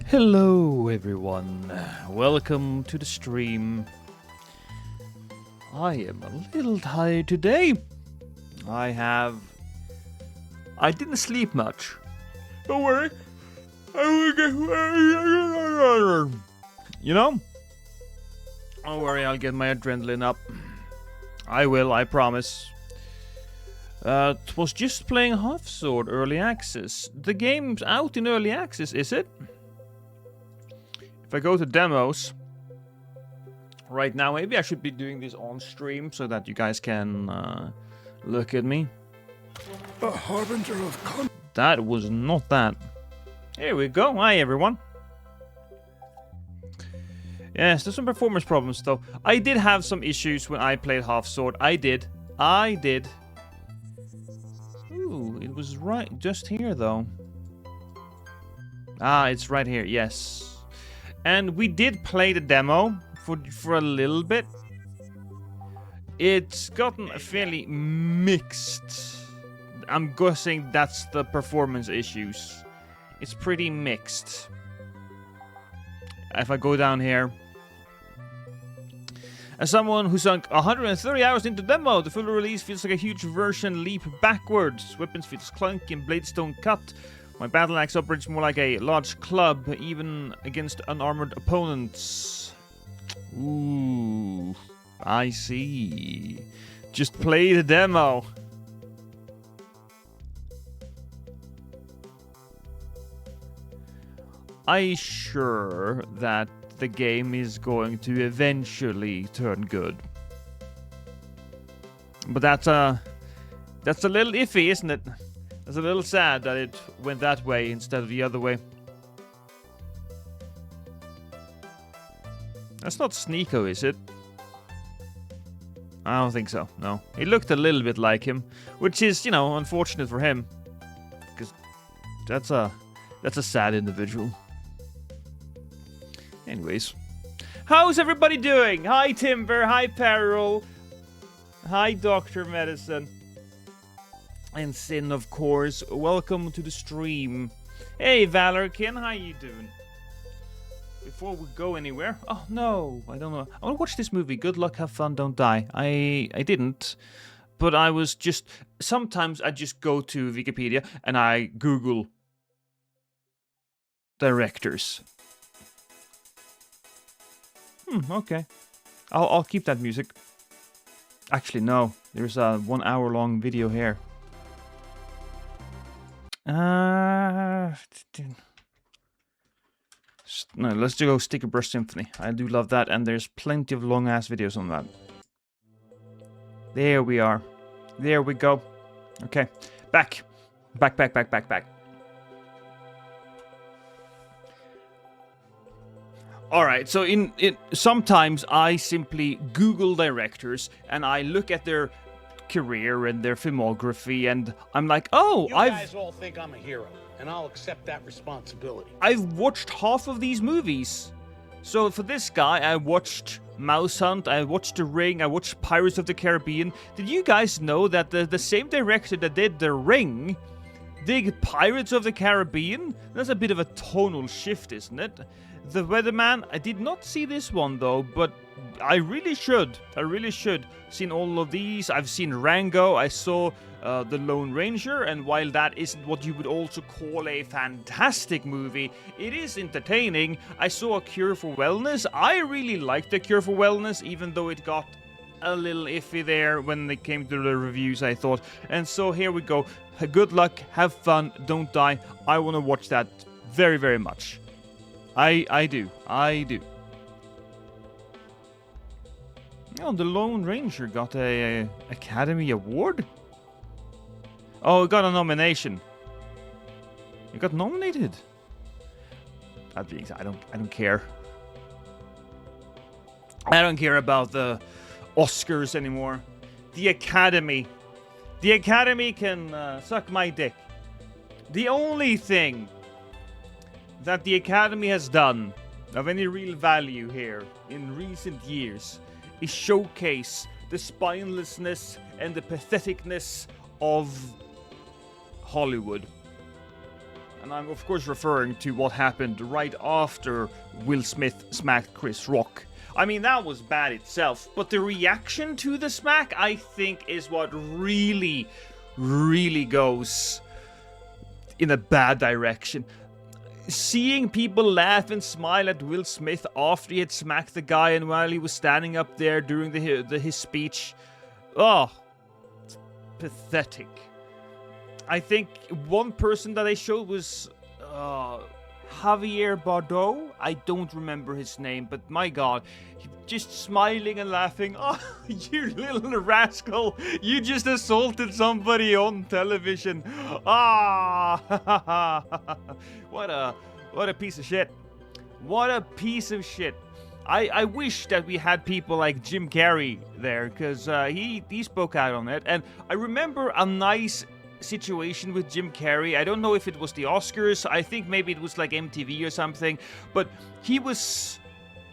Hello everyone, welcome to the stream. I am a little tired today. I didn't sleep much. Don't worry. You know? Don't worry, I'll get my adrenaline up. I will, I promise. It was just playing Half Sword Early Access. The game's out in Early Access, is it? If I go to demos right now, maybe I should be doing this on stream so that you guys can look at me. A harbinger of That was not that. Here we go. Hi everyone. Yes, there's some performance problems though. I did have some issues when I played Half Sword. I did. Ooh, it was right just here though. Ah, it's right here. Yes. And we did play the demo for a little bit. It's gotten fairly mixed. I'm guessing that's the performance issues. It's pretty mixed. If I go down here. As someone who sunk 130 hours into demo, the full release feels like a huge version leap backwards. Weapons feels clunky and blades don't cut. My battle axe operates more like a large club, even against unarmored opponents. Ooh, I see. Just play the demo. I'm sure that the game is going to eventually turn good. But that's a little iffy, isn't it? It's a little sad that it went that way instead of the other way. That's not Sneeko, is it? I don't think so, no. He looked a little bit like him, which is, you know, unfortunate for him. Because that's a sad individual. Anyways. How's everybody doing? Hi Timber, hi Peril. Hi Dr. Medicine. And Sin, of course. Welcome to the stream. Hey, Valorkin, how you doing? Before we go anywhere... Oh, no, I don't know. I want to watch this movie. Good luck, have fun, don't die. I didn't. But I was just... Sometimes I just go to Wikipedia and I Google... directors. Okay. I'll keep that music. Actually, no. There's a 1 hour long video here. No, let's go Sticker Brush Symphony. I do love that, and there's plenty of long-ass videos on that. There we are. There we go. Okay. Back. Alright, so sometimes I simply Google directors, and I look at their career and their filmography, and I'm like, oh, you guys all think I'm a hero, and I'll accept that responsibility. I've watched half of these movies. So for this guy, I watched Mouse Hunt, I watched The Ring, I watched Pirates of the Caribbean. Did you guys know that the same director that did The Ring did Pirates of the Caribbean? That's a bit of a tonal shift, isn't it? The Weatherman, I did not see this one though, but I really should. Seen all of these. I've seen Rango. I saw The Lone Ranger, and while that isn't what you would also call a fantastic movie, it is entertaining. I saw A Cure for Wellness. I really liked A Cure for Wellness, even though it got a little iffy there when it came to the reviews, I thought. And so here we go. Good luck, have fun, don't die. I want to watch that very, very much. I do. Oh, The Lone Ranger got a Academy Award? Oh, it got a nomination. It got nominated. That being said, I don't care. I don't care about the Oscars anymore. The Academy can suck my dick. The only thing that the Academy has done of any real value here in recent years is showcase the spinelessness and the patheticness of Hollywood. And I'm of course referring to what happened right after Will Smith smacked Chris Rock. I mean, that was bad itself, but the reaction to the smack, I think, is what really, really goes in a bad direction. Seeing people laugh and smile at Will Smith after he had smacked the guy and while he was standing up there during his speech, oh, it's pathetic. I think one person that they showed was Javier Bardot. I don't remember his name, but my god, just smiling and laughing. Oh, you little rascal, you just assaulted somebody on television. Ah, what a piece of shit. What a piece of shit. I wish that we had people like Jim Carrey there, because he spoke out on it, and I remember a nice situation with Jim Carrey. I don't know if it was the Oscars. I think maybe it was like MTV or something, but he was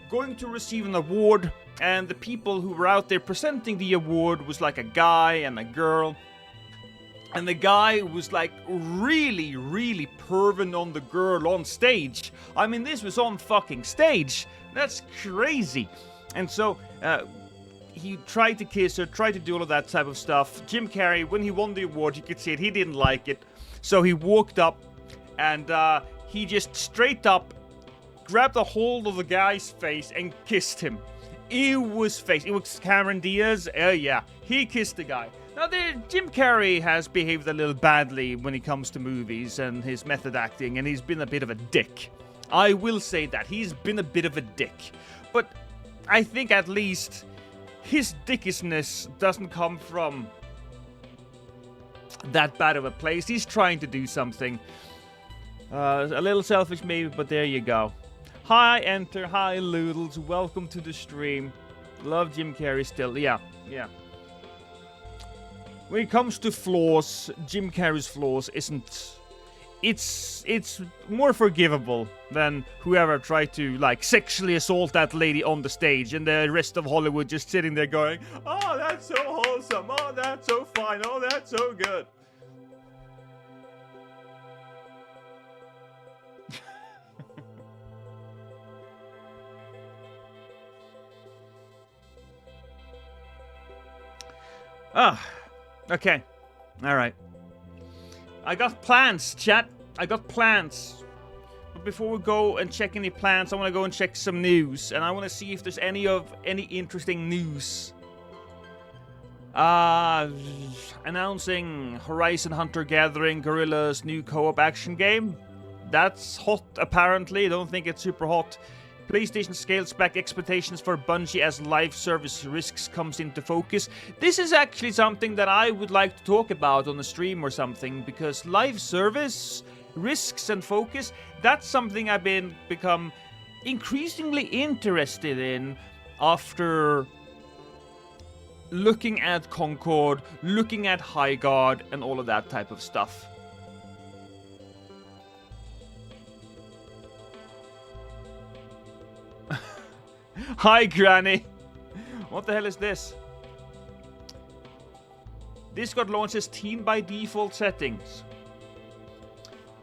going to receive an award, and the people who were out there presenting the award was like a guy and a girl, and the guy was like really, really perving on the girl on stage. I mean, this was on fucking stage. That's crazy. And so he tried to kiss her, tried to do all of that type of stuff. Jim Carrey, when he won the award, you could see it, he didn't like it. So he walked up and he just straight up grabbed a hold of the guy's face and kissed him. It was Cameron Diaz. Yeah, he kissed the guy. Now, Jim Carrey has behaved a little badly when it comes to movies and his method acting, and he's been a bit of a dick. I will say that. He's been a bit of a dick. But I think at least his dickishness doesn't come from that bad of a place. He's trying to do something. A little selfish maybe, but there you go. Hi, Enter. Hi, Loodles. Welcome to the stream. Love Jim Carrey still. Yeah. When it comes to flaws, Jim Carrey's flaws isn't... It's more forgivable than whoever tried to, like, sexually assault that lady on the stage and the rest of Hollywood just sitting there going, oh, that's so wholesome, oh, that's so fine, oh, that's so good. Okay. Alright. I got plans, chat. I got plans. But before we go and check any plans, I want to go and check some news. And I want to see if there's any interesting news. Announcing Horizon Hunter Gathering Guerrilla's new co-op action game. That's hot, apparently. I don't think it's super hot. PlayStation scales back expectations for Bungie as live service risks comes into focus. This is actually something that I would like to talk about on a stream or something, because live service risks and focus, that's something I've become increasingly interested in after looking at Concord, looking at Highguard, and all of that type of stuff. Hi, Granny. What the hell is this? Discord launches Teen by Default settings.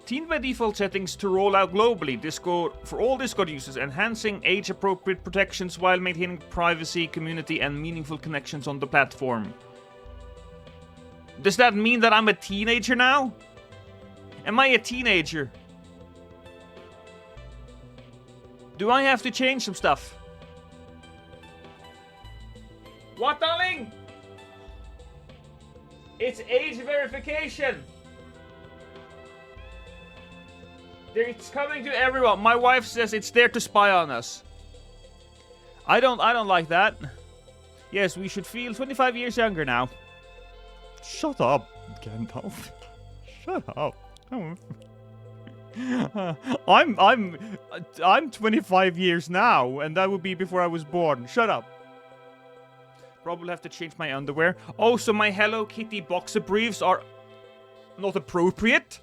Teen by Default settings to roll out globally. Discord for all Discord users, enhancing age-appropriate protections while maintaining privacy, community, and meaningful connections on the platform. Does that mean that I'm a teenager now? Am I a teenager? Do I have to change some stuff? What, darling? It's age verification. It's coming to everyone. My wife says it's there to spy on us. I don't like that. Yes, we should feel 25 years younger now. Shut up, Gandalf. Shut up. I'm 25 years now, and that would be before I was born. Shut up. Probably have to change my underwear. Oh, so my Hello Kitty boxer briefs are not appropriate?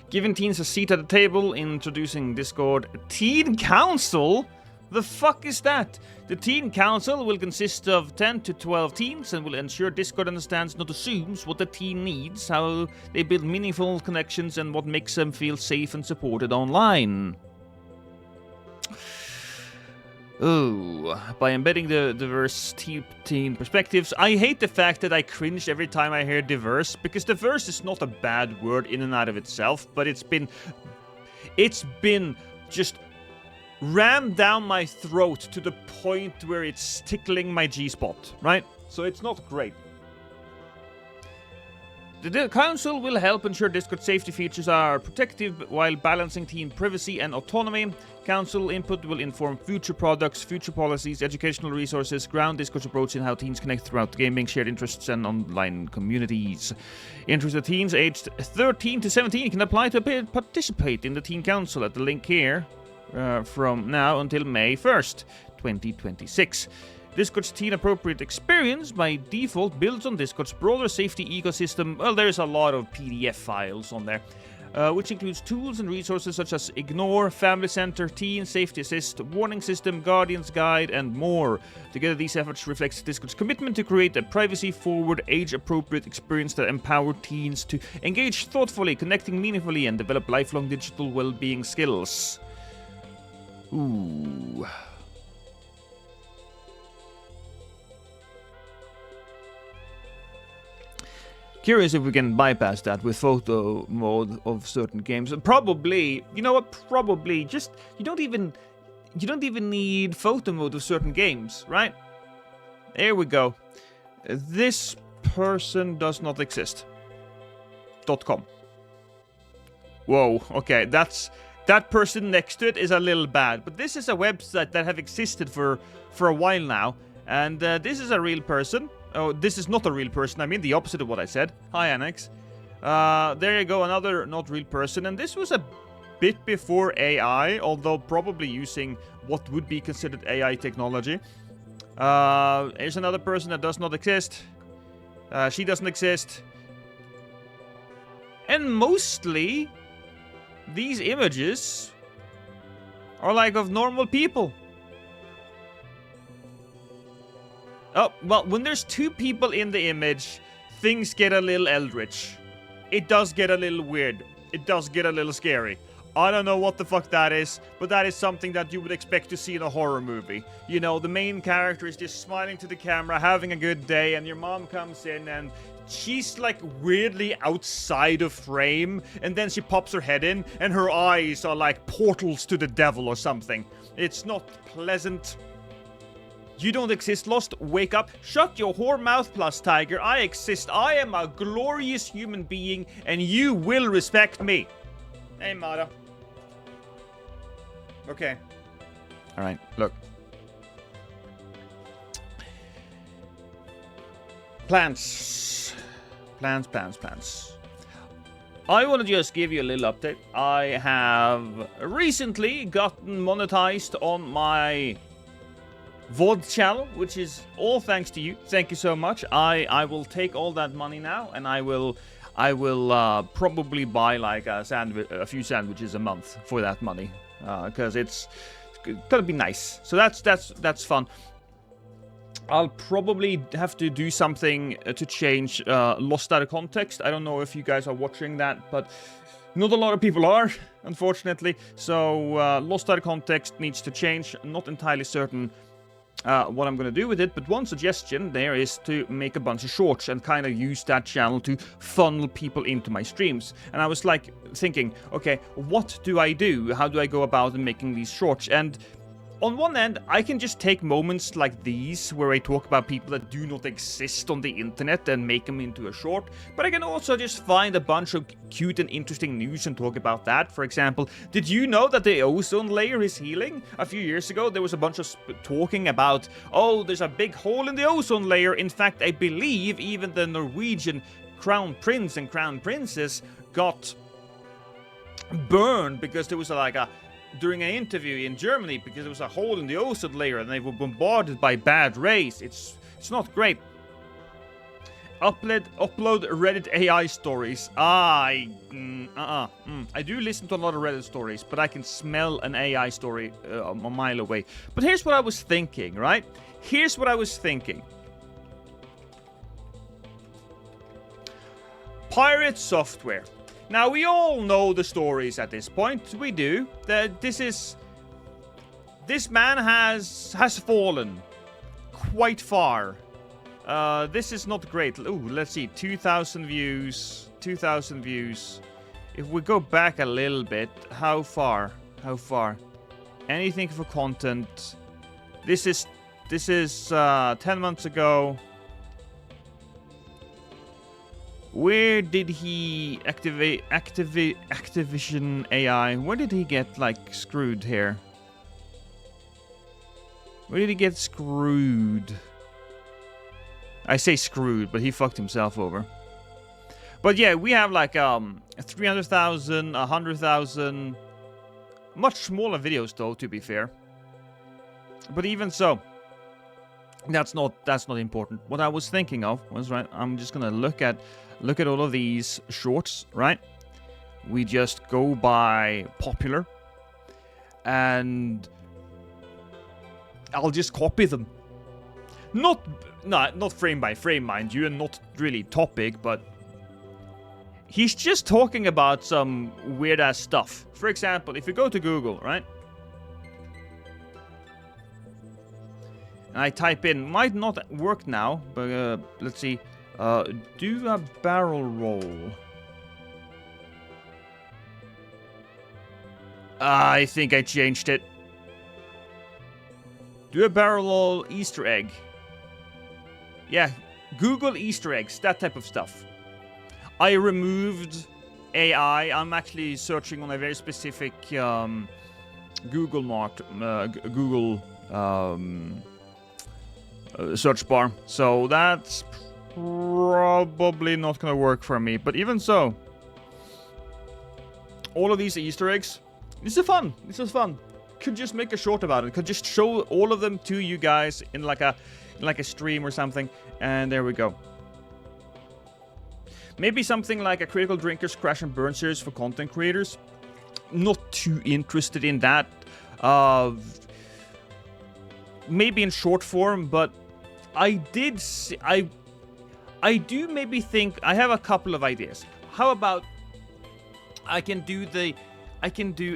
Giving teens a seat at the table, introducing Discord Teen Council. The fuck is that? The Teen Council will consist of 10 to 12 teens and will ensure Discord understands, not assumes, what the teen needs, how they build meaningful connections, and what makes them feel safe and supported online. Oh, by embedding the diverse teen perspectives. I hate the fact that I cringe every time I hear diverse, because diverse is not a bad word in and out of itself, but it's been just rammed down my throat to the point where it's tickling my G-spot, right? So it's not great. The council will help ensure Discord safety features are protective while balancing teen privacy and autonomy. Council input will inform future products, future policies, educational resources, ground Discord's approach in how teens connect throughout gaming, shared interests, and online communities. Interested teens aged 13 to 17 can apply to participate in the Teen Council at the link here from now until May 1st, 2026. Discord's teen-appropriate experience, by default, builds on Discord's broader safety ecosystem. Well, there's a lot of PDF files on there, which includes tools and resources such as Ignore, Family Center, Teen Safety Assist, Warning System, Guardian's Guide, and more. Together, these efforts reflect Discord's commitment to create a privacy-forward, age-appropriate experience that empowers teens to engage thoughtfully, connecting meaningfully, and develop lifelong digital well-being skills. Ooh... Curious if we can bypass that with photo mode of certain games. And probably, you know what? Probably just you don't even need photo mode of certain games, right? There we go. This person does not exist. .com. Whoa. Okay, that person next to it is a little bad, but this is a website that have existed for a while now, and this is a real person. Oh, this is not a real person. I mean the opposite of what I said. Hi, Annex. There you go, another not real person. And this was a bit before AI, although probably using what would be considered AI technology. Here's another person that does not exist. She doesn't exist. And mostly, these images are like of normal people. Oh, well, when there's two people in the image, things get a little eldritch. It does get a little weird. It does get a little scary. I don't know what the fuck that is, but that is something that you would expect to see in a horror movie. You know, the main character is just smiling to the camera, having a good day, and your mom comes in and she's like weirdly outside of frame, and then she pops her head in, and her eyes are like portals to the devil or something. It's not pleasant. You don't exist, Lost. Wake up. Shut your whore mouth, Plus Tiger. I exist. I am a glorious human being, and you will respect me. Hey, Mara. Okay. Alright, look. Plants. Plants. I want to just give you a little update. I have recently gotten monetized on my VOD channel, which is all thanks to you. Thank you so much. I will take all that money now, and I will probably buy like a few sandwiches a month for that money, because it's gonna be nice. So that's fun. I'll probably have to do something to change Lost Out of Context. I don't know if you guys are watching that, but not a lot of people are, unfortunately. So Lost Out of Context needs to change. I'm not entirely certain what I'm going to do with it, but one suggestion there is to make a bunch of shorts and kind of use that channel to funnel people into my streams. And I was like thinking, okay, what do I do? How do I go about making these shorts? And on one end, I can just take moments like these where I talk about people that do not exist on the internet and make them into a short, but I can also just find a bunch of cute and interesting news and talk about that. For example, did you know that the ozone layer is healing? A few years ago, there was a bunch of talking about, oh, there's a big hole in the ozone layer. In fact, I believe even the Norwegian crown prince and crown princess got burned because there was during an interview in Germany, because there was a hole in the ozone layer and they were bombarded by bad rays. It's not great. upload Reddit AI stories. I do listen to a lot of Reddit stories, but I can smell an AI story a mile away. But here's what I was thinking, right? Here's what I was thinking. Pirate software. Now, we all know the stories at this point. We do. That this man has fallen quite far. This is not great. Ooh, let's see. 2,000 views. 2,000 views. If we go back a little bit, how far? How far? Anything for content. This is 10 months ago. Where did he activate Activision AI? Where did he get like screwed here? Where did he get screwed? I say screwed, but he fucked himself over. But yeah, we have like 300,000, 100,000, much smaller videos though, to be fair. But even so, that's not important. What I was thinking of was, right, I'm just gonna look at all of these shorts, right? We just go by popular, and I'll just copy them. Not frame by frame, mind you, and not really topic, but he's just talking about some weird ass stuff. For example, if you go to Google, right? And I type in, might not work now, but let's see. Do a barrel roll. I think I changed it. Do a barrel roll Easter egg. Yeah, Google Easter eggs, that type of stuff. I removed AI. I'm actually searching on a very specific Google search bar. So that's probably not gonna work for me. But even so, all of these Easter eggs, this is fun. This is fun. Could just make a short about it. Could just show all of them to you guys in like a stream or something. And there we go. Maybe something like a Critical Drinkers Crash and Burn series for content creators. Not too interested in that. Maybe in short form, but I do maybe think I have a couple of ideas. How about I can do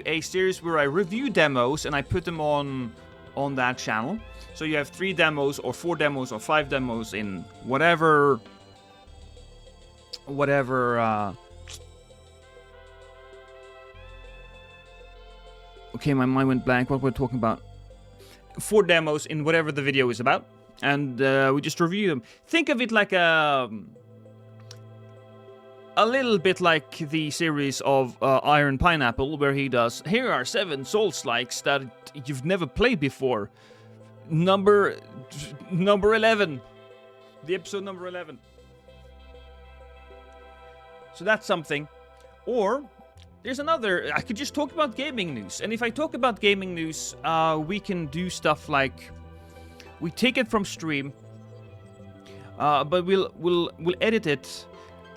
a series where I review demos and I put them on that channel. So you have 3 demos or 4 demos or 5 demos in whatever okay, my mind went blank. What we're talking about? 4 demos in whatever the video is about, and we just review them. Think of it like a little bit like the series of Iron Pineapple, where he does, here are 7 Souls-likes that you've never played before. Number 11. The episode number 11. So that's something. Or there's another. I could just talk about gaming news. And if I talk about gaming news, we can do stuff like we take it from stream, but we'll edit it,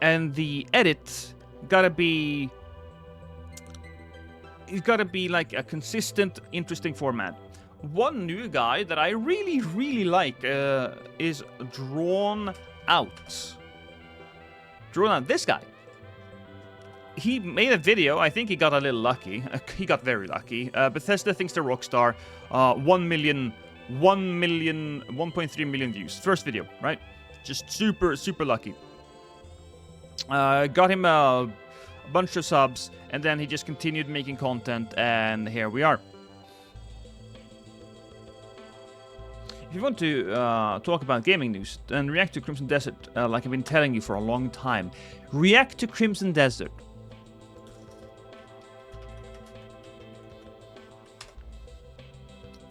and the edit gotta be like a consistent, interesting format. One new guy that I really like is Drawn Out. Drawn Out. This guy. He made a video. I think he got a little lucky. He got very lucky. Bethesda thinks they're Rockstar. 1.3 million views. First video, right? Just super lucky. Got him a bunch of subs, and then he just continued making content, and here we are. If you want to talk about gaming news, then react to Crimson Desert, like I've been telling you for a long time. React to Crimson Desert.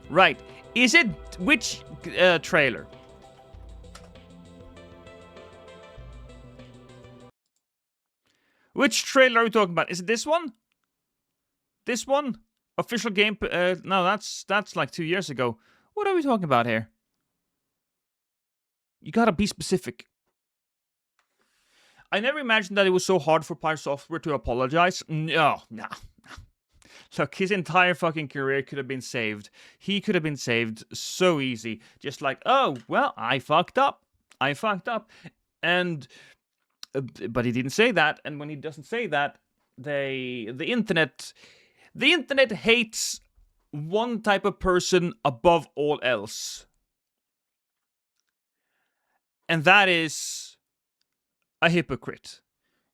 Right. Is it... which trailer? Which trailer are we talking about? Is it this one? This one? Official game... no, that's like 2 years ago. What are we talking about here? You gotta be specific. I never imagined that it was so hard for Pyre Software to apologize. No. Look, his entire fucking career could have been saved. He could have been saved so easy. Just like, oh, well, I fucked up. And, but he didn't say that. And when he doesn't say that, the internet hates one type of person above all else. And that is a hypocrite.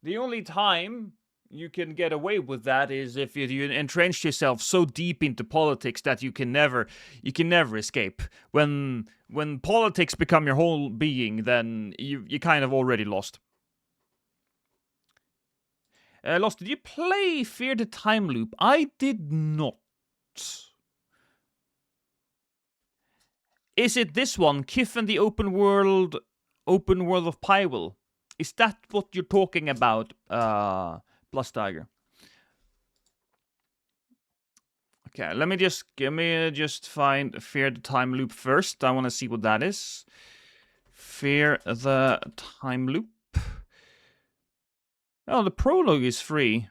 The only time you can get away with that is if you entrench yourself so deep into politics that you can never escape. When politics become your whole being, then you kind of already lost. Lost, did you play Fear the Time Loop? I did not. Is it this one, Kif and the Open World of Pywell? Is that what you're talking about, Plus Tiger? Okay, let me just find Fear the Time Loop first. I want to see what that is. Fear the Time Loop. Oh, the prologue is free.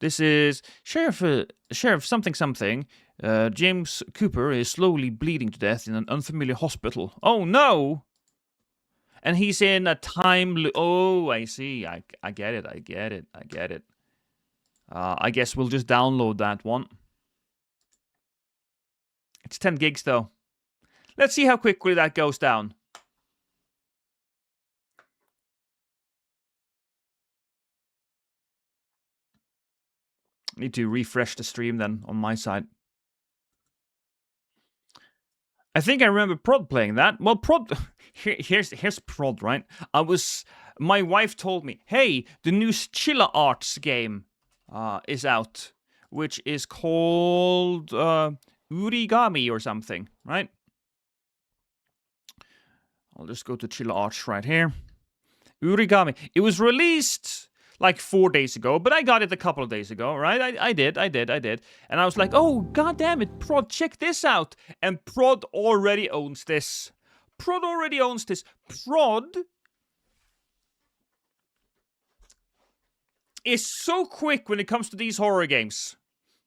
This is Sheriff something. James Cooper is slowly bleeding to death in an unfamiliar hospital. Oh no! And he's in a time loop. Oh, I see. I get it. I guess we'll just download that one. It's 10 gigs though. Let's see how quickly that goes down. Need to refresh the stream then on my side. I think I remember Prod playing that. Well, Prod, here's Prod, right? My wife told me, hey, the new Chilla Arts game is out, which is called Urigami or something, right? I'll just go to Chilla Arts right here. Urigami. It was released like 4 days ago, but I got it a couple of days ago, right? I did. And I was like, oh, god damn it, Prod, check this out. And Prod already owns this. Prod is so quick when it comes to these horror games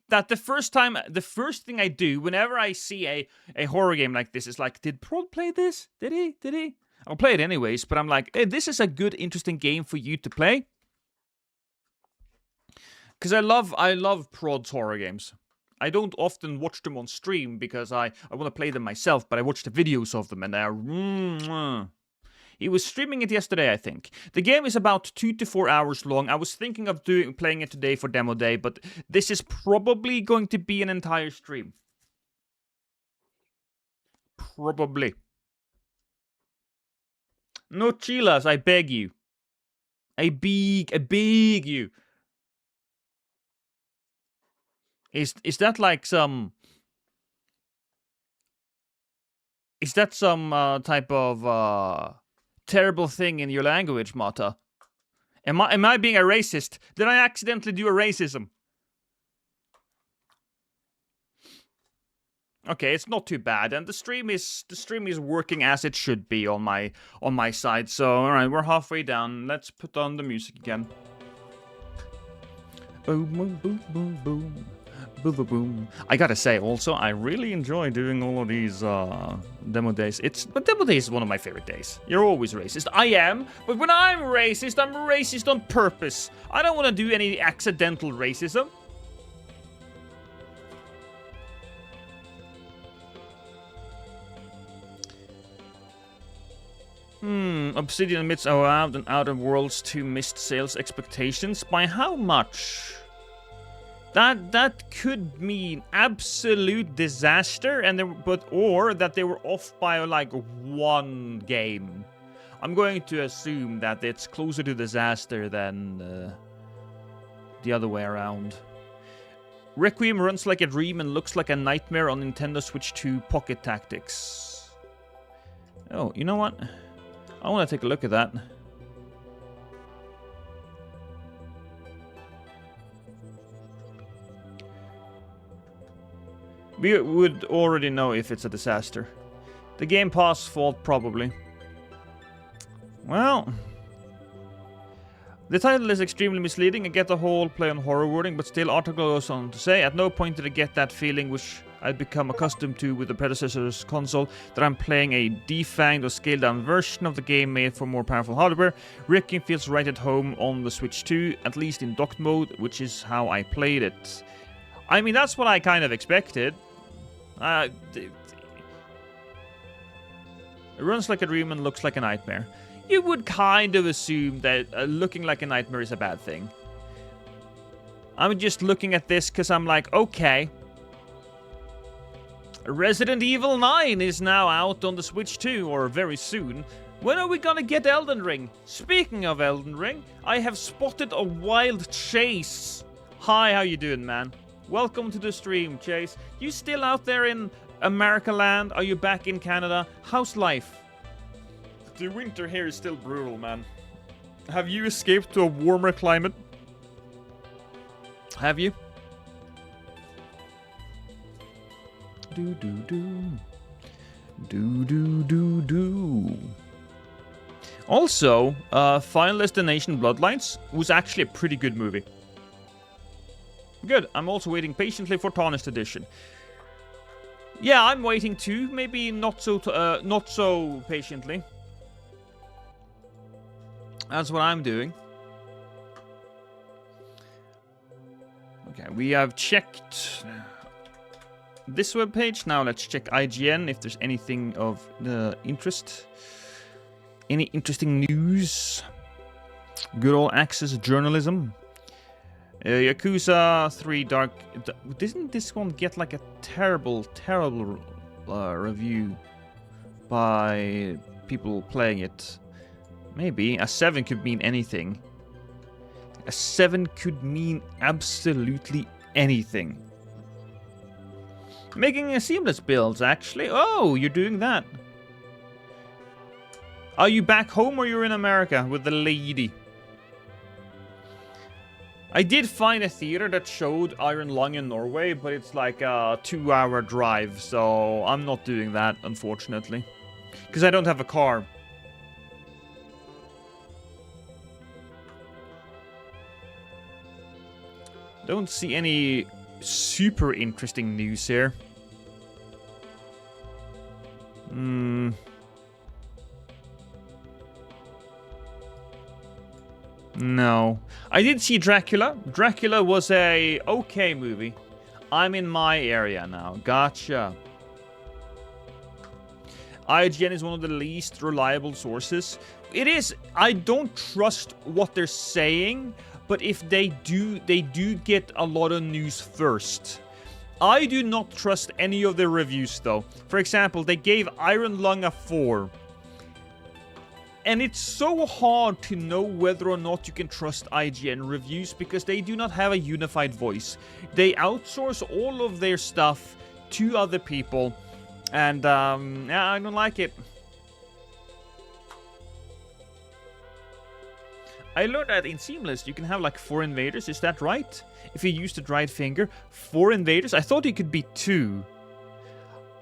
that the first thing I do whenever I see a horror game like this is like, did Prod play this? Did he? I'll play it anyways, but I'm like, hey, this is a good, interesting game for you to play. Because I love Prod's horror games. I don't often watch them on stream because I want to play them myself, but I watch the videos of them and they are... He was streaming it yesterday, I think. The game is about 2 to 4 hours long. I was thinking of playing it today for demo day, but this is probably going to be an entire stream. Probably. No chilas, I beg you. I beg you. Is that like some... Is that some type of terrible thing in your language, Mata? Am I being a racist? Did I accidentally do a racism? Okay, it's not too bad, and the stream is working as it should be on my side. So, all right, we're halfway down. Let's put on the music again. Boom, boom, boom, boom, boom. Boom, boom, boom. I gotta say, also, I really enjoy doing all of these demo days. But demo day is one of my favorite days. You're always racist. I am, but when I'm racist on purpose. I don't want to do any accidental racism. Obsidian admits Out and Outer Worlds 2 missed sales expectations. By how much? That could mean absolute disaster, or that they were off by like one game. I'm going to assume that it's closer to disaster than the other way around. Requiem runs like a dream and looks like a nightmare on Nintendo Switch 2 Pocket Tactics. Oh, you know what? I want to take a look at that. We would already know if it's a disaster. The Game Pass fault, probably. Well, the title is extremely misleading. I get the whole play on horror wording, but still, article goes on to say, at no point did I get that feeling which I'd become accustomed to with the predecessor's console, that I'm playing a defanged or scaled down version of the game made for more powerful hardware. Rigging feels right at home on the Switch 2, at least in docked mode, which is how I played it. I mean, that's what I kind of expected. It runs like a dream and looks like a nightmare. You would kind of assume that looking like a nightmare is a bad thing. I'm just looking at this because I'm like, okay. Resident Evil 9 is now out on the Switch 2, or very soon. When are we gonna get Elden Ring? Speaking of Elden Ring, I have spotted a wild Chase. Hi, how you doing, man? Welcome to the stream, Chase. You still out there in America land? Are you back in Canada? How's life? The winter here is still brutal, man. Have you escaped to a warmer climate? Have you? Do do do. Do do do do. Also, Final Destination Bloodlines was actually a pretty good movie. Good. I'm also waiting patiently for Tarnished Edition. Yeah, I'm waiting too. Maybe not so patiently. That's what I'm doing. Okay, we have checked this webpage. Now let's check IGN if there's anything of interest. Any interesting news? Good old access journalism. Yakuza 3 Dark... Didn't this one get like a terrible review by people playing it? Maybe. A 7 could mean anything. A 7 could mean absolutely anything. Making a seamless builds, actually. Oh, you're doing that. Are you back home or you're in America with the lady? I did find a theater that showed Iron Lung in Norway, but it's like a 2-hour drive, so I'm not doing that, unfortunately. Because I don't have a car. Don't see any super interesting news here. No. I did see Dracula. Dracula was a okay movie. I'm in my area now. Gotcha. IGN is one of the least reliable sources. It is. I don't trust what they're saying, but if they do get a lot of news first. I do not trust any of their reviews, though. For example, they gave Iron Lung a 4. And it's so hard to know whether or not you can trust IGN reviews because they do not have a unified voice. They outsource all of their stuff to other people. And, yeah, I don't like it. I learned that in Seamless you can have like 4 invaders, is that right? If you use the dried finger, 4 invaders? I thought it could be 2.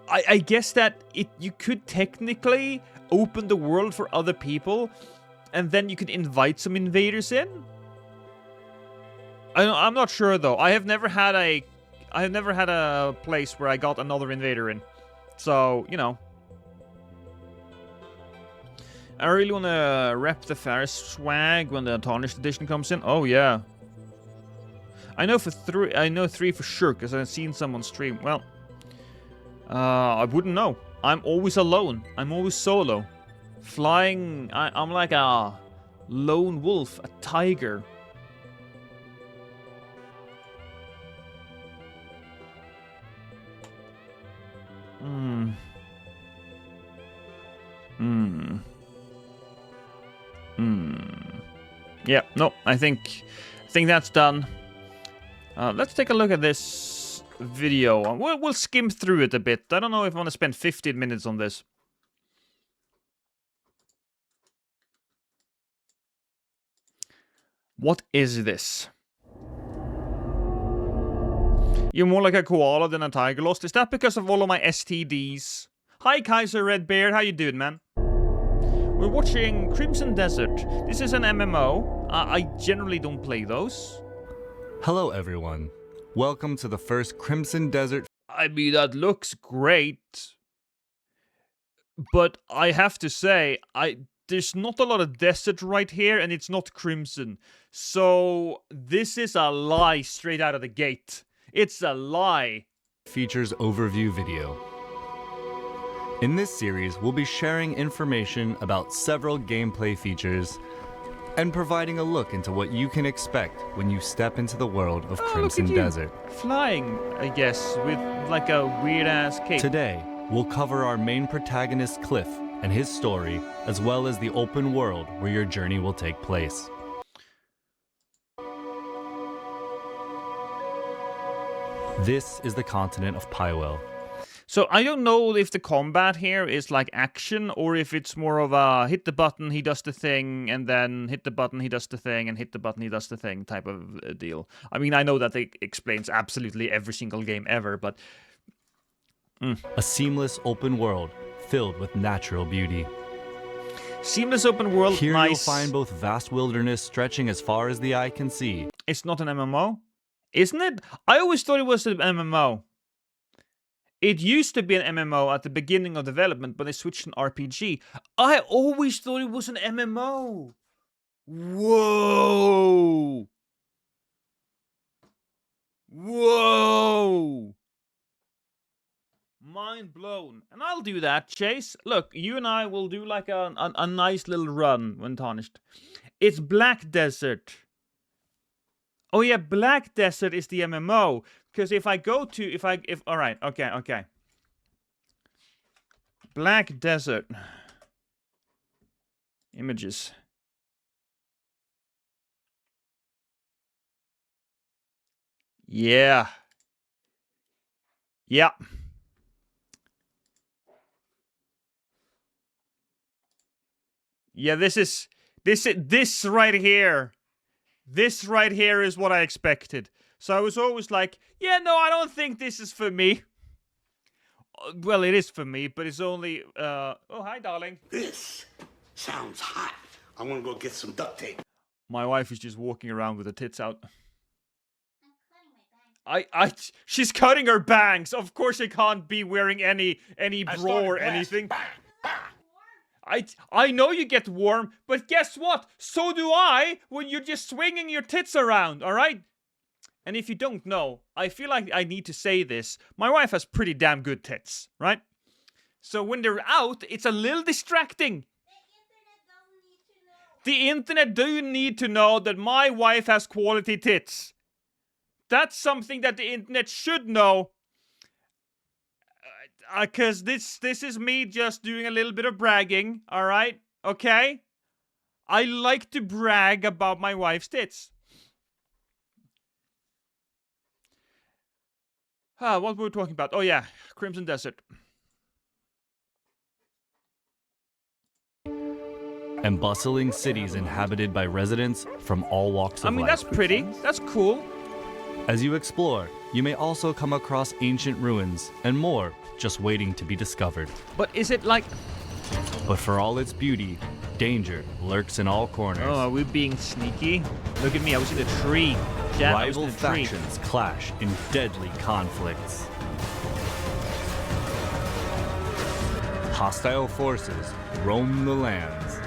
I guess that you could technically open the world for other people, and then you could invite some invaders in? I'm not sure though. I have never had a place where I got another invader in. So, you know. I really want to rep the Faris swag when the Tarnished Edition comes in. Oh, yeah. I know 3 for sure, because I've seen someone stream. Well, I wouldn't know. I'm always alone. I'm always solo. Flying, I'm like a lone wolf, a tiger. Yeah, no, I think that's done. Let's take a look at this video. We'll skim through it a bit. I don't know if I want to spend 15 minutes on this. What is this? You're more like a koala than a tiger lost. Is that because of all of my STDs? Hi, Kaiser Red Beard. How you doing, man? We're watching Crimson Desert. This is an MMO. I generally don't play those. Hello everyone. Welcome to the first Crimson Desert. I mean, that looks great. But I have to say, there's not a lot of desert right here, and it's not Crimson. So, this is a lie straight out of the gate. It's a lie. Features overview video. In this series, we'll be sharing information about several gameplay features and providing a look into what you can expect when you step into the world of Crimson Desert. Flying, I guess, with like a weird-ass cape. Today, we'll cover our main protagonist Cliff and his story, as well as the open world where your journey will take place. This is the continent of Pywell. So I don't know if the combat here is like action or if it's more of a hit the button, he does the thing, and then hit the button, he does the thing, and hit the button, he does the thing type of deal. I mean, I know that it explains absolutely every single game ever, but... A seamless open world filled with natural beauty. Seamless open world, Here nice. You'll find both vast wilderness stretching as far as the eye can see. It's not an MMO? Isn't it? I always thought it was an MMO. It used to be an MMO at the beginning of development, but they switched to an RPG. I always thought it was an MMO. Whoa. Whoa. Mind blown. And I'll do that, Chase. Look, you and I will do like a nice little run when tarnished. It's Black Desert. Oh yeah, Black Desert is the MMO. Because if I go to, alright, okay. Black Desert. Images. Yeah. Yeah. Yeah, this right here. This right here is what I expected. So I was always like, yeah, no, I don't think this is for me. Well, it is for me, but it's only, oh, hi, darling. This sounds hot. I'm gonna go get some duct tape. My wife is just walking around with her tits out. She's cutting her bangs. Of course she can't be wearing any bra or anything. I know you get warm, but guess what? So do I when you're just swinging your tits around, alright? And if you don't know, I feel like I need to say this. My wife has pretty damn good tits, right? So when they're out, it's a little distracting. The internet do need to know that my wife has quality tits. That's something that the internet should know. Because this is me just doing a little bit of bragging, alright? Okay? I like to brag about my wife's tits. What were we talking about? Oh yeah, Crimson Desert. And bustling cities inhabited by residents from all walks of life. I mean, that's pretty. That's cool. As you explore, you may also come across ancient ruins and more just waiting to be discovered. But is it like... But for all its beauty, danger lurks in all corners. Oh, are we being sneaky? Look at me, I was in a tree. Yeah, Rival factions clash in deadly conflicts. Hostile forces roam the lands.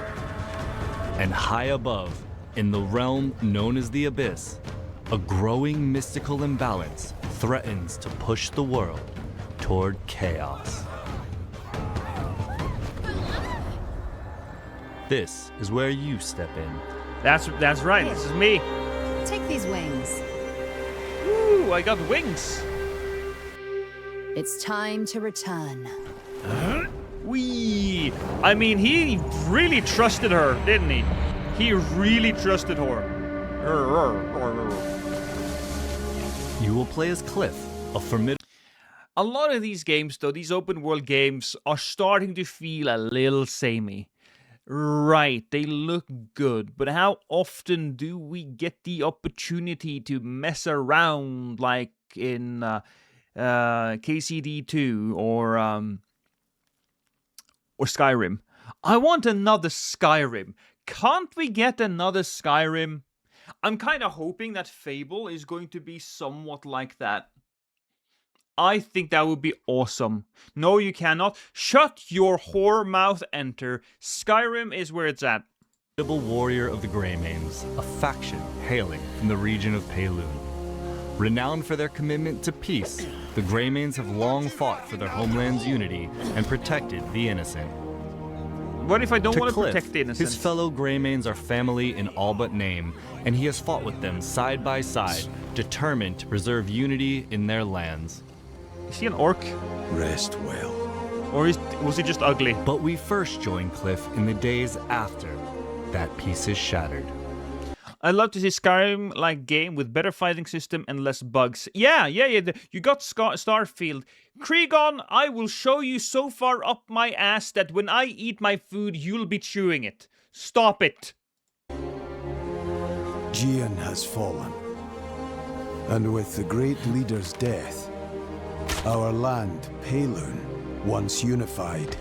And high above, in the realm known as the Abyss, a growing mystical imbalance threatens to push the world toward chaos. This is where you step in. That's right, this is me. Take these wings. Ooh, I got wings. It's time to return. Wee. I mean, he really trusted her, didn't he? He really trusted her. You will play as Cliff, a formidable... A lot of these games, though, these open world games, are starting to feel a little samey. Right, they look good, but how often do we get the opportunity to mess around like in KCD 2 or Skyrim? I want another Skyrim. Can't we get another Skyrim? I'm kind of hoping that Fable is going to be somewhat like that. I think that would be awesome. No, you cannot. Shut your whore mouth, enter. Skyrim is where it's at. Warrior of the Greymanes, a faction hailing from the region of Payloon. Renowned for their commitment to peace, the Greymanes have long fought for their homeland's unity and protected the innocent. What if I don't To want to Cliff, protect the innocent? his fellow Greymanes are family in all but name, and he has fought with them side by side, determined to preserve unity in their lands. Is he an orc? Rest well. Or was he just ugly? But we first join Cliff in the days after that peace is shattered. I'd love to see Skyrim-like game with better fighting system and less bugs. Yeah. You got Starfield. Kregon, I will show you so far up my ass that when I eat my food, you'll be chewing it. Stop it. Gian has fallen. And with the great leader's death, our land, Payloon, once unified,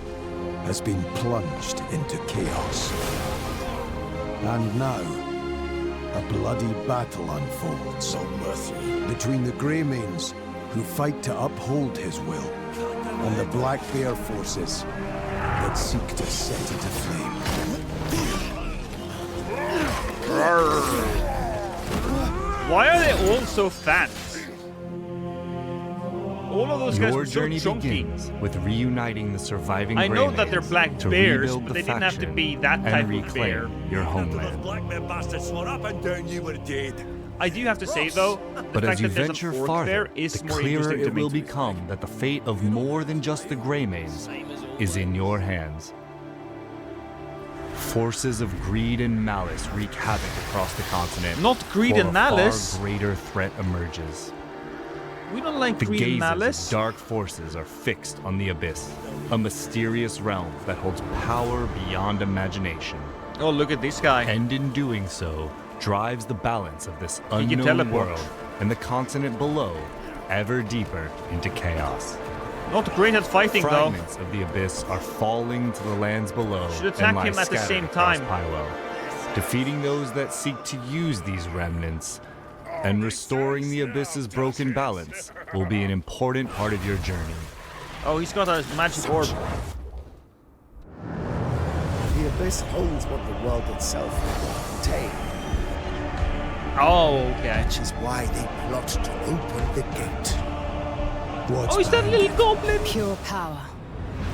has been plunged into chaos. And now, a bloody battle unfolds between the Greymanes, who fight to uphold his will, and the Black Bear forces that seek to set it aflame. Why are they all so fat? All of those guys Your were so journey chunky. begins with reuniting the surviving I know that they're Greymanes black to bears, rebuild but the they didn't have to faction be that and type of reclaim bear. your homeland. Black bear bastards swore up and down you were dead. I do have to say though, the But fact as you that there's venture an orc farther, there is the more clearer interesting to it me. will become that the fate of more than just the Greymanes is in your hands. Forces of greed and malice wreak havoc across the continent. Not greed while and a malice. far greater threat emerges. We don't like The greed and gazes malice. of dark forces are fixed on the Abyss, a mysterious realm that holds power beyond imagination. Oh, look at this guy. And in doing so, drives the balance of this He can unknown teleport. world and the continent below ever deeper into chaos. Not great at fighting though. Fragments of the Abyss are falling to the lands below Should attack and lie him at the scattered same across time. Pywell. Defeating those that seek to use these remnants and restoring the Abyss's broken balance will be an important part of your journey. Oh, he's got a magic orb. The Abyss holds what the world itself will contain, Oh, okay. which is why they plot to open the gate. What's Oh, is that behind little goblin? Pure power,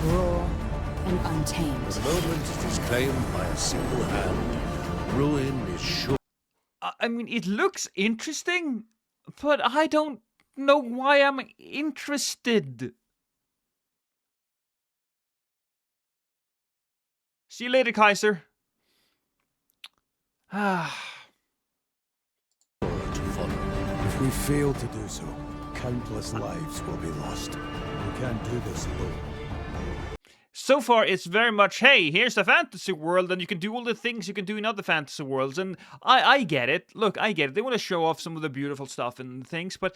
raw and untamed. The moment it is claimed by a single hand, ruin is sure. I mean, it looks interesting, but I don't know why I'm interested. See you later, Kaiser. Ah. If we fail to do so, countless lives will be lost. We can't do this alone. So far, it's very much, hey, here's the fantasy world, and you can do all the things you can do in other fantasy worlds. And I get it. Look, I get it. They want to show off some of the beautiful stuff and things, but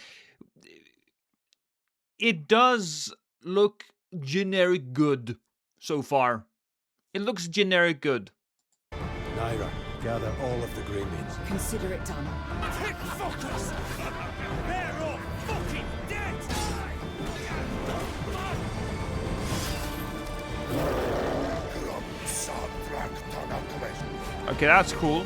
it does look generic good so far. It looks generic good. Naira, gather all of the Greymanes. Consider it done. Okay, that's cool.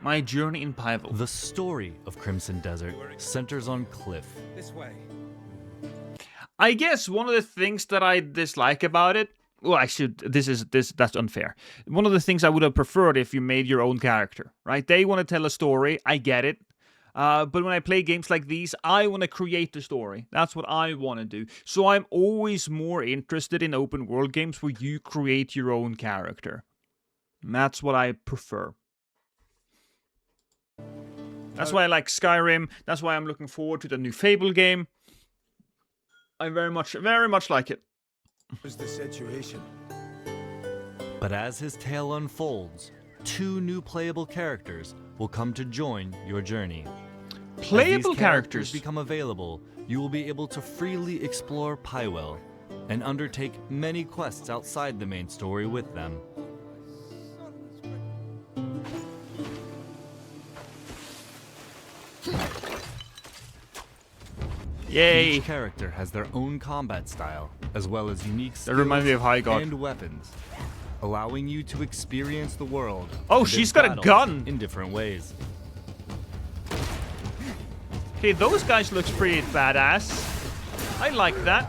My journey in Pywell. The story of Crimson Desert centers on Cliff, I guess one of the things that I dislike about it, well, that's unfair. One of the things I would have preferred if you made your own character, right? They want to tell a story, I get it. But when I play games like these, I want to create the story. That's what I want to do. So I'm always more interested in open world games where you create your own character. And that's what I prefer. That's why I like Skyrim. That's why I'm looking forward to the new Fable game. I very much like it. What's the situation? But as his tale unfolds, 2 new playable characters will come to join your journey. Playable As these characters become available, you will be able to freely explore Pywell and undertake many quests outside the main story with them. Yay! Each character has their own combat style, as well as unique skills reminds me of High God. and weapons, allowing you to experience the world. Oh, and she's its got a battles gun! in different ways. Okay, those guys looks pretty badass. I like that.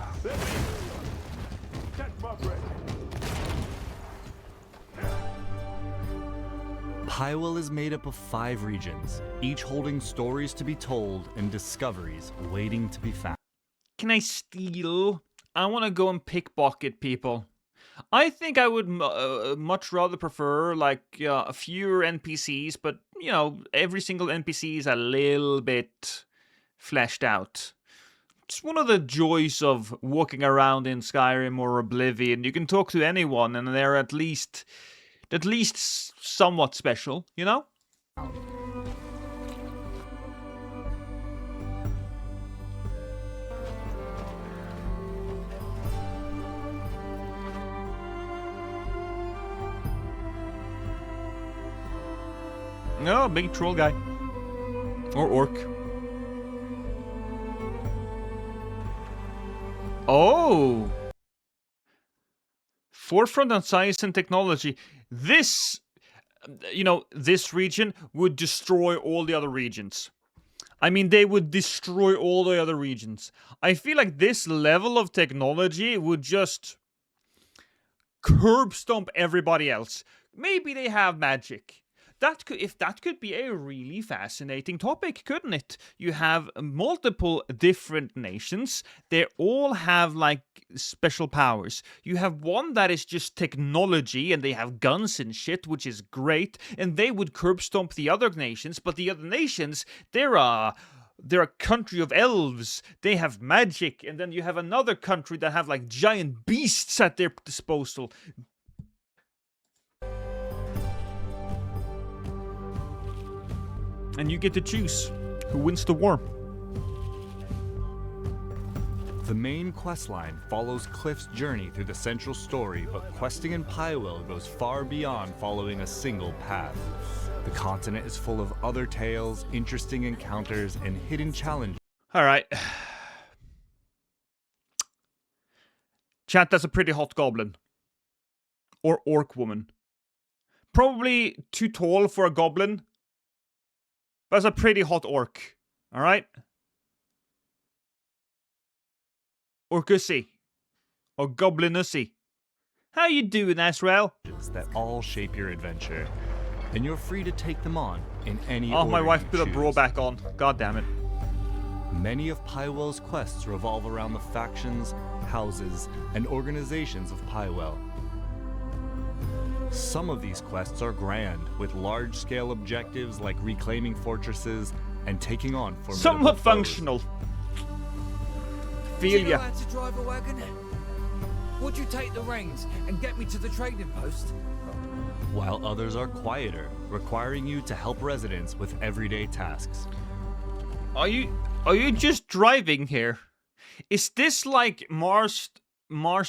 Pywell is made up of 5 regions, each holding stories to be told and discoveries waiting to be found. Can I steal? I want to go and pickpocket people. I think I would much rather prefer like fewer NPCs, but you know, every single NPC is a little bit fleshed out. It's one of the joys of walking around in Skyrim or Oblivion. You can talk to anyone, and they're at least somewhat special, you know? No, big troll guy. Or orc. Oh! Forefront on science and technology. This, you know, this region would destroy all the other regions. I mean, they would destroy all the other regions. I feel like this level of technology would just curb stomp everybody else. Maybe they have magic. That could be a really fascinating topic, couldn't it? You have multiple different nations. They all have like special powers. You have one that is just technology and they have guns and shit, which is great. And they would curb stomp the other nations, but the other nations, they're a country of elves. They have magic, and then you have another country that have like giant beasts at their disposal. And you get to choose who wins the war. The main questline follows Cliff's journey through the central story, but questing in Pywell goes far beyond following a single path. The continent is full of other tales, interesting encounters, and hidden challenges. Alright. Chat, that's a pretty hot goblin. Or orc woman. Probably too tall for a goblin. That's a pretty hot orc. Alright? Orcussy. Or goblinussy. How you doing, Azrael? That all shape your adventure, and you're free to take them on in any Oh, order my wife you put a bra choose. back on. God damn it. Many of Pywell's quests revolve around the factions, houses, and organizations of Pywell. Some of these quests are grand, with large-scale objectives like reclaiming fortresses and taking on formidable Somewhat foes. functional. Feel Do you know ya. how to drive a wagon? Would you take the reins and get me to the trading post? While others are quieter, requiring you to help residents with everyday tasks. Are you just driving here? Is this like Mars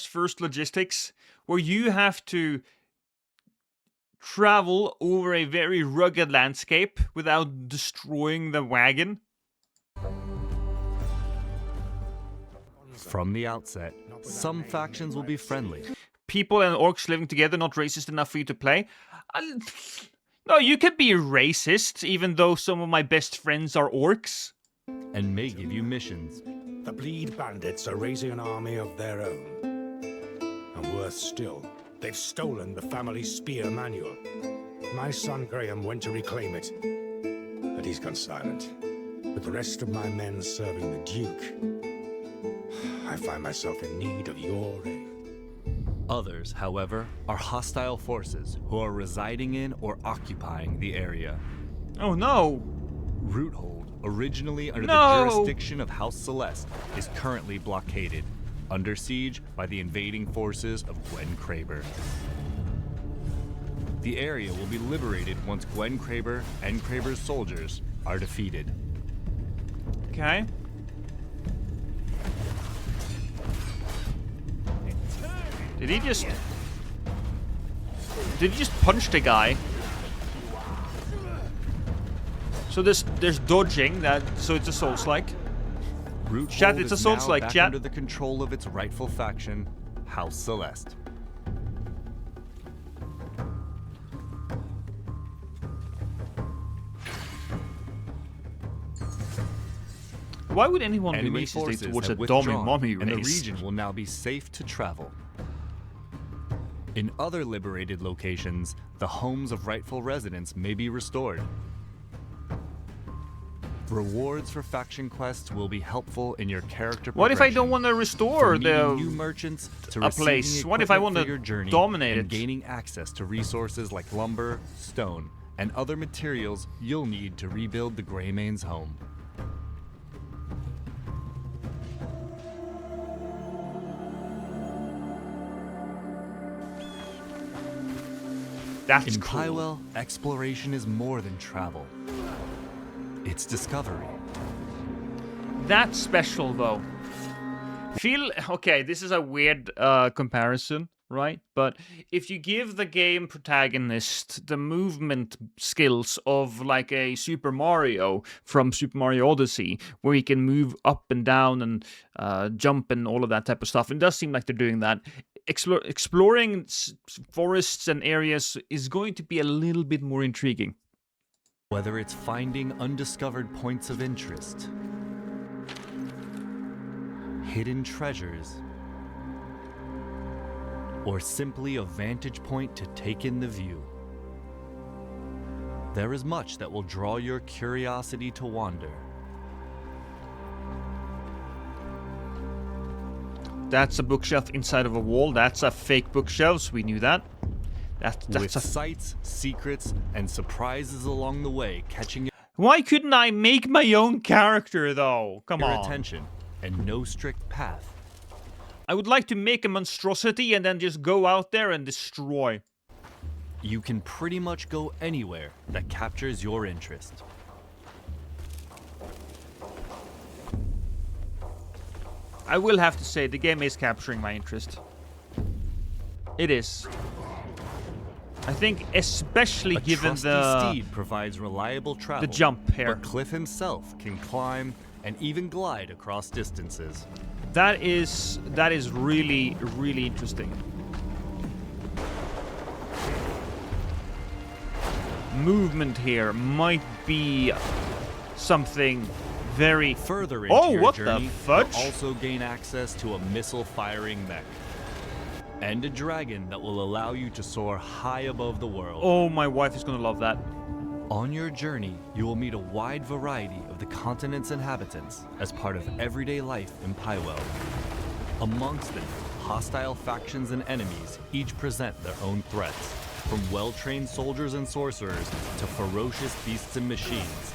First Logistics, where you have to travel over a very rugged landscape without destroying the wagon? From the outset, some factions will be friendly, People and orcs living together, not racist enough for you to play? No, you can be racist, even though some of my best friends are orcs. and may give you missions. The Bleed Bandits are raising an army of their own. And worse still, they've stolen the family spear manual. My son Graham went to reclaim it, but he's gone silent. With the rest of my men serving the Duke, I find myself in need of your aid. Others, however, are hostile forces who are residing in or occupying the area. Oh no! Roothold, originally under No! the jurisdiction of House Celeste, is currently blockaded, under siege by the invading forces of Gwen Kraber. The area will be liberated once Gwen Kraber and Kraber's soldiers are defeated. Okay. Did he just punch the guy? So there's dodging that, so it's a Souls-like. Chat, it's a Souls-like, chat. Under the control of its rightful faction, House Celeste. Why would anyone be Enemy racist forces towards a have dummy withdrawn, mommy and the race? region will now be safe to travel. In other liberated locations, the homes of rightful residents may be restored. Rewards for faction quests will be helpful in your character What if I progression, don't want to restore from meeting the new merchants to a receiving place? What if I equipment want for your to journey dominate and it? gaining access to resources like lumber, stone, and other materials you'll need to rebuild the Greymane's home. That's In cool. Pywell, exploration is more than travel. It's discovery. That's special though. Okay, this is a weird comparison, right? But if you give the game protagonist the movement skills of like a Super Mario from Super Mario Odyssey, where he can move up and down and jump and all of that type of stuff, it does seem like they're doing that. Exploring forests and areas is going to be a little bit more intriguing. Whether it's finding undiscovered points of interest, hidden treasures, or simply a vantage point to take in the view, there is much that will draw your curiosity to wander. That's a bookshelf inside of a wall. That's a fake bookshelf. We knew that. With That's a... sights, secrets, and surprises along the way, catching Why couldn't I make my own character though? Come your on. attention, and no strict path. I would like to make a monstrosity and then just go out there and destroy. You can pretty much go anywhere that captures your interest. I will have to say, the game is capturing my interest. It is. I think especially given trusty the steed provides reliable travel. jump here. But Cliff himself can climb and even glide across distances. That is really, really interesting. Movement here might be something very... Further into Oh, your what the journey, fudge? you'll also gain access to a missile-firing mech. And a dragon that will allow you to soar high above the world. Oh, my wife is gonna love that. On your journey, you will meet a wide variety of the continent's inhabitants as part of everyday life in Pywell. Amongst them, hostile factions and enemies each present their own threats, from well-trained soldiers and sorcerers to ferocious beasts and machines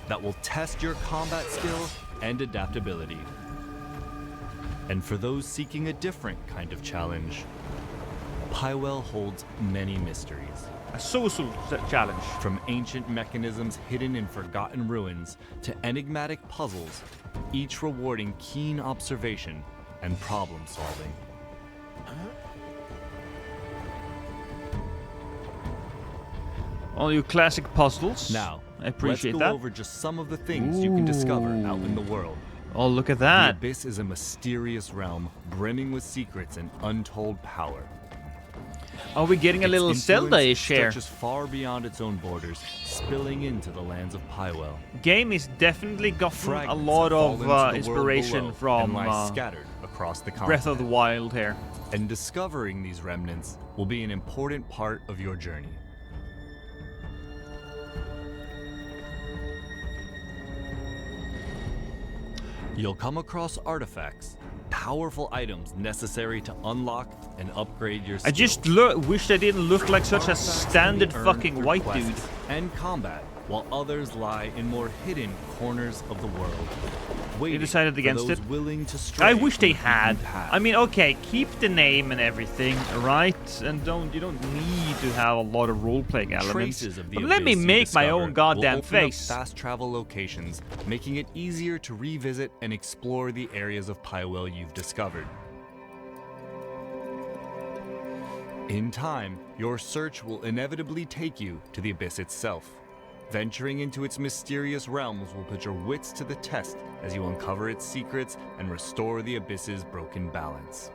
that will test your combat skill and adaptability. And for those seeking a different kind of challenge, Pywell holds many mysteries. A social challenge. From ancient mechanisms hidden in forgotten ruins to enigmatic puzzles, each rewarding keen observation and problem solving. All your classic puzzles. Now, I appreciate let's go that. over just some of the things you can discover out in the world. Oh, look at The that. Abyss is a mysterious realm brimming with secrets and untold power. Are we getting a Its little influence Zelda-ish here? stretches far beyond its own borders, spilling into the lands of Pywell. Game is definitely gotten a Fragments lot have of fallen to the world inspiration below from and lie scattered across the continent. Breath of the Wild here. And discovering these remnants will be an important part of your journey. You'll come across artifacts, powerful items necessary to unlock and upgrade your skills. I just wish they didn't look like such a Artifacts can standard be earned fucking through white quests dude. and combat while others lie in more hidden corners of the world. They decided against it. Willing to stray I wish from they the beaten had. path. I mean, okay, keep the name and everything, right? And you don't need to have a lot of role-playing elements. Traces of the But let me abyss you make my discover own goddamn will open up face. fast travel locations, making it easier to revisit and explore the areas of Pywell you've discovered. In time, your search will inevitably take you to the abyss itself. Venturing into its mysterious realms will put your wits to the test as you uncover its secrets and restore the abyss's broken balance.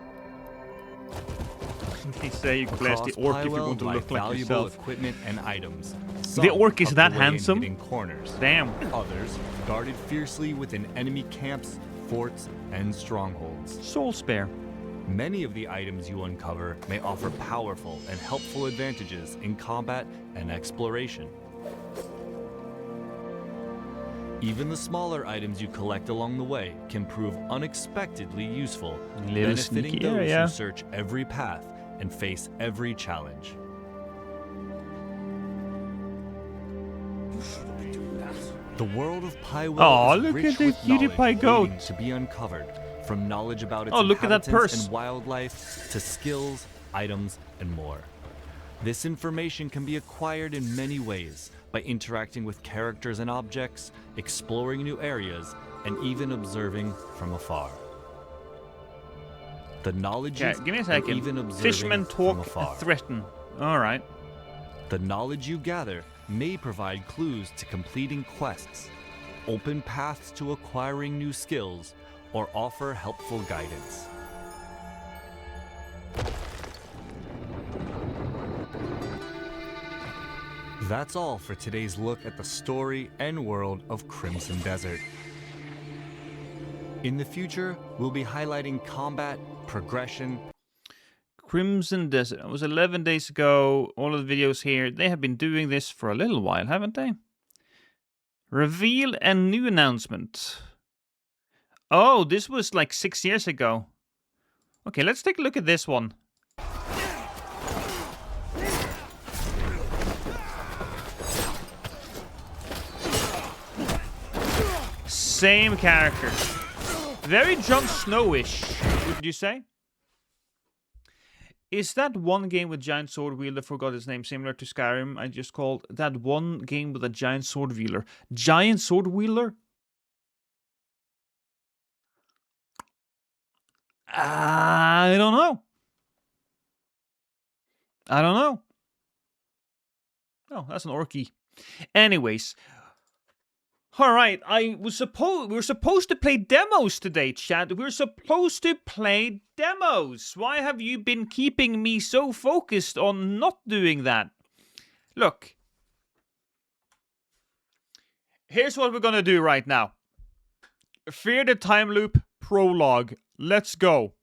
They say you class the Across orc if you Pywell want to lie look like valuable yourself. equipment and items. The Some orc is tucked that away in handsome? hidden corners. Damn. Others guarded fiercely within enemy camps, forts, and strongholds. Soul spare. Many of the items you uncover may offer powerful and helpful advantages in combat and exploration. Even the smaller items you collect along the way can prove unexpectedly useful, Little benefiting sneaky those area. who search every path and face every challenge. The world of Pywell Aw, is look rich at the with cutie knowledge pie goat. waiting to be uncovered, from knowledge about its Oh, look at that inhabitants purse. and wildlife to skills, items, and more. This information can be acquired in many ways, by interacting with characters and objects, exploring new areas, and even observing from afar. The knowledge Okay, give me a second. even observing Fishermen from talk afar. and threaten. Alright. The knowledge you gather may provide clues to completing quests, open paths to acquiring new skills, or offer helpful guidance. That's all for today's look at the story and world of Crimson Desert. In the future, we'll be highlighting combat, progression, Crimson Desert. It was 11 days ago. All of the videos here, they have been doing this for a little while, haven't they? Reveal and new announcement. Oh, this was like 6 years ago. Okay, let's take a look at this one. Same character. Very Jon Snow-ish, would you say? Is that one game with giant sword wielder, forgot his name, similar to Skyrim, I just called that one game with a giant sword wielder? Giant sword wielder? I don't know. I don't know. Oh, that's an orky. Anyways. Alright, we're supposed to play demos today, chat. We're supposed to play demos. Why have you been keeping me so focused on not doing that? Look. Here's what we're gonna do right now. Fear the Time Loop prologue. Let's go.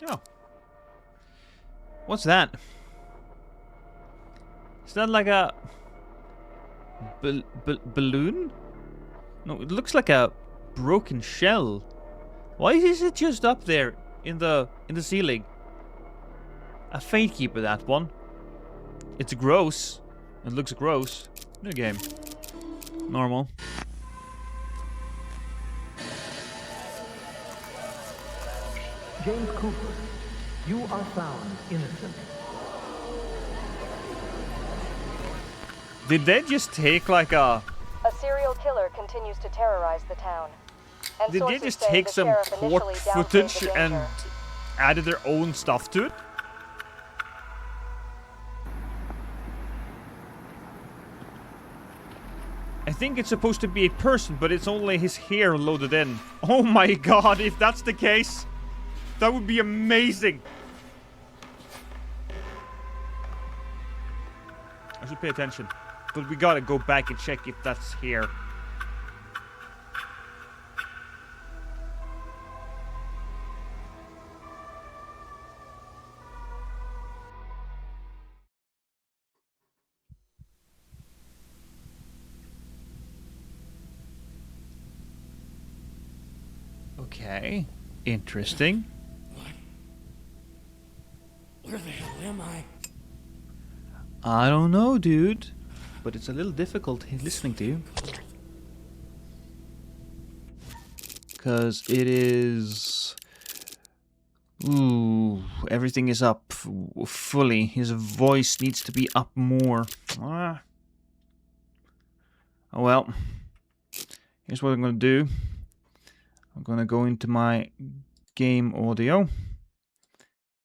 Oh. What's that? Is that like a balloon? No, it looks like a broken shell. Why is it just up there in the ceiling? A Fate Keeper, that one. It's gross. It looks gross. New game. Normal. James Cooper, you are found innocent. Did they just take like a... A serial killer continues to terrorize the town. And Did they sources just say take the some sheriff court initially downplayed the footage danger. and added their own stuff to it? I think it's supposed to be a person, but it's only his hair loaded in. Oh my god, if that's the case, that would be amazing. I should pay attention. But we gotta go back and check if that's hair. Okay. Interesting. Where the hell am I? I don't know, dude. But it's a little difficult listening to you. Because it is... Ooh, everything is up fully. His voice needs to be up more. Ah. Oh well. Here's what I'm going to do. I'm going to go into my game audio.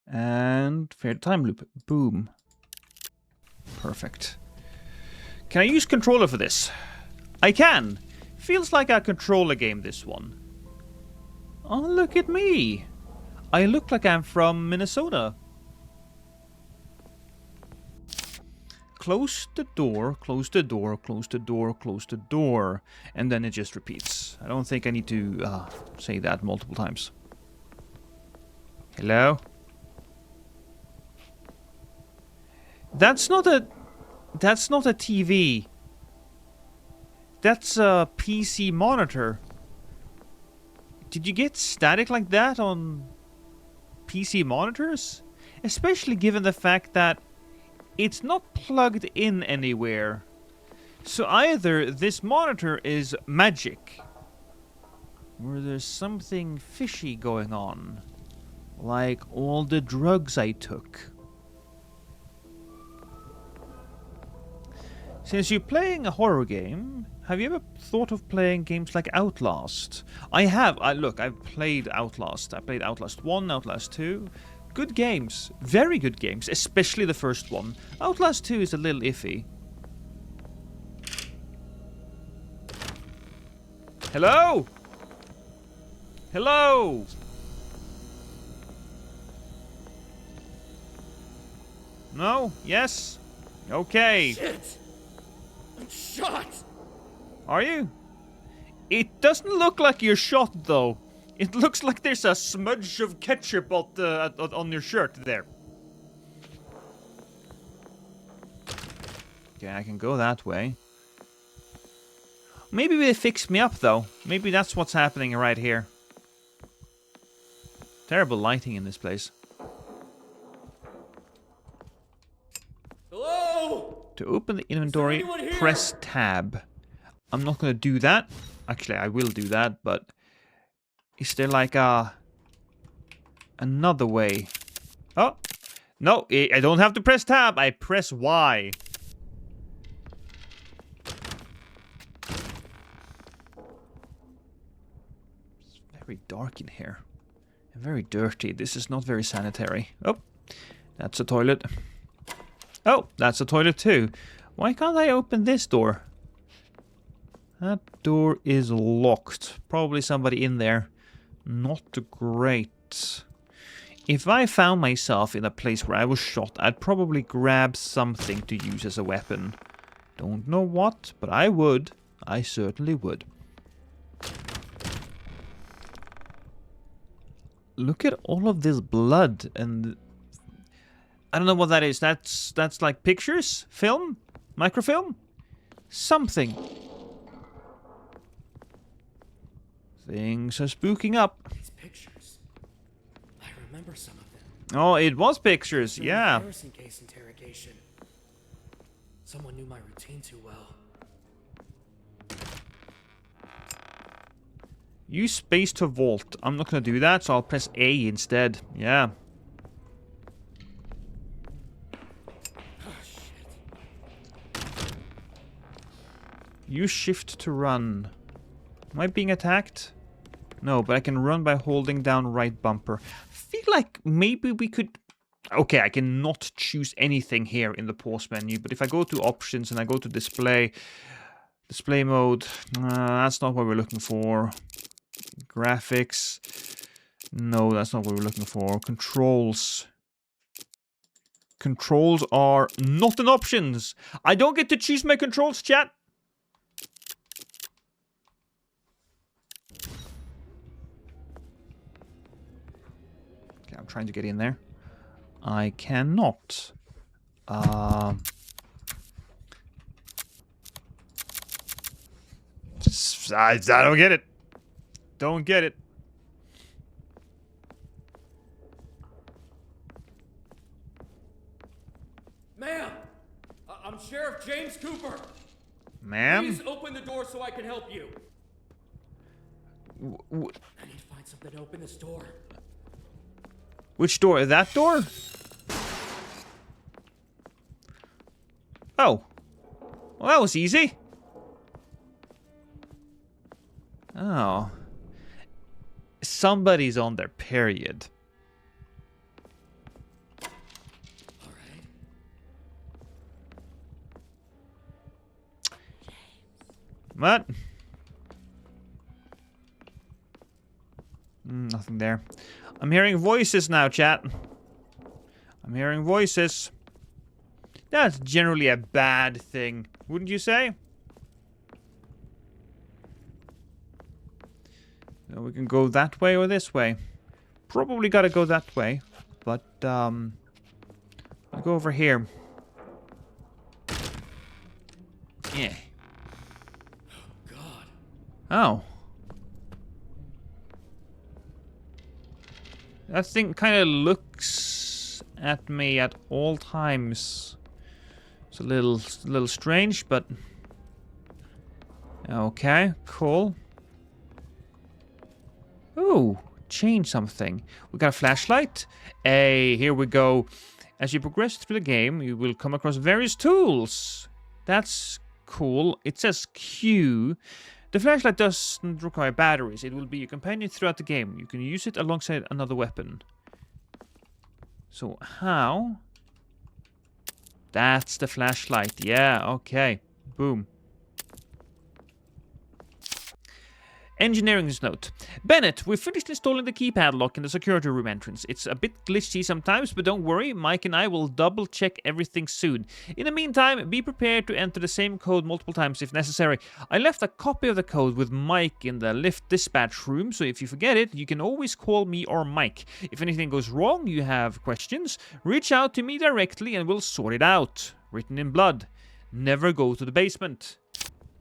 And fair time loop. Boom. Perfect. Can I use controller for this? I can. Feels like a controller game, this one. Oh, look at me. I look like I'm from Minnesota. Close the door, close the door, close the door, close the door. And then it just repeats. I don't think I need to say that multiple times. Hello? That's not a TV. That's a PC monitor. Did you get static like that on PC monitors? Especially given the fact that it's not plugged in anywhere. So either this monitor is magic, or there's something fishy going on. Like all the drugs I took. Since you're playing a horror game, have you ever thought of playing games like Outlast? I have. Look, I've played Outlast. I played Outlast 1, Outlast 2. Good games. Very good games, especially the first one. Outlast 2 is a little iffy. Hello? Hello? No? Yes? Okay. Shit! I'm shot! Are you? It doesn't look like you're shot, though. It looks like there's a smudge of ketchup on your shirt there. Okay, I can go that way. Maybe they fixed me up, though. Maybe that's what's happening right here. Terrible lighting in this place. Hello? To open the inventory, press tab. I'm not going to do that. Actually, I will do that, but... Is there like another way? Oh! No, I don't have to press tab. I press Y. It's very dark in here. And very dirty. This is not very sanitary. Oh, that's a toilet. Oh, that's a toilet too. Why can't I open this door? That door is locked. Probably somebody in there. Not great. If I found myself in a place where I was shot, I'd probably grab something to use as a weapon. Don't know what, but I would. I certainly would. Look at all of this blood and... I don't know what that is. That's like pictures? Film? Microfilm? Something. Things are spooking up. These pictures. I remember some of them. Oh, it was pictures, yeah. Harrison case interrogation. Someone knew my routine too well. Use space to vault. I'm not gonna do that, so I'll press A instead. Yeah. Use shift to run. Am I being attacked? No, but I can run by holding down right bumper. I feel like maybe we could... Okay, I cannot choose anything here in the pause menu, but if I go to options and I go to display mode, that's not what we're looking for. Graphics, no, that's not what we're looking for. Controls. Controls are not an options. I don't get to choose my controls, chat. I'm trying to get in there. I cannot. I don't get it. Don't get it. I'm Sheriff James Cooper. Ma'am? Please open the door so I can help you. I need to find something to open this door. Which door? That door? Oh. Well, that was easy. Oh. Somebody's on their period. All right. What? Nothing there. I'm hearing voices now, chat. I'm hearing voices. That's generally a bad thing, wouldn't you say? So we can go that way or this way. Probably gotta go that way. But, I'll go over here. Yeah. God. Oh. That thing kind of looks at me at all times. It's a little strange, but okay, cool. Ooh, change something. We got a flashlight. Hey, here we go. As you progress through the game, you will come across various tools. That's cool. It says Q. The flashlight doesn't require batteries. It will be your companion throughout the game. You can use it alongside another weapon. So, how? That's the flashlight. Yeah, okay. Boom. Engineering's note. Bennett, we finished installing the keypad lock in the security room entrance. It's a bit glitchy sometimes, but don't worry, Mike and I will double check everything soon. In the meantime, be prepared to enter the same code multiple times if necessary. I left a copy of the code with Mike in the lift dispatch room, so if you forget it, you can always call me or Mike. If anything goes wrong, you have questions, reach out to me directly and we'll sort it out. Written in blood. Never go to the basement.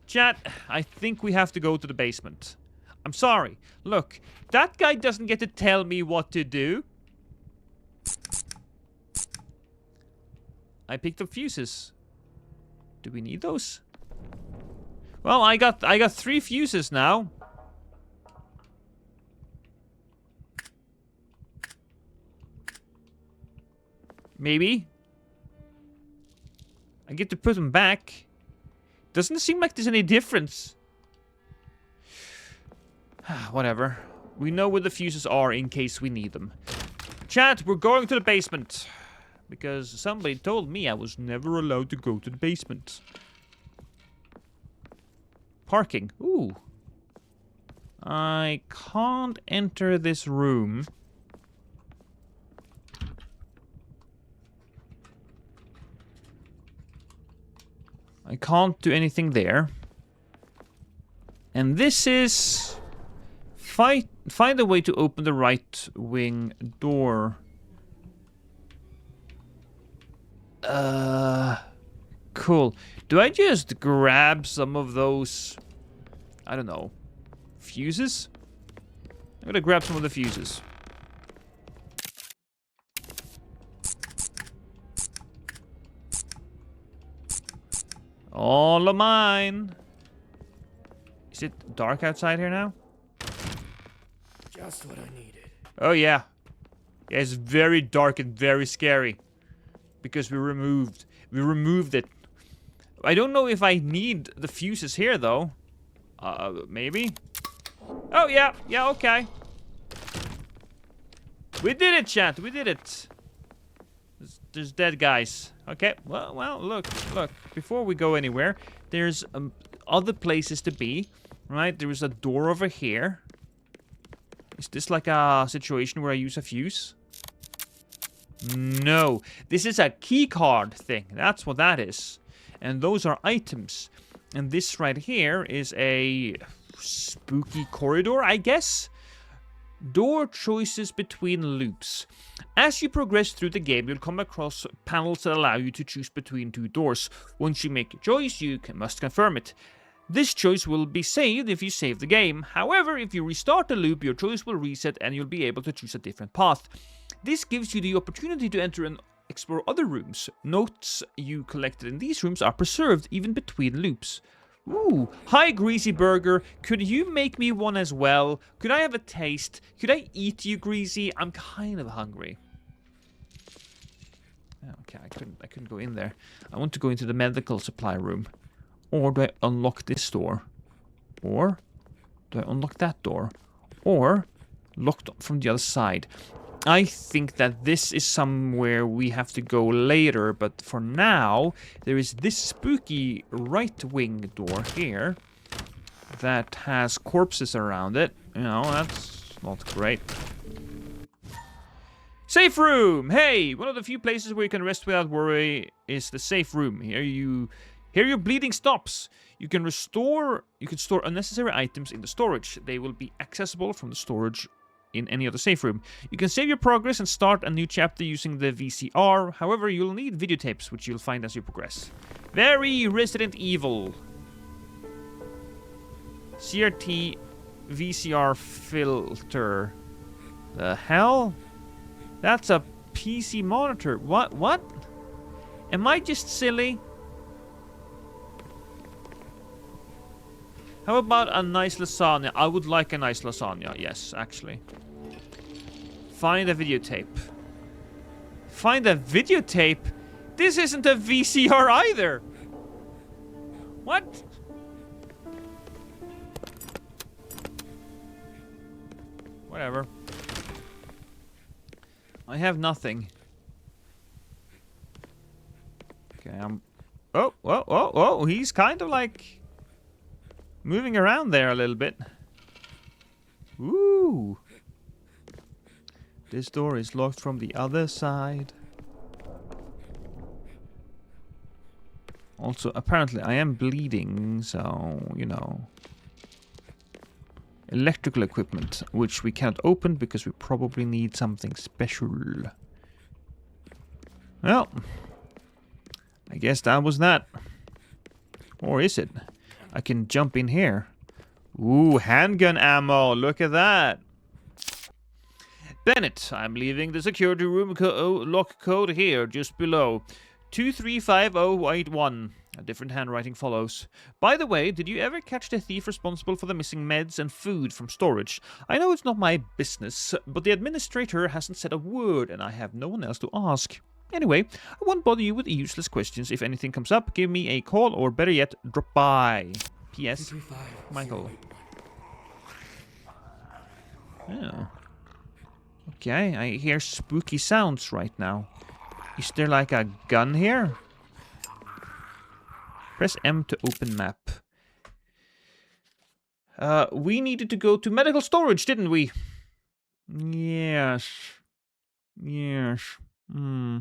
Chat, I think we have to go to the basement. I'm sorry. Look, that guy doesn't get to tell me what to do. I picked up fuses. Do we need those? Well, I got 3 fuses now. Maybe. I get to put them back. Doesn't seem like there's any difference. Whatever. We know where the fuses are in case we need them. Chat, we're going to the basement. Because somebody told me I was never allowed to go to the basement. Parking. Ooh. I can't enter this room. I can't do anything there. And this is... Find a way to open the right wing door. Cool. Do I just grab some of those, I don't know, fuses? I'm gonna grab some of the fuses. All of mine. Is it dark outside here now? Just what I needed. Oh, yeah. Yeah, it's very dark and very scary. Because we removed it. I don't know if I need the fuses here, though. Maybe? Oh, yeah. Yeah, okay. We did it, chat. We did it. There's dead guys. Okay. Well, look. Before we go anywhere, there's other places to be. Right? There is a door over here. Is this like a situation where I use a fuse? No. This is a key card thing. That's what that is. And those are items. And this right here is a spooky corridor, I guess? Door choices between loops. As you progress through the game, you'll come across panels that allow you to choose between 2 doors. Once you make a choice, you must confirm it. This choice will be saved if you save the game. However, if you restart the loop, your choice will reset and you'll be able to choose a different path. This gives you the opportunity to enter an explore other rooms. Notes you collected in these rooms are preserved even between loops. Ooh, hi Greasy Burger. Could you make me one as well? Could I have a taste? Could I eat you, Greasy? I'm kind of hungry. Okay, I couldn't go in there. I want to go into the medical supply room. Or do I unlock this door? Or do I unlock that door? Or locked from the other side? I think that this is somewhere we have to go later, but for now, there is this spooky right wing door here that has corpses around it. You know, that's not great. Safe room! Hey! One of the few places where you can rest without worry is the safe room. Here your bleeding stops. You can store unnecessary items in the storage. They will be accessible from the storage in any other safe room. You can save your progress and start a new chapter using the VCR. However, you'll need videotapes, which you'll find as you progress. Very Resident Evil. CRT VCR filter. The hell? That's a PC monitor. What? Am I just silly? How about a nice lasagna? I would like a nice lasagna, yes, actually. Find a videotape. Find a videotape? This isn't a VCR either! What? Whatever. I have nothing. Okay, Oh, he's kind of like moving around there a little bit. Ooh. This door is locked from the other side. Also, apparently I am bleeding, so, you know. Electrical equipment, which we can't open because we probably need something special. Well, I guess that was that. Or is it? I can jump in here. Ooh, handgun ammo. Look at that. Bennett, I'm leaving the security room lock code here, just below. 235081. A different handwriting follows. By the way, did you ever catch the thief responsible for the missing meds and food from storage? I know it's not my business, but the administrator hasn't said a word, and I have no one else to ask. Anyway, I won't bother you with useless questions. If anything comes up, give me a call, or better yet, drop by. P.S. Michael. Oh. Okay, I hear spooky sounds right now. Is there like a gun here? Press M to open map. We needed to go to medical storage, didn't we? Yes. Yes. I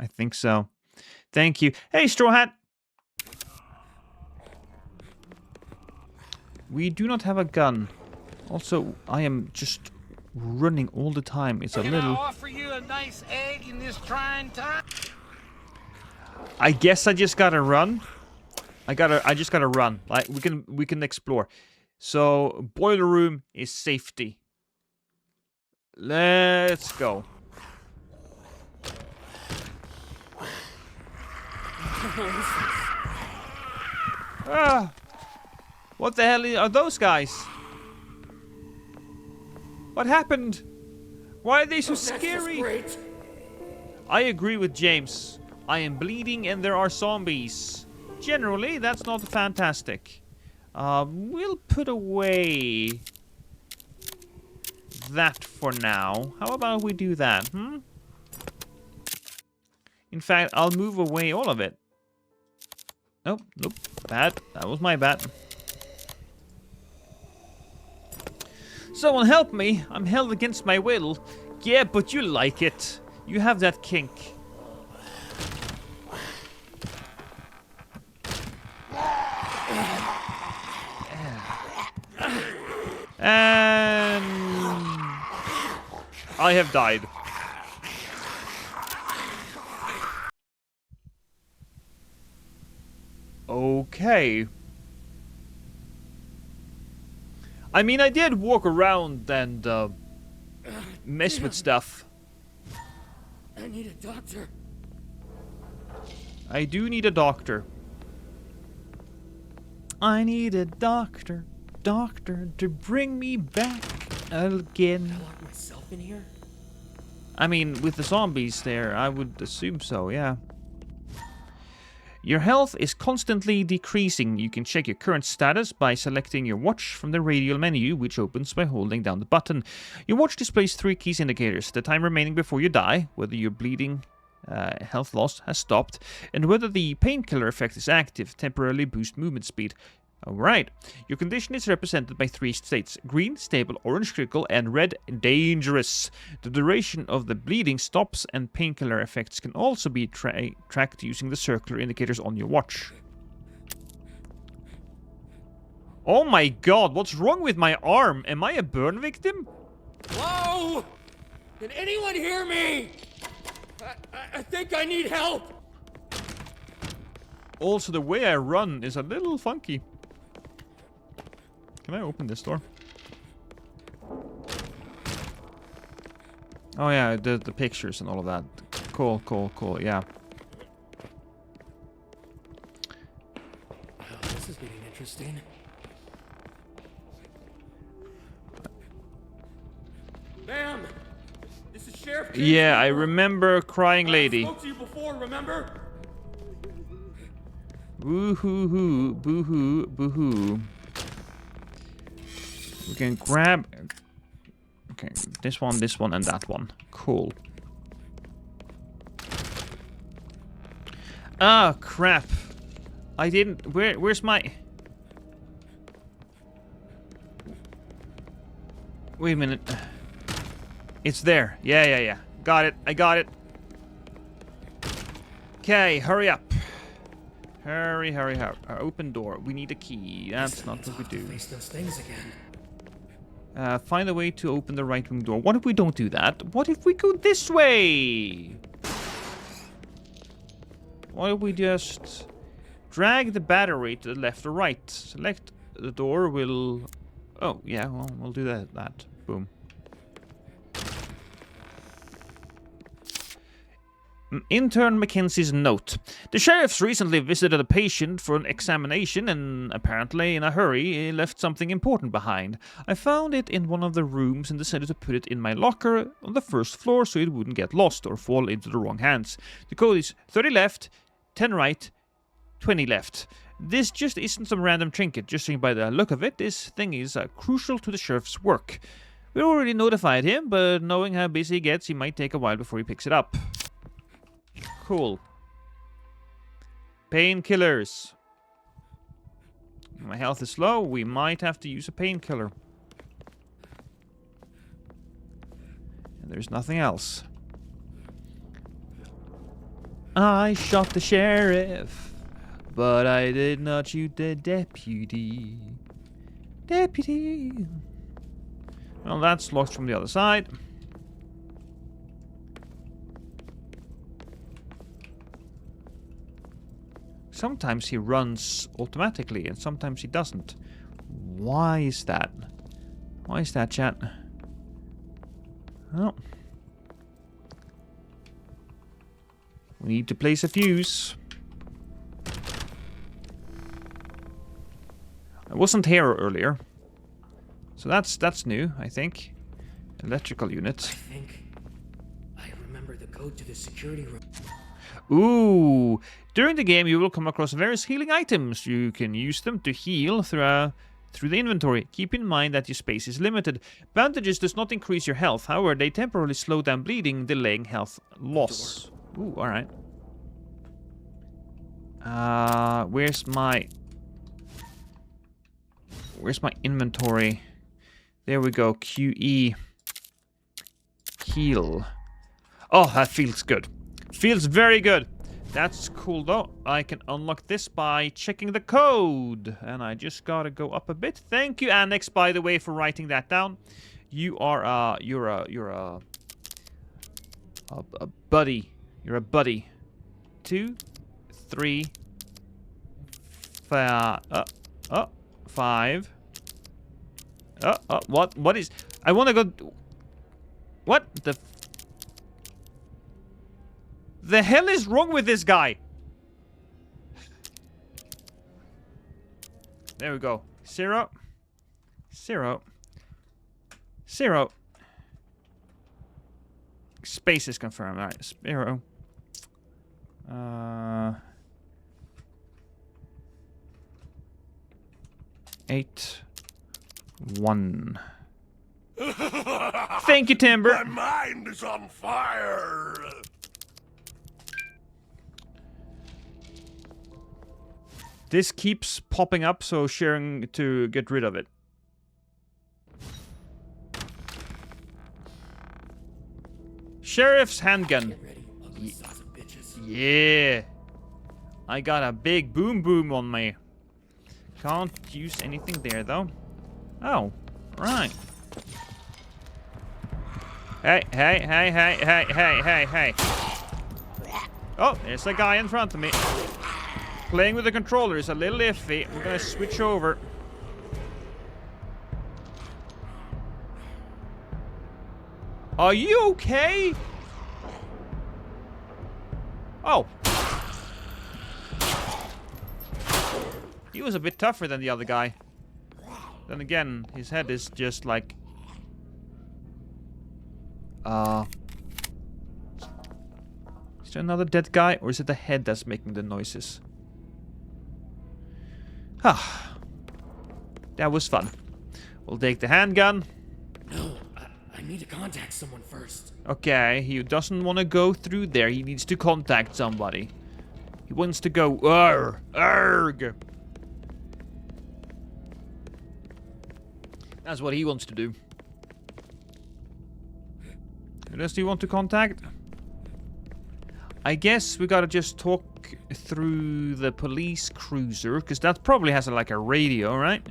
think so. Thank you. Hey, Straw Hat! We do not have a gun. Also, I am just running all the time. It's a little... Can I offer you a nice egg in this trying time? I guess I just gotta run. I just gotta run. Like we can explore. So boiler room is safety. Let's go. Ah, what the hell are those guys? What happened? Why are they so scary? I agree with James. I am bleeding and there are zombies. Generally, that's not fantastic. We'll put away that for now. How about we do that, In fact, I'll move away all of it. Nope, bad. That was my bad. Someone help me. I'm held against my will. Yeah, but you like it. You have that kink. And I have died. Okay. I mean, I did walk around and mess with stuff. I need a doctor. I do need a doctor. I need a doctor. Doctor to bring me back again. Can I lock myself in here? I mean, with the zombies there, I would assume so, yeah. Your health is constantly decreasing. You can check your current status by selecting your watch from the radial menu, which opens by holding down the button. Your watch displays 3 key indicators: the time remaining before you die, whether your bleeding health loss has stopped, and whether the painkiller effect is active, temporarily boost movement speed. Alright, your condition is represented by 3 states: green, stable, orange, critical, and red, dangerous. The duration of the bleeding stops, and painkiller effects can also be tracked using the circular indicators on your watch. Oh my god, what's wrong with my arm? Am I a burn victim? Whoa! Can anyone hear me? I think I need help! Also, the way I run is a little funky. Can I open this door? Oh yeah, the pictures and all of that. Cool, cool, cool, yeah. Oh, this is getting interesting. Ma'am! This is Sheriff James Yeah, I Cooper. remember Crying Lady. I spoke to you before, remember? Boo-hoo-hoo, boo-hoo, boo-hoo. We can grab... Okay, this one, and that one. Cool. Ah, crap. I didn't... Where's my... Wait a minute. It's there. Yeah. Got it. I got it. Okay, hurry up. Hurry. Open door. We need a key. That's not what we do. Face those things again. Find a way to open the right wing door. What if we don't do that? What if we go this way? What if we just drag the battery to the left or right? Select the door. Will... Oh, yeah, well, we'll do that. Boom. Intern Mackenzie's note. The sheriff's recently visited a patient for an examination and, apparently in a hurry, he left something important behind. I found it in one of the rooms and decided to put it in my locker on the first floor so it wouldn't get lost or fall into the wrong hands. The code is 30 left, 10 right, 20 left. This just isn't some random trinket. Judging by the look of it, this thing is crucial to the sheriff's work. We already notified him, but knowing how busy he gets, he might take a while before he picks it up. Cool. Painkillers. My health is low. We might have to use a painkiller. And there's nothing else. I shot the sheriff, but I did not shoot the deputy. Deputy. Well, that's locked from the other side. Sometimes he runs automatically and sometimes he doesn't. Why is that? Why is that, chat? Oh. We need to place a fuse. I wasn't here earlier. So that's new, I think. Electrical unit. I think I remember the code to the security room. Ooh! During the game, you will come across various healing items. You can use them to heal through the inventory. Keep in mind that your space is limited. Bandages does not increase your health. However, they temporarily slow down bleeding, delaying health loss. Ooh, alright. Where's my inventory? There we go. QE. Heal. Oh, that feels good. Feels very good. That's cool though. I can unlock this by checking the code. And I just gotta go up a bit. Thank you, Annex, by the way, for writing that down. You are you're a buddy. You're a buddy. 2, 3, 5. What is... I wanna go... What the... The hell is wrong with this guy? There we go. 0. 0. 0. Space is confirmed. Alright, 0. 8. 1. Thank you, Timber. My mind is on fire. This keeps popping up, so sharing to get rid of it. Sheriff's handgun. Yeah. I got a big boom boom on me. Can't use anything there, though. Oh, right. Hey, hey, hey, hey, hey, hey, hey, hey. Oh, there's a guy in front of me. Playing with the controller is a little iffy. I'm gonna switch over. Are you okay? Oh. He was a bit tougher than the other guy. Then again, his head is just like... Is there another dead guy? Or is it the head that's making the noises? Ah. That was fun. We'll take the handgun. No, I need to contact someone first. Okay, he doesn't want to go through there. He needs to contact somebody. He wants to go, arg. That's what he wants to do. Who does he want to contact? I guess we gotta just talk through the police cruiser, because that probably has like a radio, right?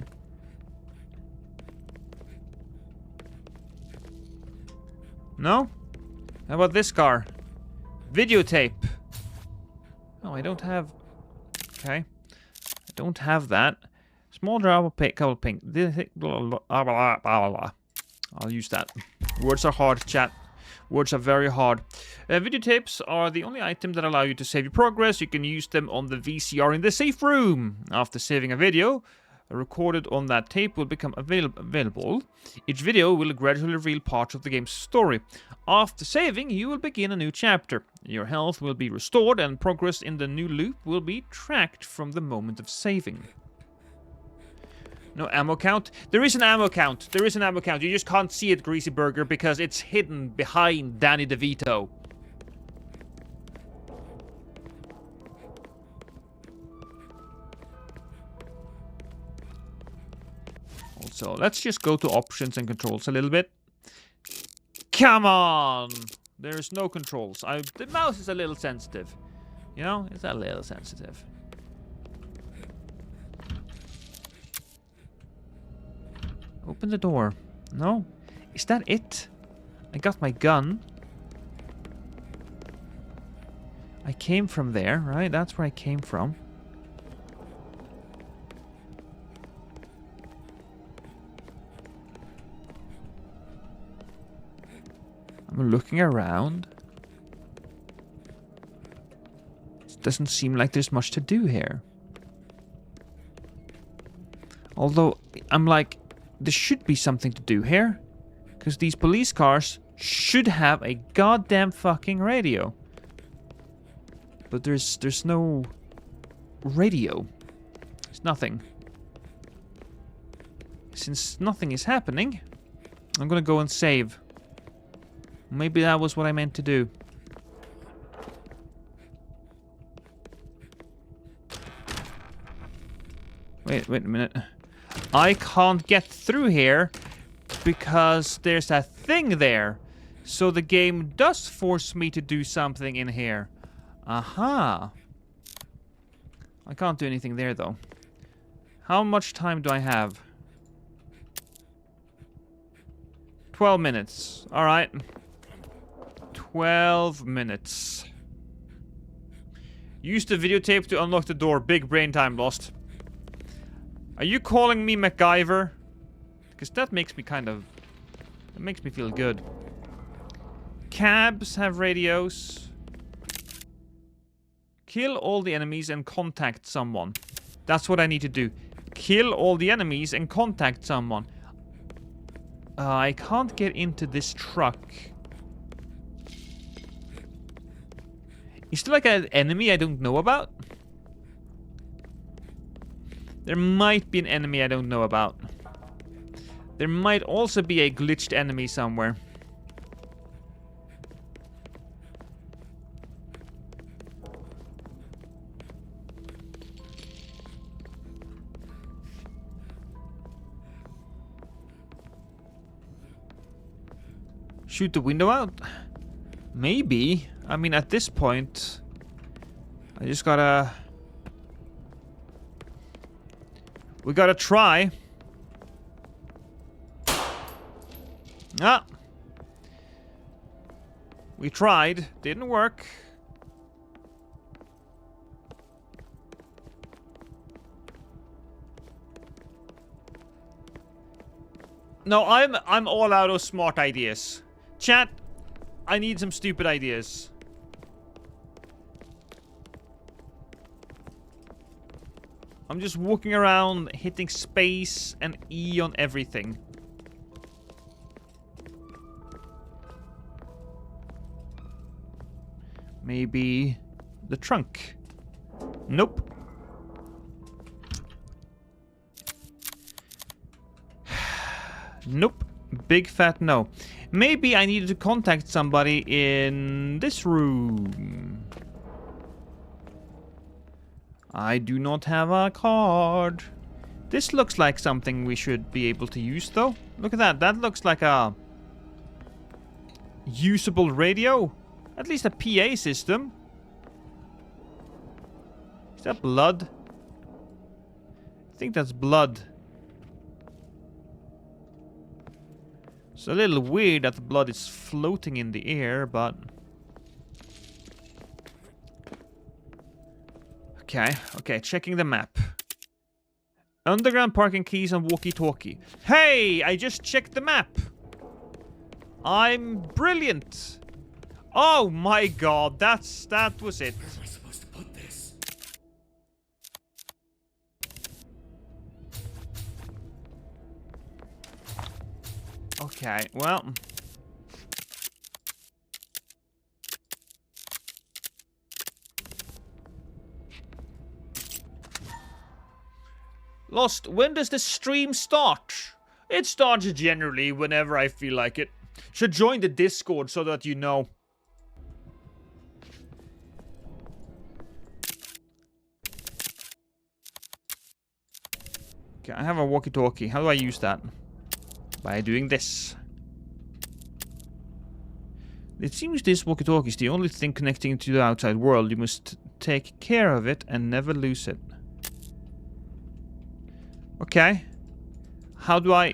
No? How about this car? Videotape. Oh, I don't have... Okay. I don't have that. Small drop of pink, couple pink. I'll use that. Words are hard, chat. Words are very hard. Videotapes are the only item that allow you to save your progress. You can use them on the VCR in the safe room. After saving a video, recorded on that tape will become available. Each video will gradually reveal parts of the game's story. After saving, you will begin a new chapter. Your health will be restored and progress in the new loop will be tracked from the moment of saving. No ammo count? There is an ammo count. There is an ammo count. You just can't see it, Greasy Burger, because it's hidden behind Danny DeVito. Also, let's just go to options and controls a little bit. Come on! There's no controls. The mouse is a little sensitive. You know, it's a little sensitive. Open the door. No? Is that it? I got my gun. I came from there, right? That's where I came from. I'm looking around. It doesn't seem like there's much to do here. Although, I'm like... There should be something to do here. Because these police cars should have a goddamn fucking radio. But there's no radio. There's nothing. Since nothing is happening, I'm gonna go and save. Maybe that was what I meant to do. Wait a minute. I can't get through here because there's a thing there. So the game does force me to do something in here. Aha. I can't do anything there though. How much time do I have? 12 minutes. Alright. 12 minutes. Use the videotape to unlock the door. Big brain time lost. Are you calling me MacGyver? Because that makes me kind of... It makes me feel good. Cabs have radios. Kill all the enemies and contact someone. That's what I need to do. Kill all the enemies and contact someone. I can't get into this truck. Is there like an enemy I don't know about? There might be an enemy I don't know about. There might also be a glitched enemy somewhere. Shoot the window out? Maybe. I mean, at this point, I just gotta... We gotta try. Ah! We tried. Didn't work. No, I'm all out of smart ideas. Chat, I need some stupid ideas. I'm just walking around, hitting space and E on everything. Maybe the trunk. Nope. Nope. Big fat no. Maybe I needed to contact somebody in this room. I do not have a card. This looks like something we should be able to use, though. Look at that. That looks like a usable radio. At least a PA system. Is that blood? I think that's blood. It's a little weird that the blood is floating in the air, but... Okay, checking the map. Underground parking keys and walkie-talkie. Hey, I just checked the map. I'm brilliant. Oh my god, that was it. Where am I supposed to put this? Okay, well... Lost, when does the stream start? It starts generally whenever I feel like it. Should join the Discord so that you know. Okay, I have a walkie-talkie. How do I use that? By doing this. It seems this walkie-talkie is the only thing connecting to the outside world. You must take care of it and never lose it. Okay. How do I...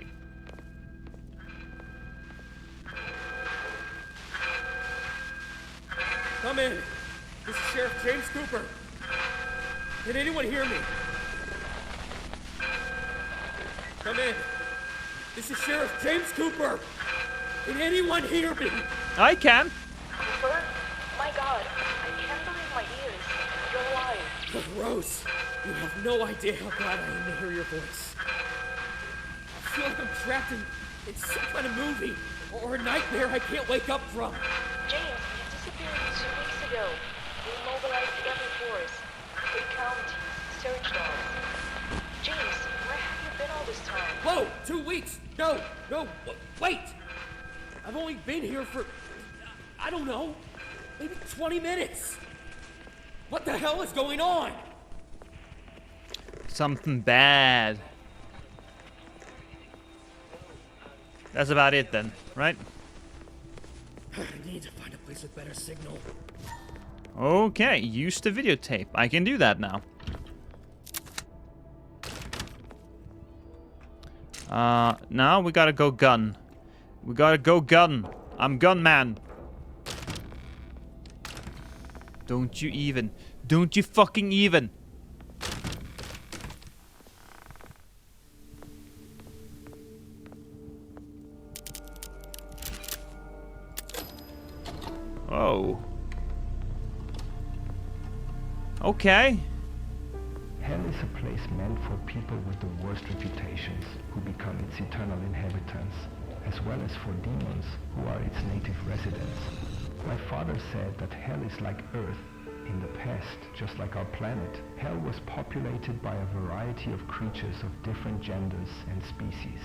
Come in. This is Sheriff James Cooper. Can anyone hear me? Come in. This is Sheriff James Cooper. Can anyone hear me? I can. Cooper? My god, I can't believe my ears. You're alive. Rose, you have no idea how glad I am to hear your voice. I feel like I'm trapped in some kind of movie or a nightmare I can't wake up from. James, you disappeared 2 weeks ago. We mobilized every force. Big count, search dogs. James, where have you been all this time? Whoa, 2 weeks? No, wait! I've only been here for, I don't know, maybe 20 minutes. What the hell is going on? Something bad. That's about it then, right? I need to find a place with better signal. Okay, use the videotape. I can do that now. Now we gotta go gun. We gotta go gun. I'm gun man. Don't you even. Don't you fucking even. Oh. Okay. Hell is a place meant for people with the worst reputations, who become its eternal inhabitants, as well as for demons, who are its native residents. My father said that hell is like Earth. In the past, just like our planet, hell was populated by a variety of creatures of different genders and species.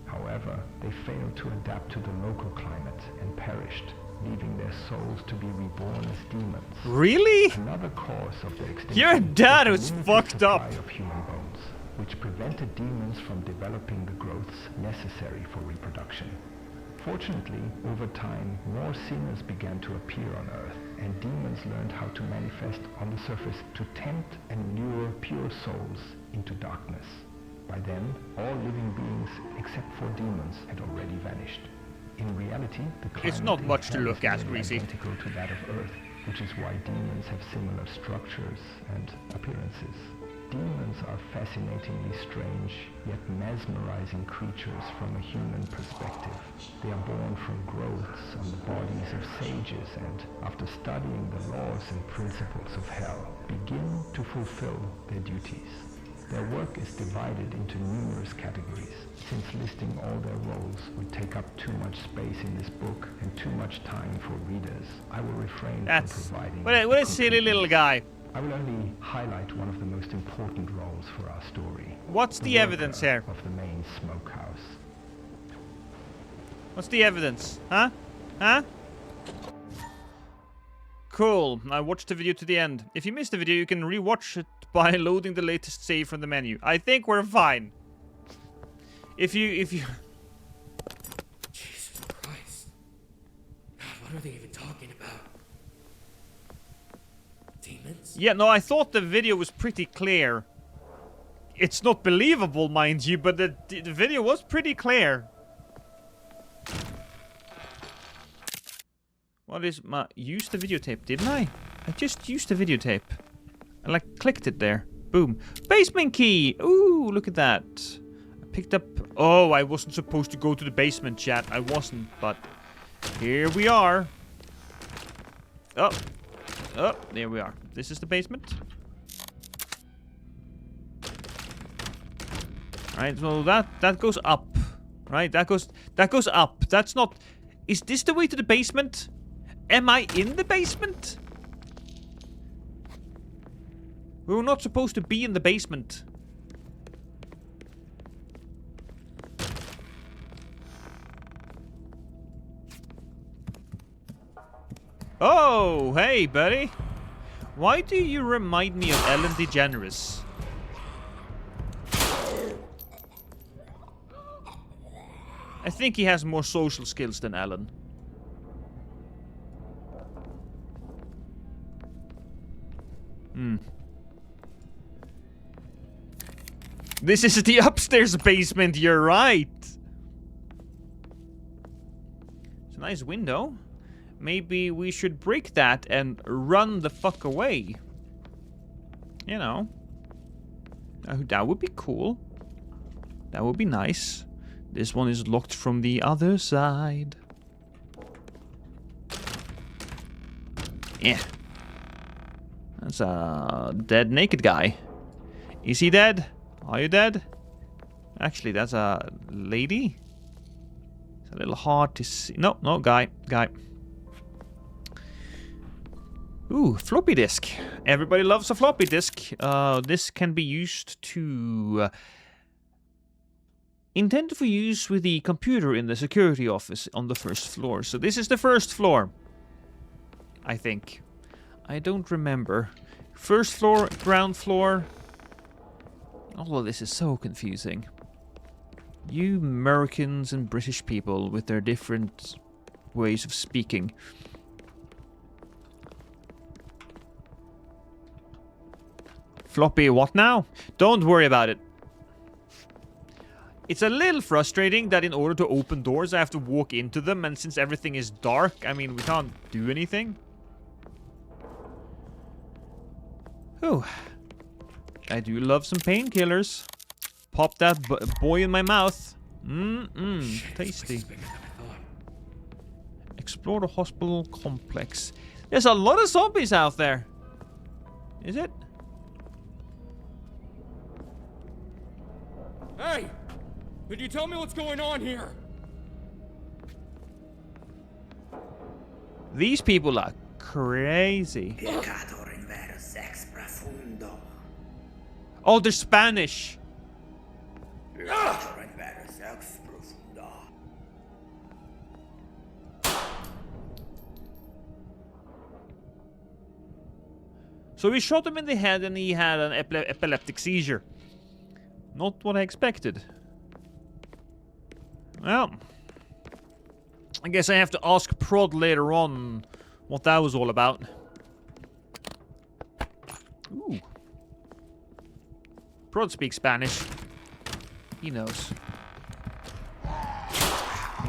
However, they failed to adapt to the local climate and perished, leaving their souls to be reborn as demons. Really? Another cause of their extinction. Your dad was limited fucked up. supply of human bones, which prevented demons from developing the growths necessary for reproduction. Fortunately, over time, more sinners began to appear on Earth, and demons learned how to manifest on the surface to tempt and lure pure souls into darkness. By then, all living beings except for demons had already vanished. In reality, the climate It's not in much to hell look is at, nearly Greasy. identical to that of Earth, which is why demons have similar structures and appearances. Demons are fascinatingly strange, yet mesmerizing creatures from a human perspective. They are born from growths on the bodies of sages and, after studying the laws and principles of hell, begin to fulfill their duties. Their work is divided into numerous categories. Since listing all their roles would take up too much space in this book and too much time for readers, I will refrain from providing... What a silly little guy. I will only highlight one of the most important roles for our story. What's the evidence here? Of the main smokehouse. What's the evidence? Huh? Huh? Cool. I watched the video to the end. If you missed the video, you can rewatch it by loading the latest save from the menu. I think we're fine. If you... Jesus Christ. God, what are they even talking about? Demons? Yeah, no, I thought the video was pretty clear. It's not believable, mind you, but the video was pretty clear. What is my... Use the videotape, didn't I? I just used the videotape. I like clicked it there. Boom. Basement key! Ooh, look at that. I picked up... Oh, I wasn't supposed to go to the basement, chat. I wasn't, but... Here we are. Oh. Oh, there we are. This is the basement. Right, so that goes up. Right, that goes up. That's not... Is this the way to the basement? Am I in the basement? We were not supposed to be in the basement. Oh, hey, buddy. Why do you remind me of Ellen DeGeneres? I think he has more social skills than Ellen. This is the upstairs basement, you're right. It's a nice window. Maybe we should break that and run the fuck away. You know. That would be cool. That would be nice. This one is locked from the other side. Yeah. That's a dead naked guy. Is he dead? Are you dead? Actually, that's a lady. It's a little hard to see. No, no, guy. Ooh, floppy disk. Everybody loves a floppy disk. This can be used to... intended for use with the computer in the security office on the first floor. So this is the first floor. I think. I don't remember. First floor, ground floor. All of this is so confusing. You Americans and British people with their different ways of speaking. Floppy, what now? Don't worry about it. It's a little frustrating that in order to open doors I have to walk into them, and since everything is dark, I mean, we can't do anything. Whew. I do love some painkillers. Pop that boy in my mouth. Tasty. Explore the hospital complex. There's a lot of zombies out there. Is it? Hey! Could you tell me what's going on here? These people are crazy. Oh, they're Spanish. So we shot him in the head and he had an epileptic seizure. Not what I expected. Well, I guess I have to ask Prod later on what that was all about. Ooh. Prod speaks Spanish. He knows.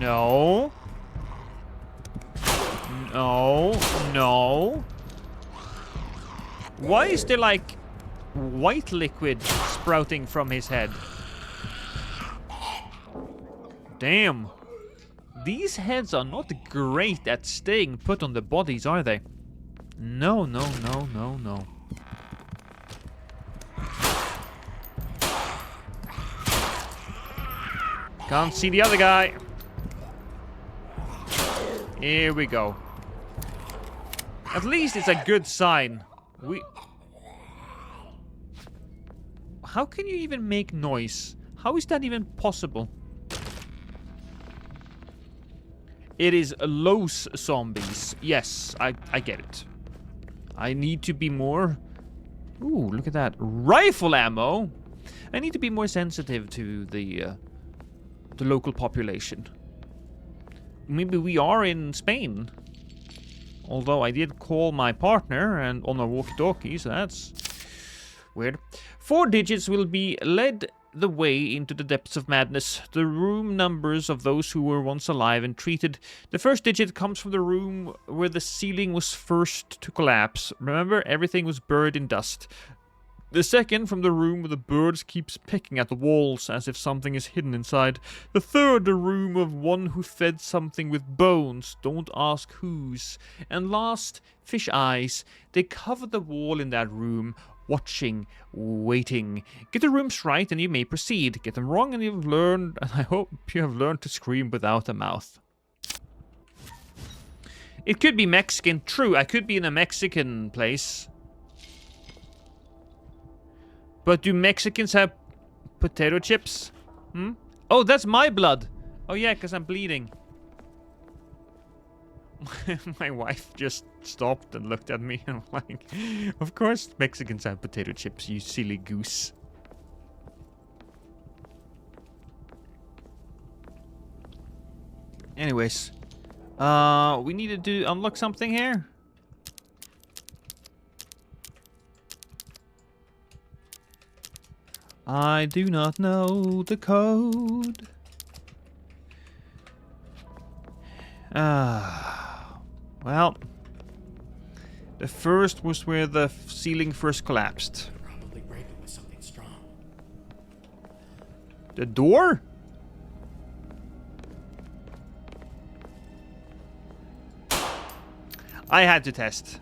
No. No. No. Why is there like white liquid sprouting from his head? Damn. These heads are not great at staying put on the bodies, are they? No, no, no, no, no. Can't see the other guy. Here we go. At least it's a good sign. How can you even make noise? How is that even possible? It is Los zombies. Yes, I get it. I need to be more... Ooh, look at that. Rifle ammo! I need to be more sensitive to the local population. Maybe we are in Spain. Although I did call my partner and on a walkie-talkie, so that's weird. 4 digits will be led the way into the depths of madness. The room numbers of those who were once alive and treated. The first digit comes from the room where the ceiling was first to collapse. Remember, everything was buried in dust. The second from the room where the birds keeps pecking at the walls as if something is hidden inside. The third, the room of one who fed something with bones, don't ask whose. And last, fish eyes. They cover the wall in that room, watching, waiting. Get the rooms right and you may proceed. Get them wrong and you've learned, and I hope you have learned to scream without a mouth. It could be Mexican. True, I could be in a Mexican place. But do Mexicans have potato chips? Hmm? Oh, that's my blood. Oh yeah, because I'm bleeding. My wife just stopped and looked at me and I'm like, of course Mexicans have potato chips, you silly goose. Anyways. We needed to unlock something here. I do not know the code. Well, the first was where the ceiling first collapsed. Probably break it with something strong. The door? I had to test.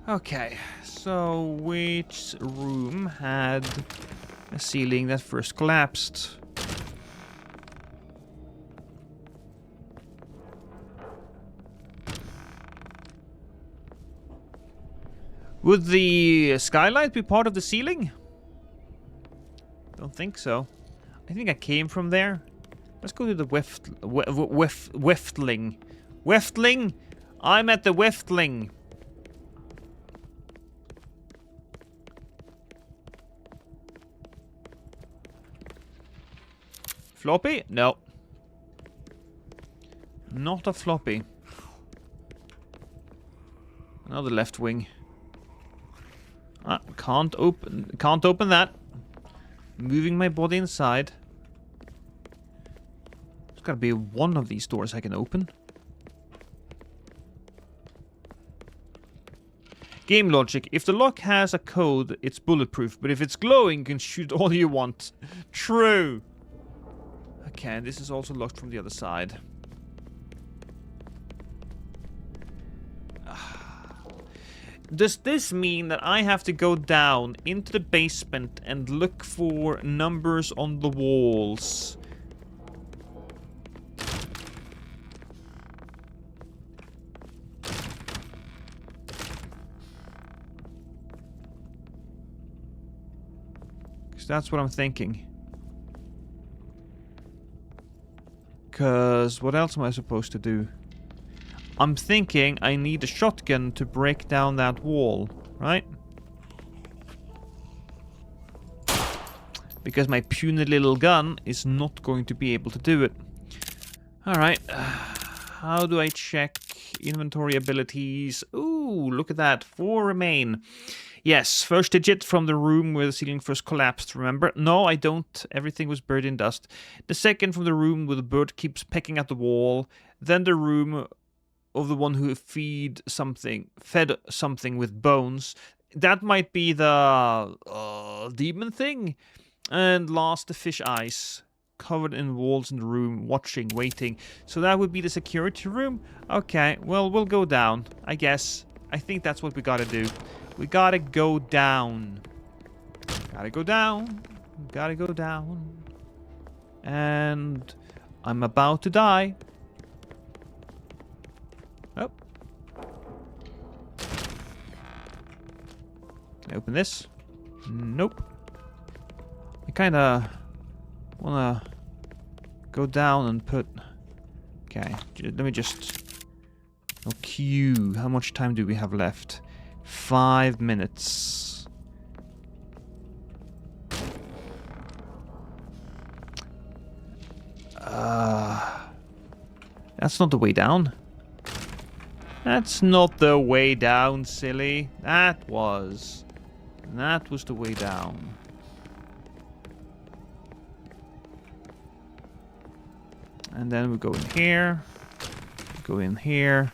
Okay, so which room had a ceiling that first collapsed? Would the skylight be part of the ceiling? Don't think so. I think I came from there. Let's go to the Weftling. Weftling? I'm at the Weftling. Floppy? No. Not a floppy. Another left wing. Can't open that. Moving my body inside. There's gotta be one of these doors I can open. Game logic. If the lock has a code, it's bulletproof. But if it's glowing, you can shoot all you want. True. Okay, and this is also locked from the other side. Does this mean that I have to go down into the basement and look for numbers on the walls? Because that's what I'm thinking. Because what else am I supposed to do? I'm thinking I need a shotgun to break down that wall, right? Because my puny little gun is not going to be able to do it. Alright. How do I check inventory abilities? Ooh, look at that. 4 remain. Yes, first digit from the room where the ceiling first collapsed, remember? No, I don't. Everything was buried in dust. The second from the room where the bird keeps pecking at the wall. Then the room of the one who fed something with bones. That might be the demon thing. And last, the fish eyes, covered in walls in the room, watching, waiting. So that would be the security room? Okay, well, we'll go down, I guess. I think that's what we gotta do. We gotta go down. Gotta go down. Gotta go down. And I'm about to die. Oh. Can I open this? Nope. I kinda wanna go down and put... Okay, let me just... Oh, Q. How much time do we have left? 5 minutes. That's not the way down. That's not the way down, silly. That was the way down. And then we go in here. Go in here.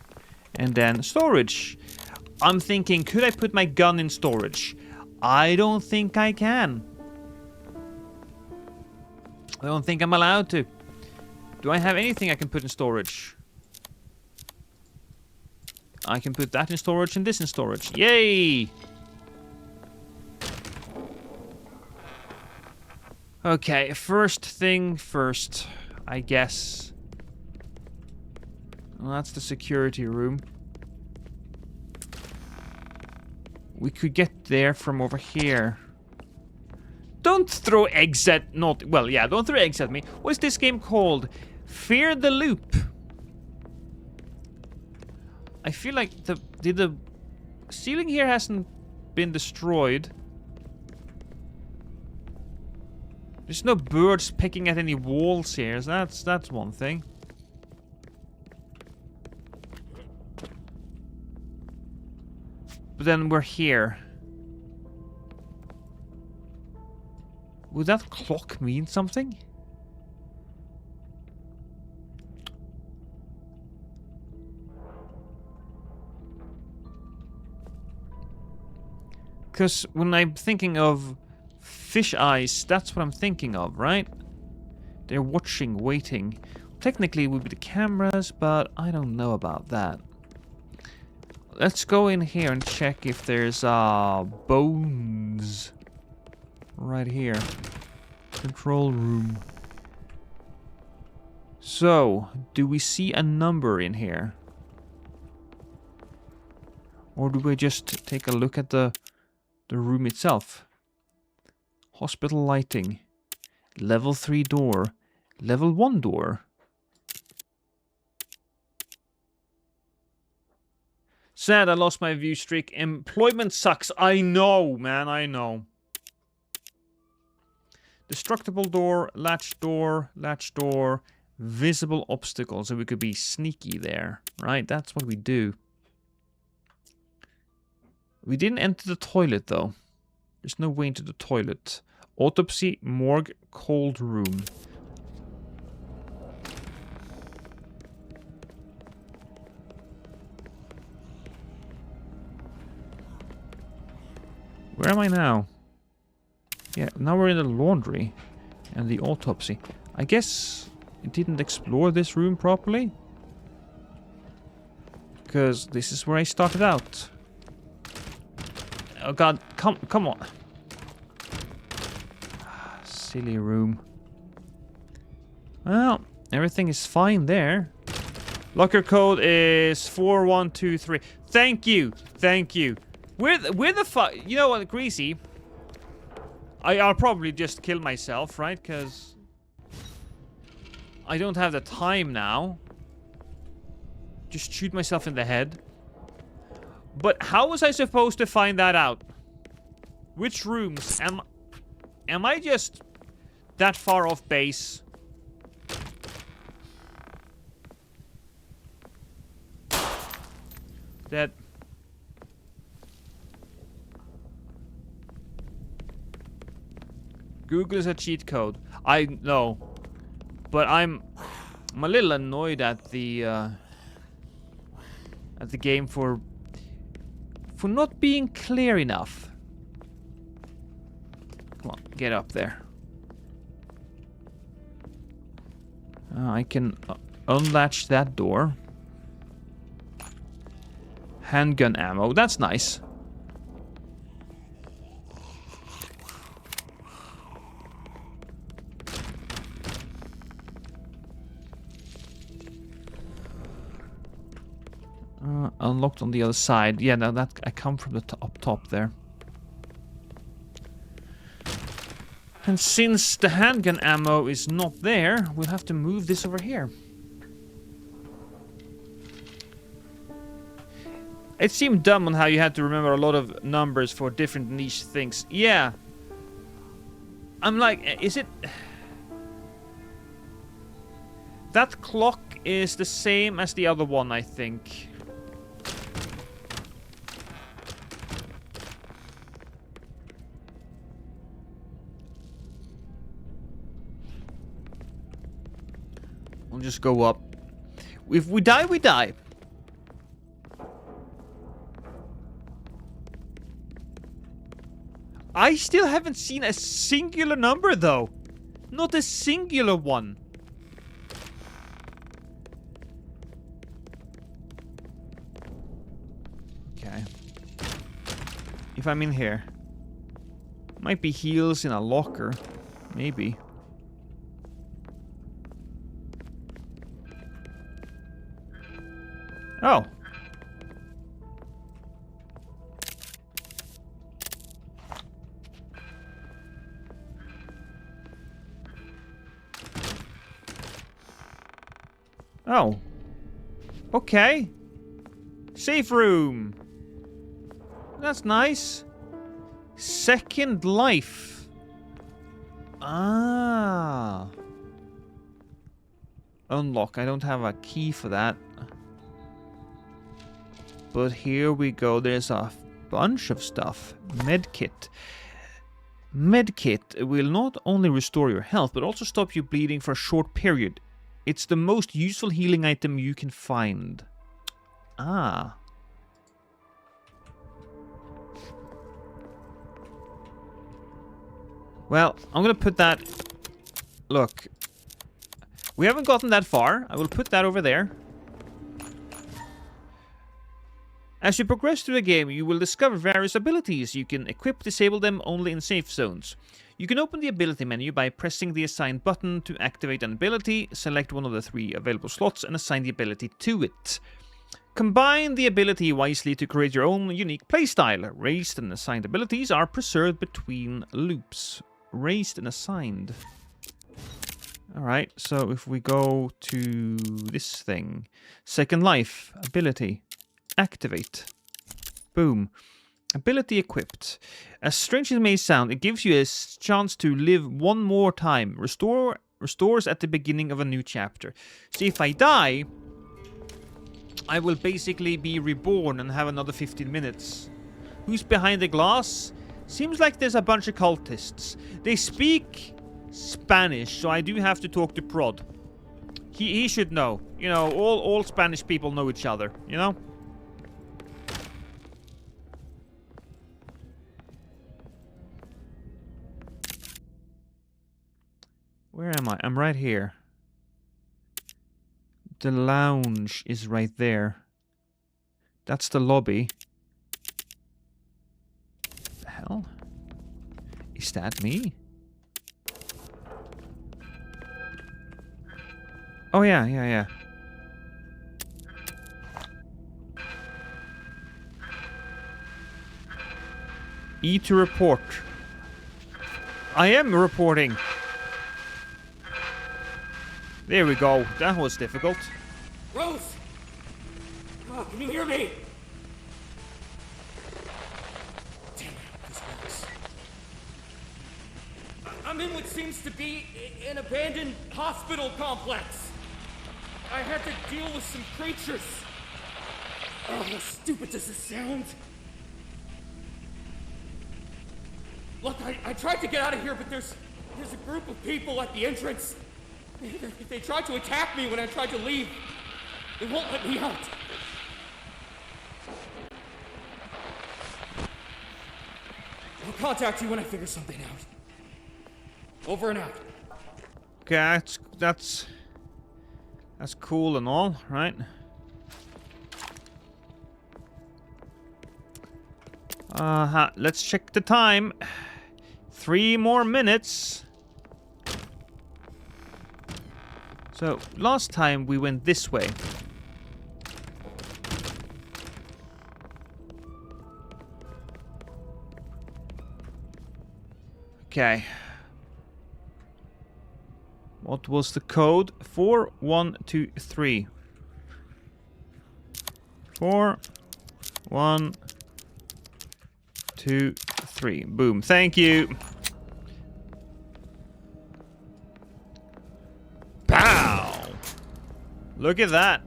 And then storage. I'm thinking, could I put my gun in storage? I don't think I can. I don't think I'm allowed to. Do I have anything I can put in storage? I can put that in storage and this in storage. Yay! Okay, first thing first, I guess. Well, that's the security room. We could get there from over here. Don't throw eggs at... Well, yeah, don't throw eggs at me. What's this game called? Fear the Loop. I feel like the ceiling here hasn't been destroyed. There's no birds pecking at any walls here. So that's one thing. But then we're here. Would that clock mean something? Because when I'm thinking of fish eyes, that's what I'm thinking of, right? They're watching, waiting. Technically it would be the cameras, but I don't know about that. Let's go in here and check if there's bones. Right here. Control room. So, do we see a number in here? Or do we just take a look at the room itself? Hospital lighting. Level 3 door. Level 1 door. Sad I lost my view streak. Employment sucks. I know, man. I know. Destructible door, latch door, visible obstacles. So we could be sneaky there, right? That's what we do. We didn't enter the toilet, though. There's no way into the toilet. Autopsy, morgue, cold room. Where am I now? Yeah, now we're in the laundry and the autopsy. I guess it didn't explore this room properly. Because this is where I started out. Oh god, come on. Silly room. Well, everything is fine there. Locker code is 4123. Thank you. Thank you. Where the fuck? You know what, Greasy? I'll probably just kill myself, right? Because I don't have the time now. Just shoot myself in the head. But how was I supposed to find that out? Which rooms? Am I just that far off base? That... Google is a cheat code. I know. But I'm a little annoyed at the game for not being clear enough. Come on, get up there. I can unlatch that door. Handgun ammo, that's nice. Unlocked on the other side. Yeah, now that I come from the up top there. And since the handgun ammo is not there, we'll have to move this over here. It seemed dumb on how you had to remember a lot of numbers for different niche things. Yeah. I'm like, is it... That clock is the same as the other one, I think. We'll just go up. If we die, we die. I still haven't seen a singular number, though. Not a singular one. Okay. If I'm in here. Might be heals in a locker. Maybe. Oh. Oh. Okay. Safe room. That's nice. Second life. Ah. Unlock. I don't have a key for that. But here we go. There's a bunch of stuff. Medkit. Medkit will not only restore your health, but also stop you bleeding for a short period. It's the most useful healing item you can find. Ah. Well, I'm gonna put that... Look. We haven't gotten that far. I will put that over there. As you progress through the game, you will discover various abilities. You can disable them only in safe zones. You can open the ability menu by pressing the assigned button to activate an ability, select one of the 3 available slots and assign the ability to it. Combine the ability wisely to create your own unique playstyle. Raised and assigned abilities are preserved between loops. Raised and assigned. Alright, so if we go to this thing. Second life, ability. Activate. Boom. Ability equipped. As strange as it may sound, it gives you a chance to live one more time. Restores at the beginning of a new chapter. So if I die, I will basically be reborn and have another 15 minutes. Who's behind the glass? Seems like there's a bunch of cultists. They speak Spanish, so I do have to talk to Prod. He should know. You know, all Spanish people know each other, you know? Where am I? I'm right here. The lounge is right there. That's the lobby. hell? Is that me? Oh, yeah. E to report. I am reporting. There we go. That was difficult. Rose! Oh, can you hear me? Damn it, this works. I'm in what seems to be an abandoned hospital complex. I had to deal with some creatures. Oh, how stupid does this sound? Look, I tried to get out of here, but there's a group of people at the entrance. They tried to attack me when I tried to leave. They won't let me out. I'll contact you when I figure something out. Over and out. Okay, that's cool and all, right? Let's check the time. 3 more minutes. So, last time we went this way. Okay. What was the code? 4123. 4, 1, 2, 3. Boom. Thank you. Pow! Look at that.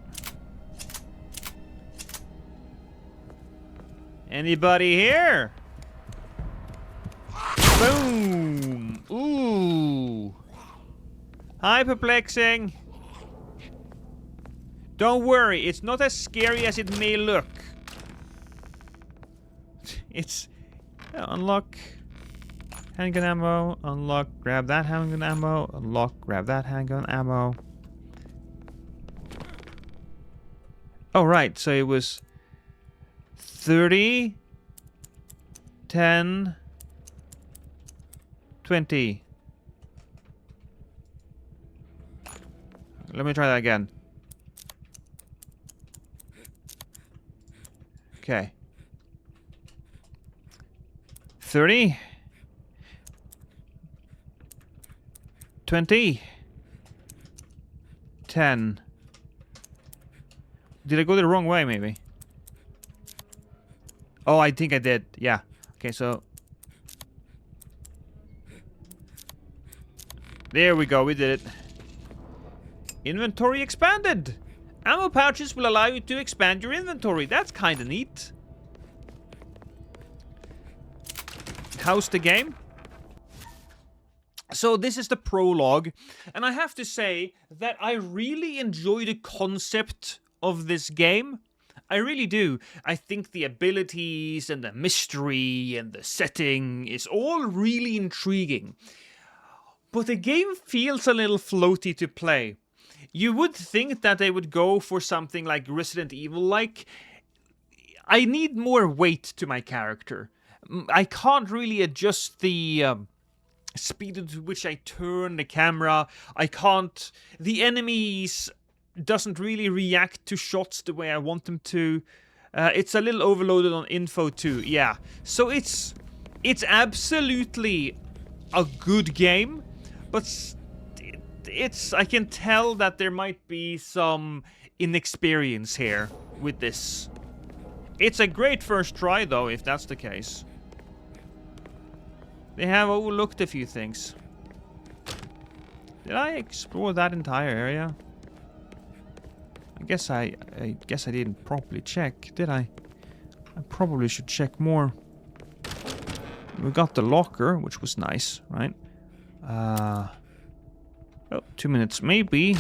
Anybody here? Boom! Ooh! Hi, perplexing. Don't worry, it's not as scary as it may look. It's... unlock handgun ammo, unlock, grab that handgun ammo, unlock, grab that handgun ammo. Oh, right, so it was 30, 10, 20. Let me try that again. Okay. 30. 20. 10. Did I go the wrong way, maybe? Oh, I think I did. Yeah. Okay, so... there we go, we did it. Inventory expanded! Ammo pouches will allow you to expand your inventory. That's kinda neat. How's the game? So this is the prologue, and I have to say that I really enjoy the concept of this game. I really do. I think the abilities and the mystery and the setting is all really intriguing. But the game feels a little floaty to play. You would think that they would go for something like Resident Evil-like. I need more weight to my character. I can't really adjust the speed at which I turn the camera. I can't... the enemies doesn't really react to shots the way I want them to. It's a little overloaded on info too, yeah. So it's absolutely a good game, but it's... I can tell that there might be some inexperience here with this. It's a great first try though, if that's the case. They have overlooked a few things. Did I explore that entire area? I guess I didn't properly check, did I? I probably should check more. We got the locker, which was nice, right? Oh, 2 minutes. Maybe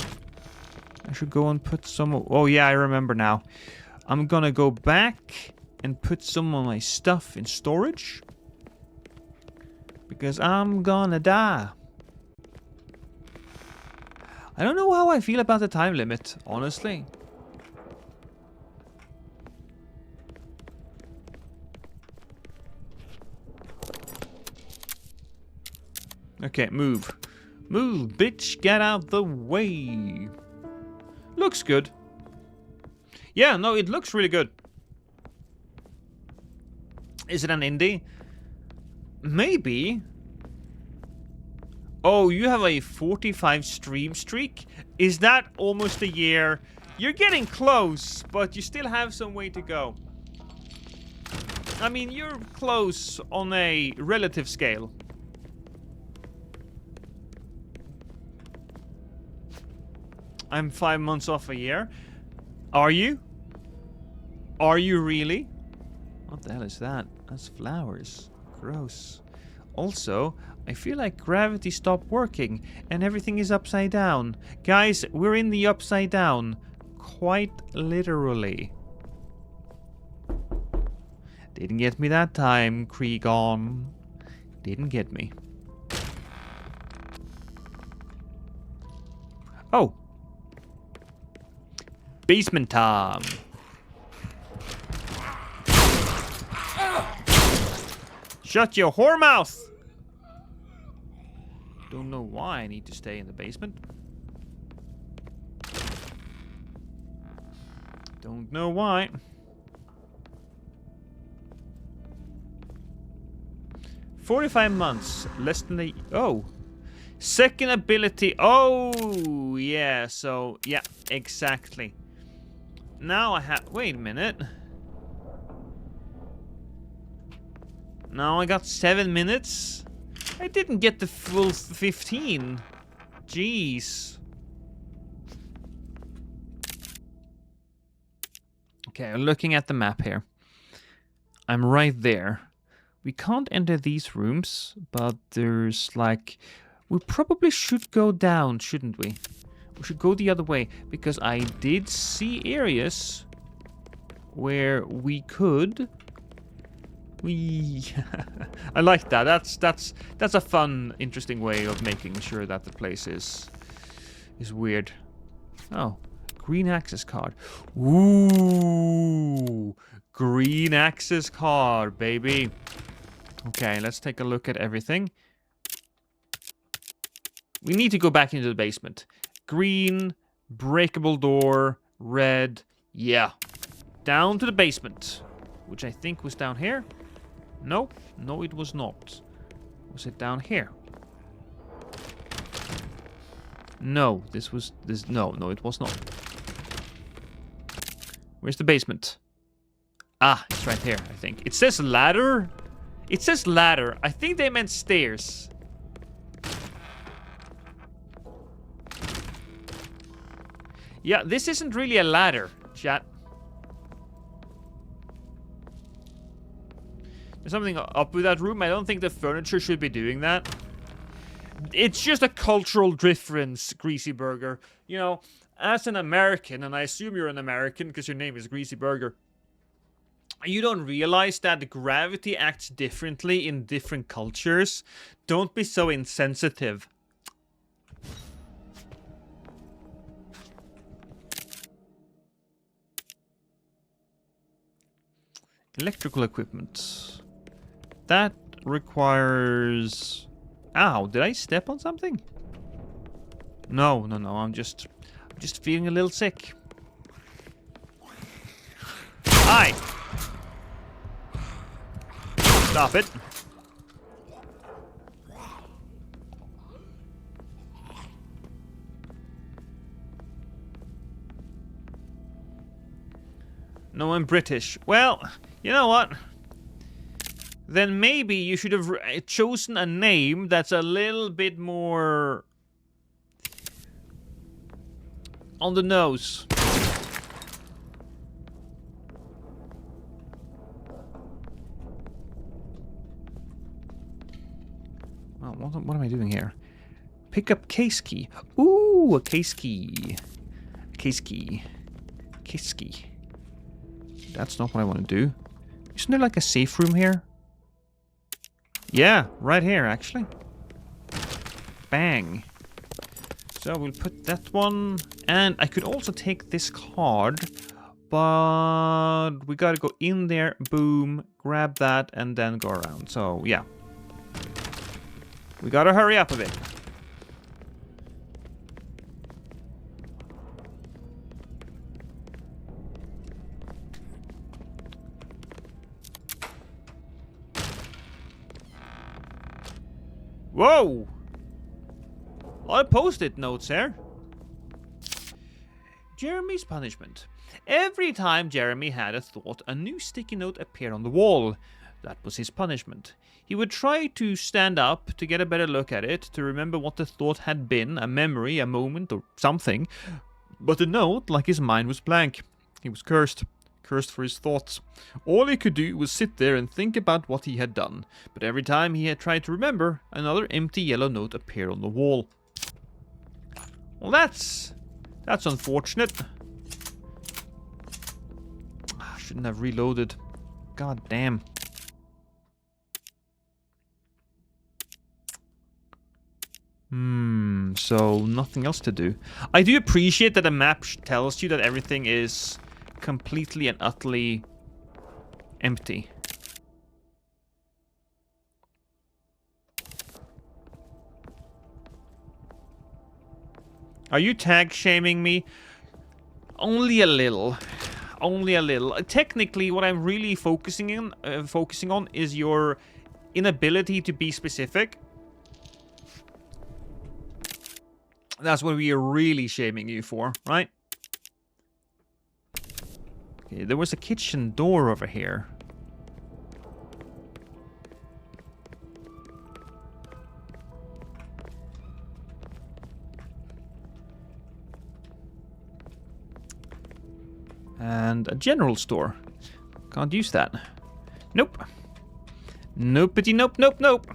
I should go and put some... oh yeah, I remember now. I'm gonna go back and put some of my stuff in storage. Because I'm gonna die. I don't know how I feel about the time limit, honestly. Okay, move. Move, bitch. Get out the way. Looks good. Yeah, no, it looks really good. Is it an indie? Maybe. Oh, you have a 45 stream streak? Is that almost a year? You're getting close, but you still have some way to go. I mean, you're close on a relative scale. I'm 5 months off a year. Are you? Are you really? What the hell is that? That's flowers. Gross. Also, I feel like gravity stopped working and everything is upside down. Guys, we're in the upside down. Quite literally. Didn't get me that time, Creegon. Didn't get me. Oh. Basement time. Shut your whore mouth! Don't know why I need to stay in the basement. Don't know why. $45 months, less than a... Oh. Second ability. Oh, yeah. So, yeah, exactly. Now I have... Wait a minute. Now I got 7 minutes. I didn't get the full 15. Jeez. Okay, I'm looking at the map here. I'm right there. We can't enter these rooms, but there's like... We probably should go down, shouldn't we? We should go the other way, because I did see areas where we could... I like that. That's a fun, interesting way of making sure that the place is weird. Oh, green access card. Ooh, green access card, baby. Okay, let's take a look at everything. We need to go back into the basement. Green, breakable door, red. Yeah, down to the basement, which I think was down here. No, no, it was not. Was it down here? No, this was this. No, it was not. Where's the basement? Ah, it's right here, I think. It says ladder. It says ladder. I think they meant stairs. Yeah, this isn't really a ladder, chat. There's something up with that room. I don't think the furniture should be doing that. It's just a cultural difference, Greasy Burger. You know, as an American, and I assume you're an American because your name is Greasy Burger, you don't realize that gravity acts differently in different cultures. Don't be so insensitive. Electrical equipment. That requires... Ow, did I step on something? No, I'm just feeling a little sick. Hi! Stop it. No, I'm British. Well, you know what? Then maybe you should have chosen a name that's a little bit more on the nose. Oh, what am I doing here? Pick up case key. Ooh, a case key. Case key. Case key. That's not what I want to do. Isn't there like a safe room here? Yeah, right here, actually. Bang. So we'll put that one. And I could also take this card. But we gotta go in there. Boom. Grab that and then go around. So, yeah. We gotta hurry up a bit. Whoa! A lot of post-it notes here. Jeremy's punishment. Every time Jeremy had a thought, a new sticky note appeared on the wall. That was his punishment. He would try to stand up to get a better look at it, to remember what the thought had been, a memory, a moment, or something. But the note, like his mind, was blank. He was cursed. Cursed for his thoughts. All he could do was sit there and think about what he had done. But every time he had tried to remember, another empty yellow note appeared on the wall. Well, that's unfortunate. I shouldn't have reloaded. God damn. So nothing else to do. I do appreciate that the map tells you that everything is completely and utterly empty. Are you tag shaming me? Only a little. Only a little. Technically, what I'm really focusing on is your inability to be specific. That's what we are really shaming you for, right? Okay, there was a kitchen door over here. And a general store. Can't use that. Nope. Nopety nope, nope, nope.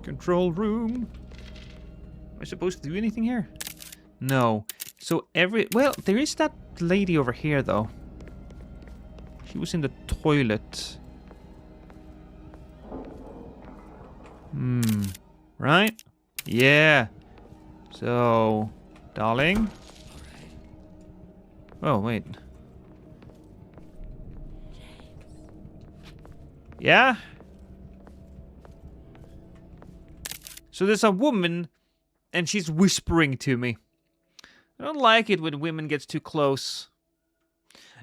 Control room. Am I supposed to do anything here? No. So well, there is that lady over here, though. She was in the toilet. Right? Yeah. So, darling. Oh, wait. Yeah? So there's a woman, and she's whispering to me. I don't like it when women get too close.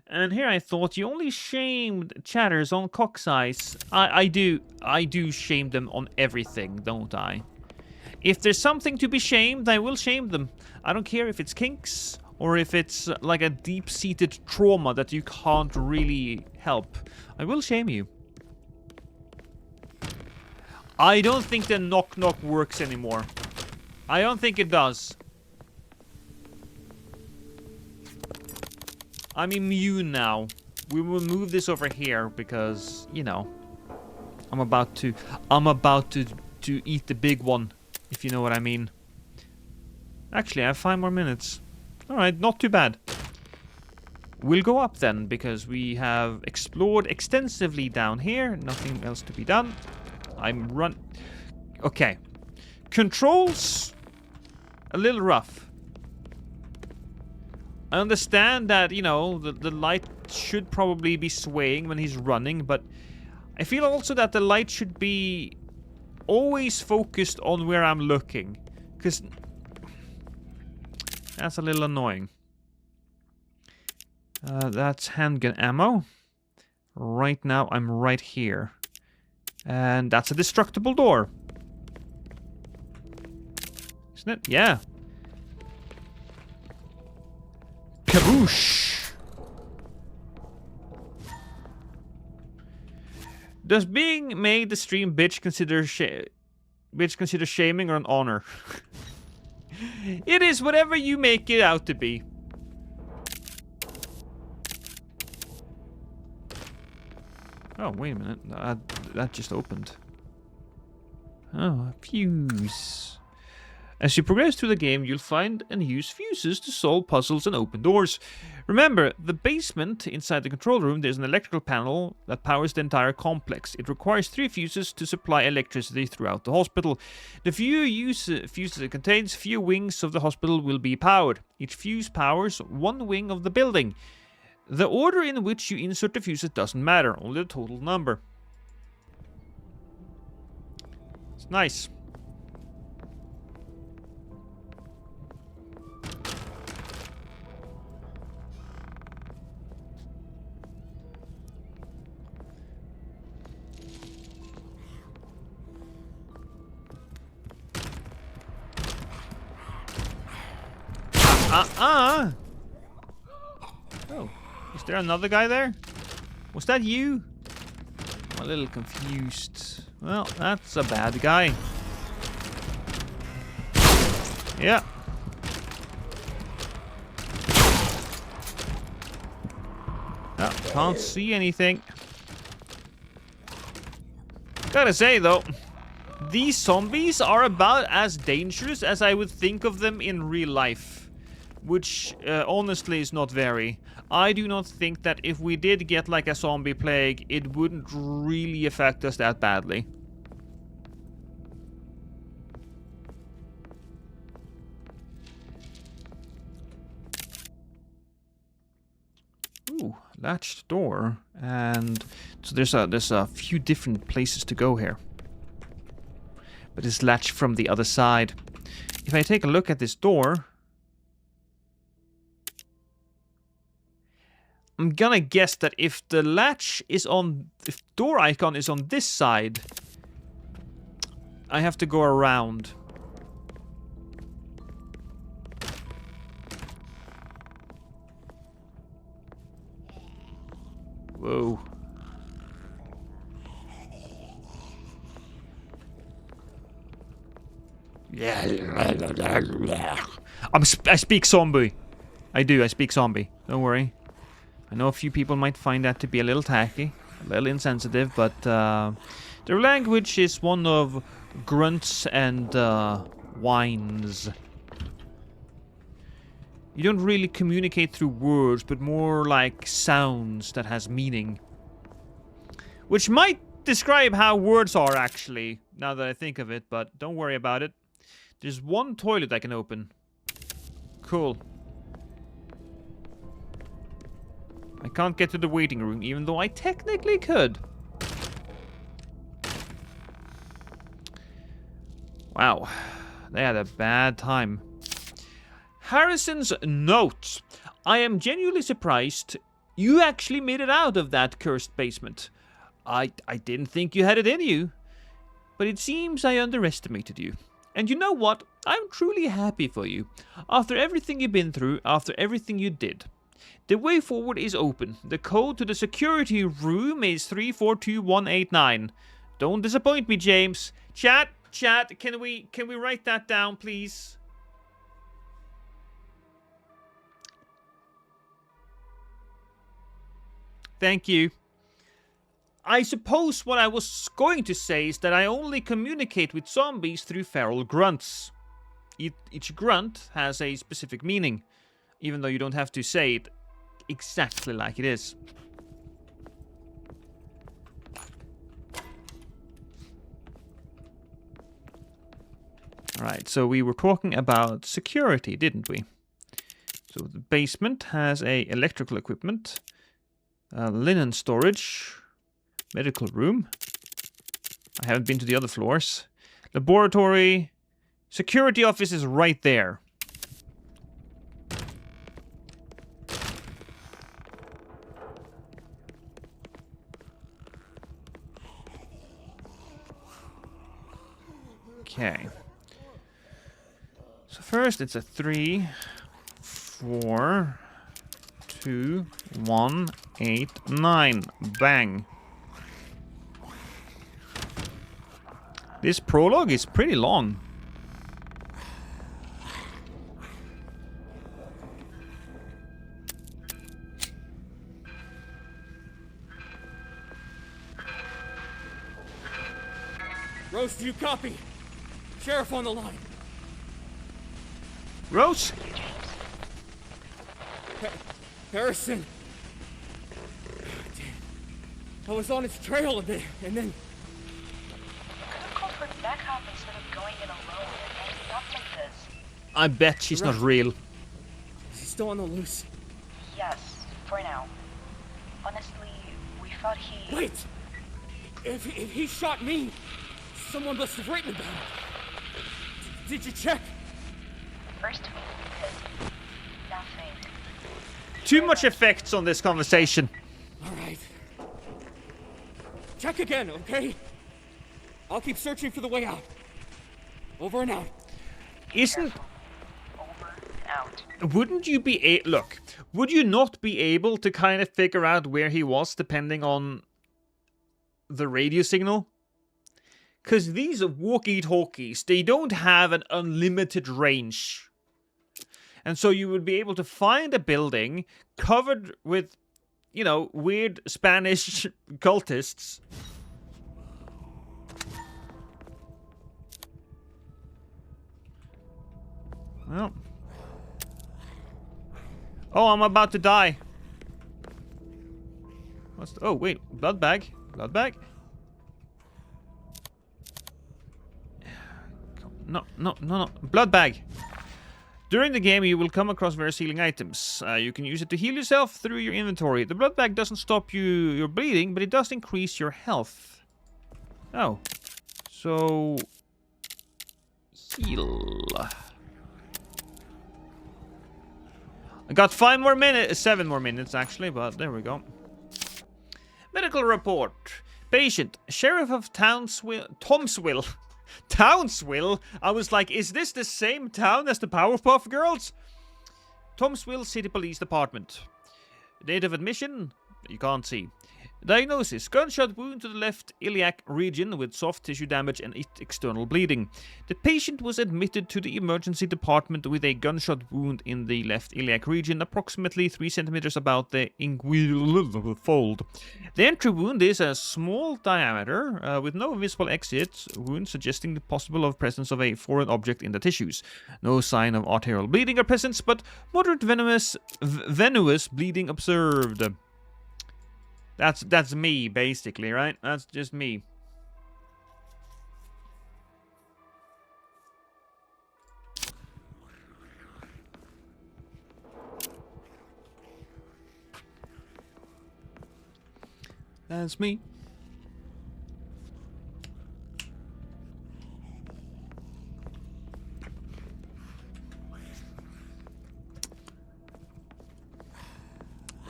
And here I thought you only shamed chatters on cock size. I do shame them on everything, don't I? If there's something to be shamed, I will shame them. I don't care if it's kinks or if it's like a deep-seated trauma that you can't really help. I will shame you. I don't think the knock-knock works anymore. I don't think it does. I'm immune now. We will move this over here because, you know, I'm about to eat the big one, if you know what I mean. Actually, I have 5 more minutes. Alright, not too bad. We'll go up then, because we have explored extensively down here. Nothing else to be done. Okay. Controls, a little rough. I understand that, you know, the light should probably be swaying when he's running, but I feel also that the light should be always focused on where I'm looking, because that's a little annoying. That's handgun ammo. Right now, I'm right here. And that's a destructible door. Isn't it? Yeah. Kaboosh! Does being made the stream bitch consider shaming or an honor? It is whatever you make it out to be. Oh, wait a minute. That just opened. Oh, a fuse. As you progress through the game, you'll find and use fuses to solve puzzles and open doors. Remember, the basement inside the control room, there's an electrical panel that powers the entire complex. It requires 3 fuses to supply electricity throughout the hospital. The fewer fuses it contains, fewer wings of the hospital will be powered. Each fuse powers 1 wing of the building. The order in which you insert the fuses doesn't matter, only the total number. Nice. Oh, is there another guy there? Was that you? I'm a little confused. Well, that's a bad guy. Yeah. Oh, can't see anything. Gotta say though, these zombies are about as dangerous as I would think of them in real life. Which, honestly, is not very. I do not think that if we did get like a zombie plague, it wouldn't really affect us that badly. Ooh, latched door. And so there's a few different places to go here. But it's latched from the other side. If I take a look at this door, I'm gonna guess that if the latch is on... if door icon is on this side, I have to go around. Whoa. I speak zombie. I do, I speak zombie. Don't worry. I know a few people might find that to be a little tacky, a little insensitive, but their language is one of grunts and whines. You don't really communicate through words, but more like sounds that has meaning. Which might describe how words are, actually, now that I think of it, but don't worry about it. There's one toilet I can open. Cool. I can't get to the waiting room, even though I technically could. Wow. They had a bad time. Harrison's note. I am genuinely surprised you actually made it out of that cursed basement. I didn't think you had it in you. But it seems I underestimated you. And you know what? I'm truly happy for you. After everything you've been through, after everything you did. The way forward is open. The code to the security room is 342189. Don't disappoint me, James. Chat, can we write that down, please? Thank you. I suppose what I was going to say is that I only communicate with zombies through feral grunts. Each grunt has a specific meaning, even though you don't have to say it exactly like it is. Alright, so we were talking about security, didn't we? So the basement has a electrical equipment, linen storage, medical room. I haven't been to the other floors. Laboratory, security office is right there. Okay. So first it's a 3, 4, 2, 1, 8, 9. Bang. This prologue is pretty long. Rose, do you copy? Sheriff on the line. Rose? Harrison. I was on his trail a bit, and then... You could have called for backup instead of going in alone and ending up like this. I bet she's not real. Is he still on the loose? Yes, for now. Honestly, we thought he... Wait! If he shot me, Someone must have written about it. Did you check? First of all, nothing. Too much effects on this conversation. All right. Check again, okay? I'll keep searching for the way out. Over and out. Isn't... Over and out. Wouldn't you be look, would you not be able to kind of figure out where he was depending on the radio signal? Because these walkie-talkies, they don't have an unlimited range. And so you would be able to find a building covered with, you know, weird Spanish cultists. Well. Oh, I'm about to die. Oh, wait. Blood bag. Blood bag. No. Blood bag. During the game, you will come across various healing items. You can use it to heal yourself through your inventory. The blood bag doesn't stop your bleeding, but it does increase your health. Oh. So... heal. I got 5 more minutes, 7 more minutes actually, but there we go. Medical report. Patient, Sheriff of Tomsville. Townsville? I was like, is this the same town as the Powerpuff Girls? Tomsville City Police Department. Date of admission? You can't see. Diagnosis: gunshot wound to the left iliac region with soft tissue damage and external bleeding. The patient was admitted to the emergency department with a gunshot wound in the left iliac region, approximately 3 centimeters about the inguinal fold. The entry wound is a small diameter with no visible exit wound, suggesting the possible presence of a foreign object in the tissues. No sign of arterial bleeding or presence, but moderate venous bleeding observed. That's me, basically, right? That's just me. That's me.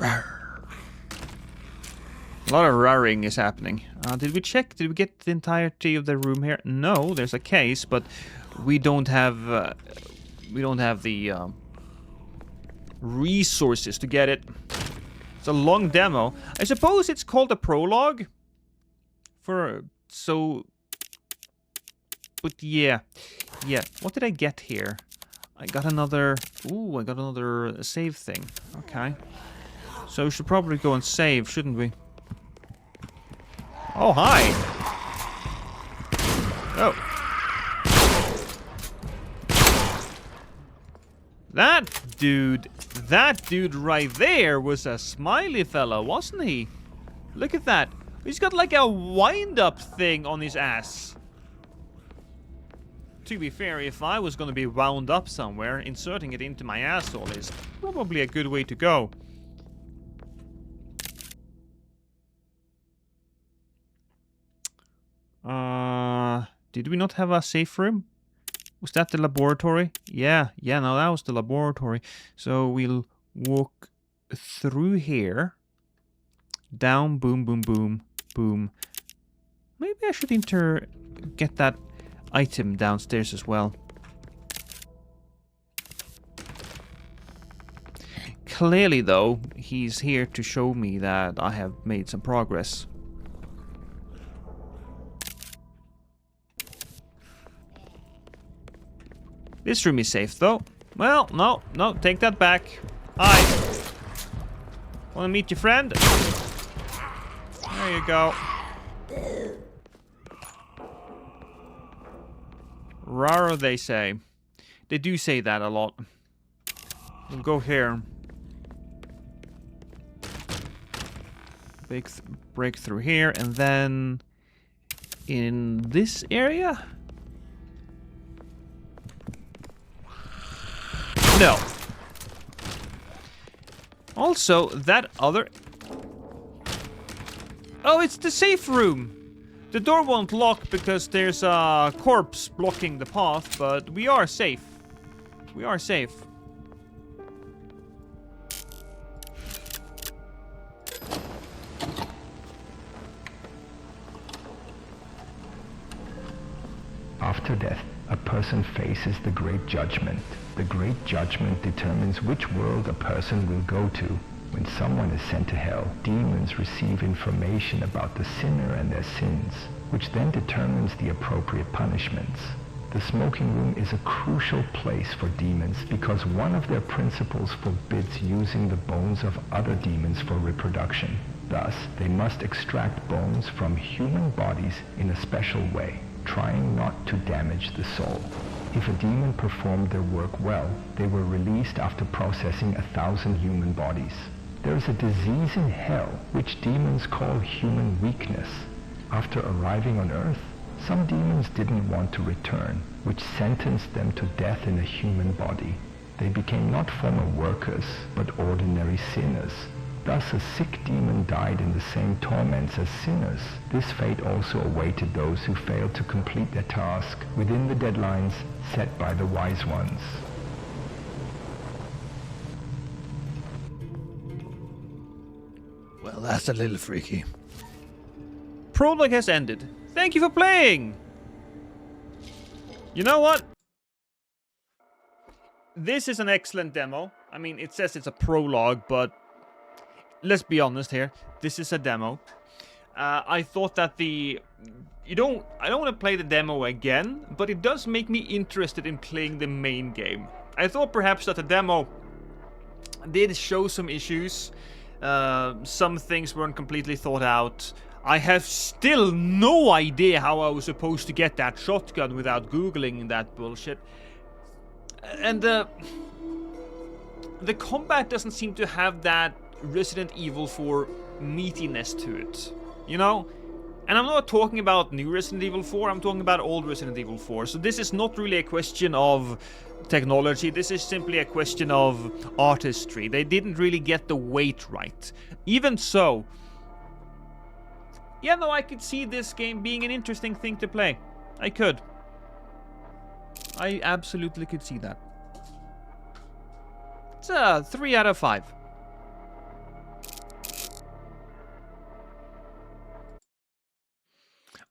A lot of roaring is happening. Did we check? Did we get the entirety of the room here? No, there's a case, but we don't have the resources to get it. It's a long demo. I suppose it's called a prologue. But yeah. What did I get here? I got another. Ooh, I got another save thing. Okay. So we should probably go and save, shouldn't we? Oh, hi. Oh. That dude right there was a smiley fella, wasn't he? Look at that. He's got like a wind-up thing on his ass. To be fair, if I was going to be wound up somewhere, inserting it into my asshole is probably a good way to go. Did we not have a safe room? Was that the laboratory? Yeah, no, that was the laboratory. So we'll walk through here. Down, boom, boom, boom, boom. Maybe I should get that item downstairs as well. Clearly, though, he's here to show me that I have made some progress. This room is safe, though. Well, no, take that back. Hi. Wanna meet your friend? There you go. Raro, they say. They do say that a lot. We'll go here. Break through here, and then in this area? No. Also, that other... Oh, it's the safe room. The door won't lock because there's a corpse blocking the path, but we are safe. We are safe. After death, a person faces the Great Judgment. The Great Judgment determines which world a person will go to. When someone is sent to hell, demons receive information about the sinner and their sins, which then determines the appropriate punishments. The smoking room is a crucial place for demons because one of their principles forbids using the bones of other demons for reproduction. Thus, they must extract bones from human bodies in a special way, trying not to damage the soul. If a demon performed their work well, they were released after processing 1,000 human bodies. There is a disease in hell which demons call human weakness. After arriving on Earth, some demons didn't want to return, which sentenced them to death in a human body. They became not former workers, but ordinary sinners. Thus a sick demon died in the same torments as sinners. This fate also awaited those who failed to complete their task within the deadlines set by the wise ones. Well, that's a little freaky. Prologue has ended. Thank you for playing! You know what? This is an excellent demo. I mean, it says it's a prologue, but let's be honest here. This is a demo. I thought that I don't want to play the demo again, but it does make me interested in playing the main game. I thought perhaps that the demo did show some issues. Some things weren't completely thought out. I have still no idea how I was supposed to get that shotgun without googling that bullshit. And the combat doesn't seem to have that Resident Evil 4 meatiness to it, you know? And I'm not talking about new Resident Evil 4, I'm talking about old Resident Evil 4. So this is not really a question of technology, this is simply a question of artistry. They didn't really get the weight right. Even so, yeah, no, I could see this game being an interesting thing to play. I could. I absolutely could see that. It's a 3 out of 5.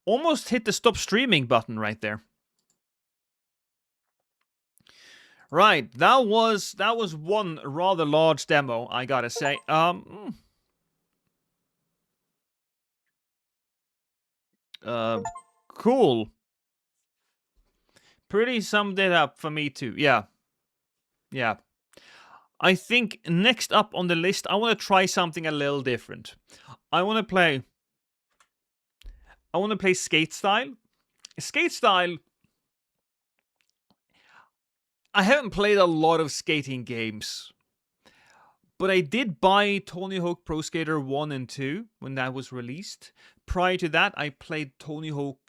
Almost hit the stop streaming button right there. Right, that was one rather large demo, I gotta say. Cool. Pretty summed it up for me too. Yeah. Yeah. I think next up on the list, I want to try something a little different. I want to play Skate Style. Skate Style, I haven't played a lot of skating games, but I did buy Tony Hawk Pro Skater 1 and 2 when that was released. Prior to that, I played Tony Hawk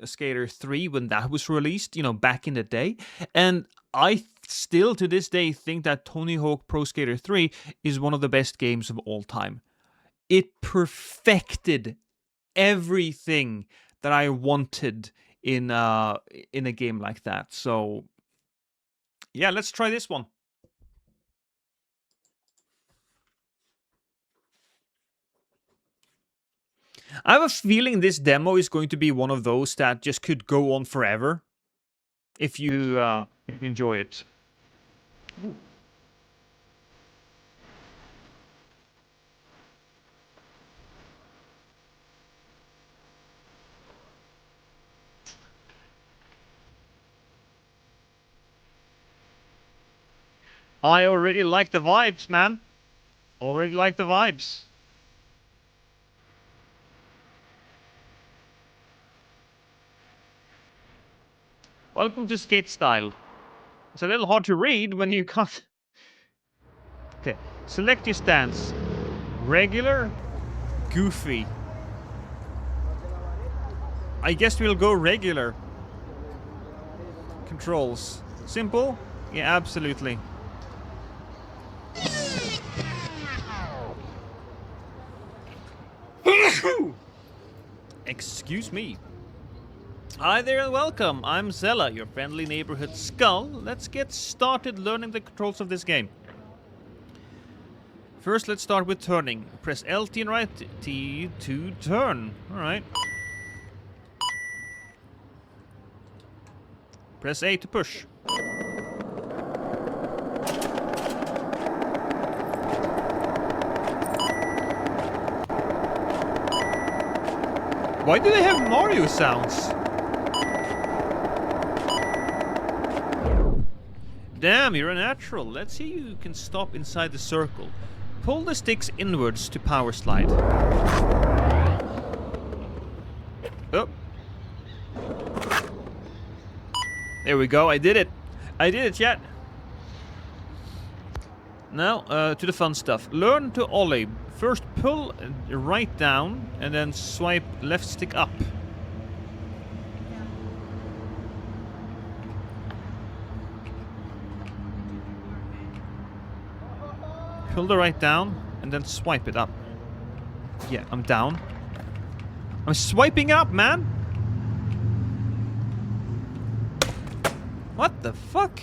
Skater 3 when that was released, you know, back in the day. And I still, to this day, think that Tony Hawk Pro Skater 3 is one of the best games of all time. It perfected everything that I wanted in a game like that. So, yeah, let's try this one. I have a feeling this demo is going to be one of those that just could go on forever if you enjoy it. I already like the vibes, man. Already like the vibes. Welcome to Skate Style. It's a little hard to read when you can't... Okay, select your stance. Regular, goofy. I guess we'll go regular. Controls. Simple? Yeah, absolutely. Excuse me. Hi there and welcome. I'm Zella, your friendly neighborhood skull. Let's get started learning the controls of this game. First, let's start with turning. Press LT and right T to turn. Alright. Press A to push. Why do they have Mario sounds? Damn, you're a natural. Let's see you can stop inside the circle. Pull the sticks inwards to power slide. Oh. There we go, I did it. I did it, chat. Now, to the fun stuff. Learn to ollie. First pull right down and then swipe left stick up. Pull the right down and then swipe it up. Yeah, I'm down. I'm swiping up, man! What the fuck?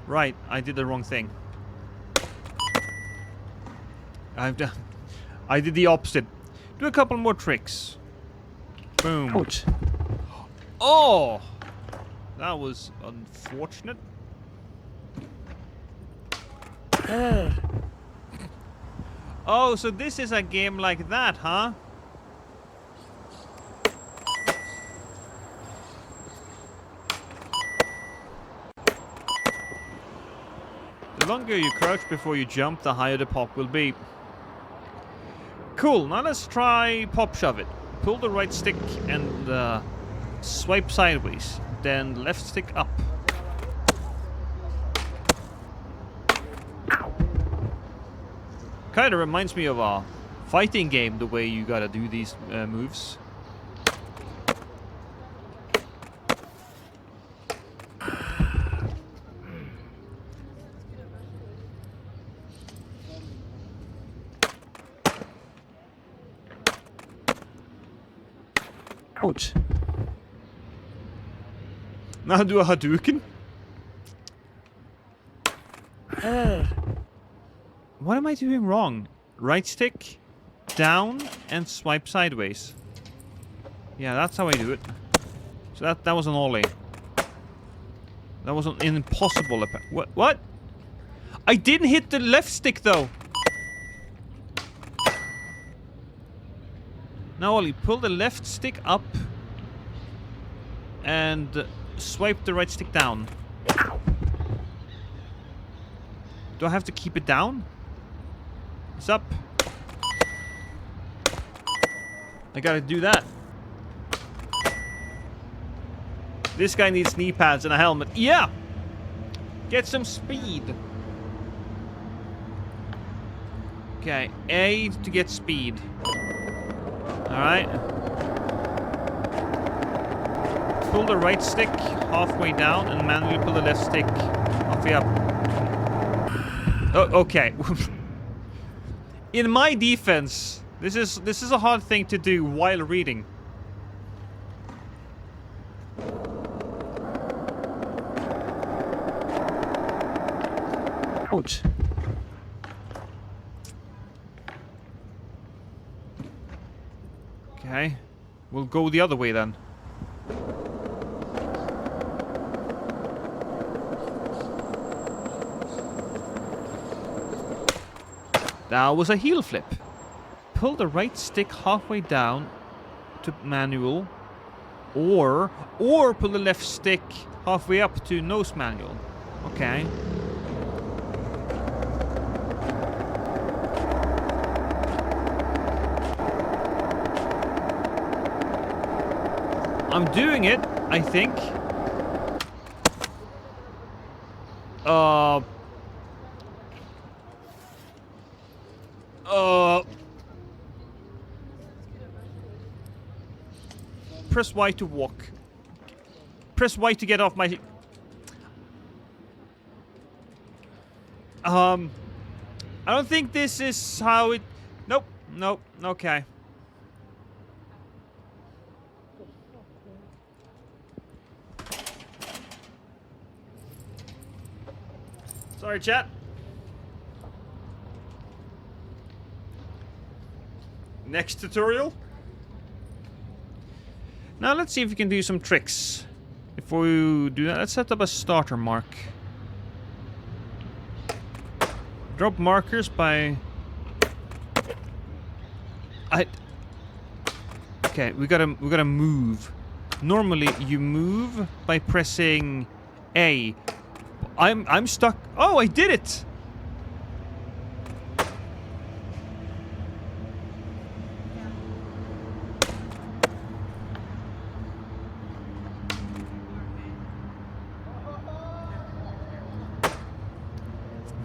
Right, I did the wrong thing. I did the opposite. Do a couple more tricks. Boom. Ouch. Oh! That was unfortunate. Oh, so this is a game like that, huh? The longer you crouch before you jump, the higher the pop will be. Cool, now let's try pop shove it. Pull the right stick and swipe sideways, then left stick up. Kinda reminds me of a fighting game, the way you gotta do these moves. Ouch. Now do a Hadouken. What am I doing wrong? Right stick, down, and swipe sideways. Yeah, that's how I do it. So that was an ollie. That was an impossible. What? I didn't hit the left stick though. Now ollie, pull the left stick up and swipe the right stick down. Do I have to keep it down? It's up. I gotta do that. This guy needs knee pads and a helmet. Yeah! Get some speed. Okay, A to get speed. Alright. Pull the right stick halfway down and manually pull the left stick halfway up. Oh, okay. In my defense, this is a hard thing to do while reading. Ouch. Okay. We'll go the other way then. That was a heel flip. Pull the right stick halfway down to manual, or pull the left stick halfway up to nose manual. Okay. I'm doing it, I think. Press Y to walk. Press Y to get off my... I don't think this is how it... Nope. Nope. Okay. Sorry, chat. Next tutorial. Now let's see if we can do some tricks. Before we do that, let's set up a starter mark. Drop markers by... Okay, we gotta move. Normally you move by pressing A. I'm stuck. Oh, I did it!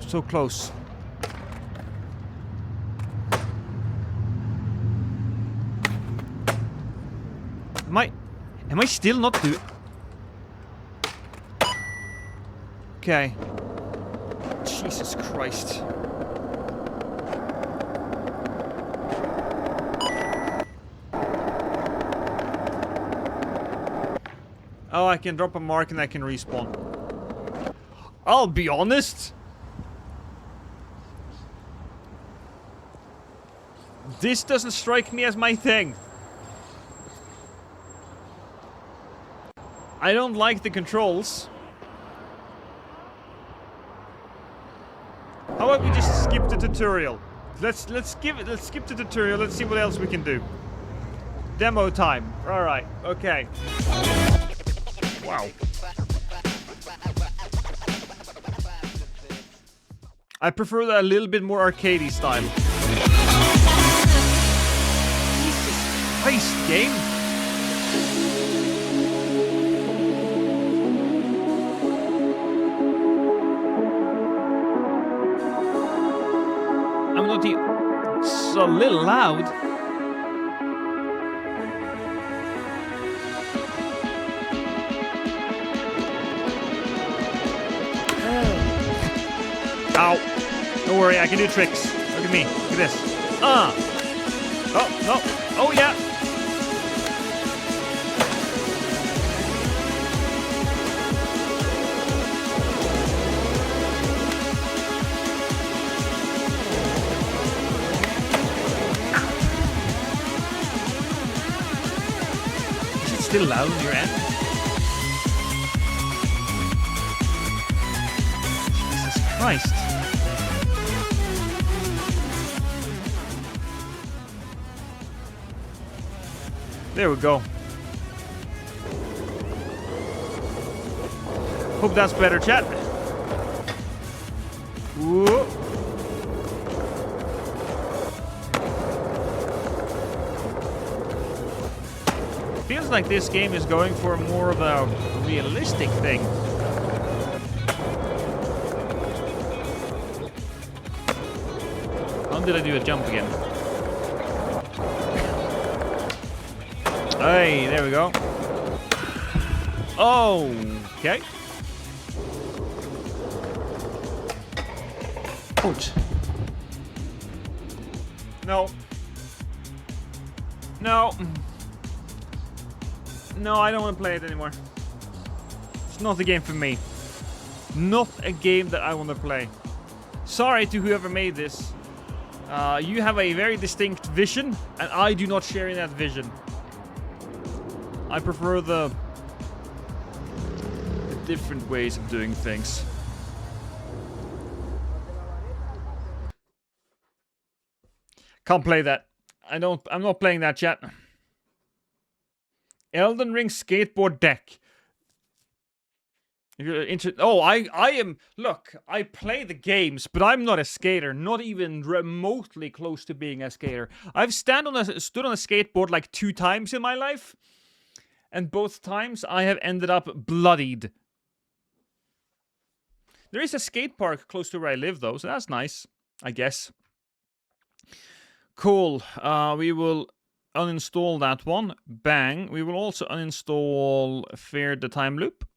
So close. Am I still not doing... Okay. Jesus Christ. Oh, I can drop a mark and I can respawn. I'll be honest. This doesn't strike me as my thing. I don't like the controls. How about we just skip the tutorial? Let's skip the tutorial. Let's see what else we can do. Demo time. All right. Okay. Wow. I prefer that a little bit more arcadey style. Jesus Christ, game. I'm not the... It's a little loud. Ow. Don't worry, I can do tricks. Look at me. Look at this. Oh, no. Oh, yeah. Is it still loud on your end? Jesus Christ. There we go. Hope that's better, chat. Whoa. Feels like this game is going for more of a realistic thing. How did I do a jump again? Hey, there we go. Okay. Ouch. No. No. No, I don't want to play it anymore. It's not a game for me. Not a game that I want to play. Sorry to whoever made this. You have a very distinct vision, and I do not share in that vision. I prefer the different ways of doing things. Can't play that. I'm not playing that, chat. Elden Ring skateboard deck. If you're interested, I am. Look, I play the games, but I'm not a skater. Not even remotely close to being a skater. I've stood on a skateboard like 2 times in my life. And both times I have ended up bloodied. There is a skate park close to where I live, though, so that's nice, I guess. Cool. We will uninstall that one. Bang. We will also uninstall Fear the Time Loop.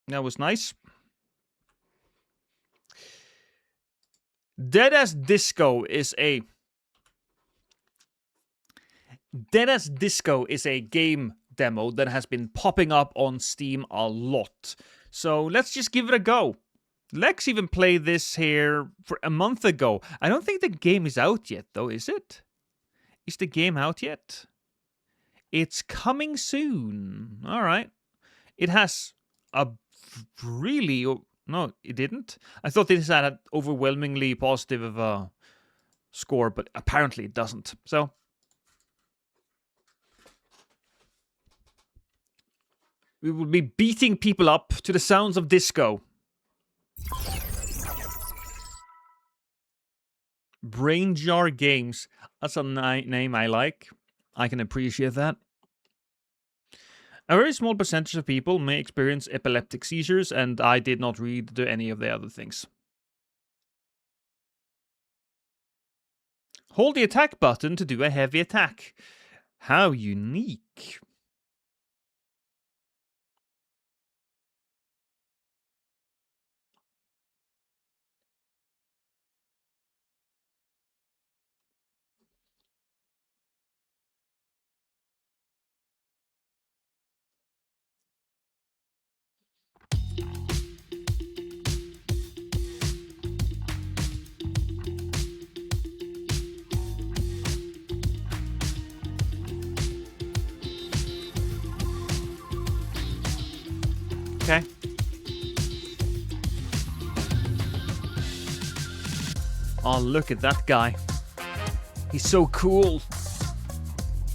That was nice. Dead as Disco is a game demo that has been popping up on Steam a lot. So let's just give it a go. Lex even played this here for a month ago. I don't think the game is out yet, though, is it? Is the game out yet? It's coming soon. All right. It has a really... No, it didn't. I thought this had an overwhelmingly positive of a score, but apparently it doesn't. So... we will be beating people up to the sounds of disco. Brain Jar Games. That's a name I like. I can appreciate that. A very small percentage of people may experience epileptic seizures, and I did not read any of the other things. Hold the attack button to do a heavy attack. How unique. Okay. Oh, look at that guy. He's so cool.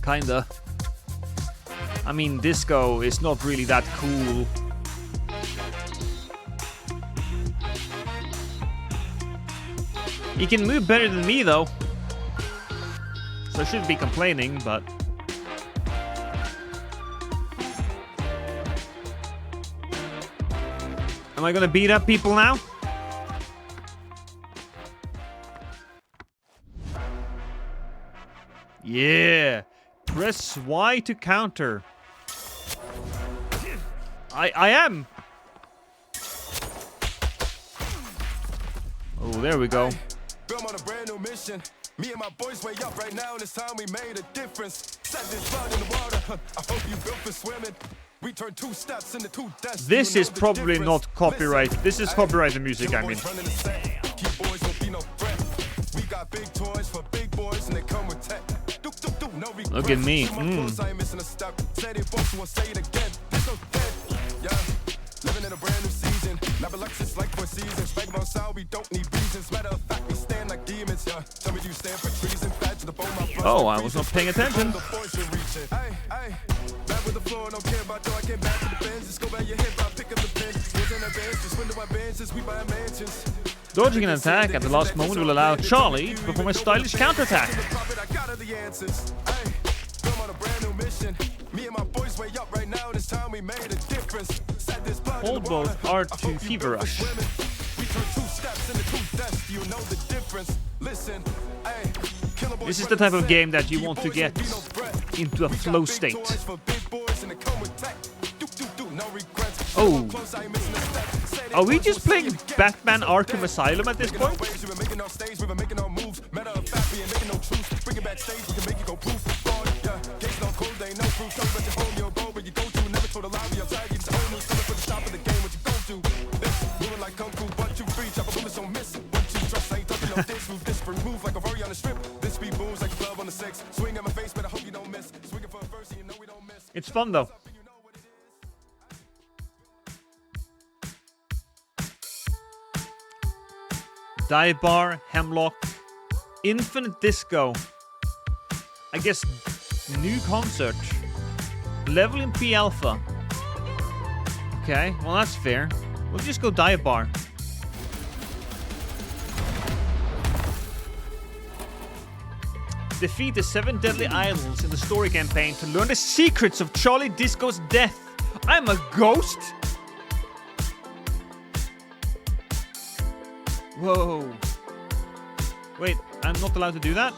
Kinda. I mean, disco is not really that cool. He can move better than me, though. So I shouldn't be complaining, but... am I gonna beat up people now? Yeah! Press Y to counter. I am! Oh, there we go. I'm on a brand new mission. Me and my boys way up right now, and it's time we made a difference. Set this blood in the water. I hope you built for swimming. We turn 2 steps into 2 deaths. This is probably not copyright. This is copyrighted music, I mean. We got big toys for big boys, and they come with tech. Look at me. Living in a brand new season. Never Lexus like 4 seasons. Back on side, we don't need reasons. Matter of fact, we stand like demons. Yeah, tell me you stand for treason. Fat to the bone, my blood. Oh, I was not paying attention. Hey, hey. Back with the floor, don't care about though. I came back to the Benz. Just go back your hip, I pick up the pen. Was in a bench, just window our benches. We buy mansions. Dodging an attack at the last moment will allow Charlie to perform a stylish counterattack. Hold both R to Fever Rush. This is the type of game that you want to get into a flow state. Oh. Are we just playing Batman Arkham Asylum at this point? It's fun though. Dive Bar, Hemlock, Infinite Disco. I guess new concert. Level in P-Alpha. Okay, well that's fair. We'll just go Dive Bar. Defeat the 7 deadly idols in the story campaign to learn the secrets of Charlie Disco's death. I'm a ghost? Whoa. Wait, I'm not allowed to do that?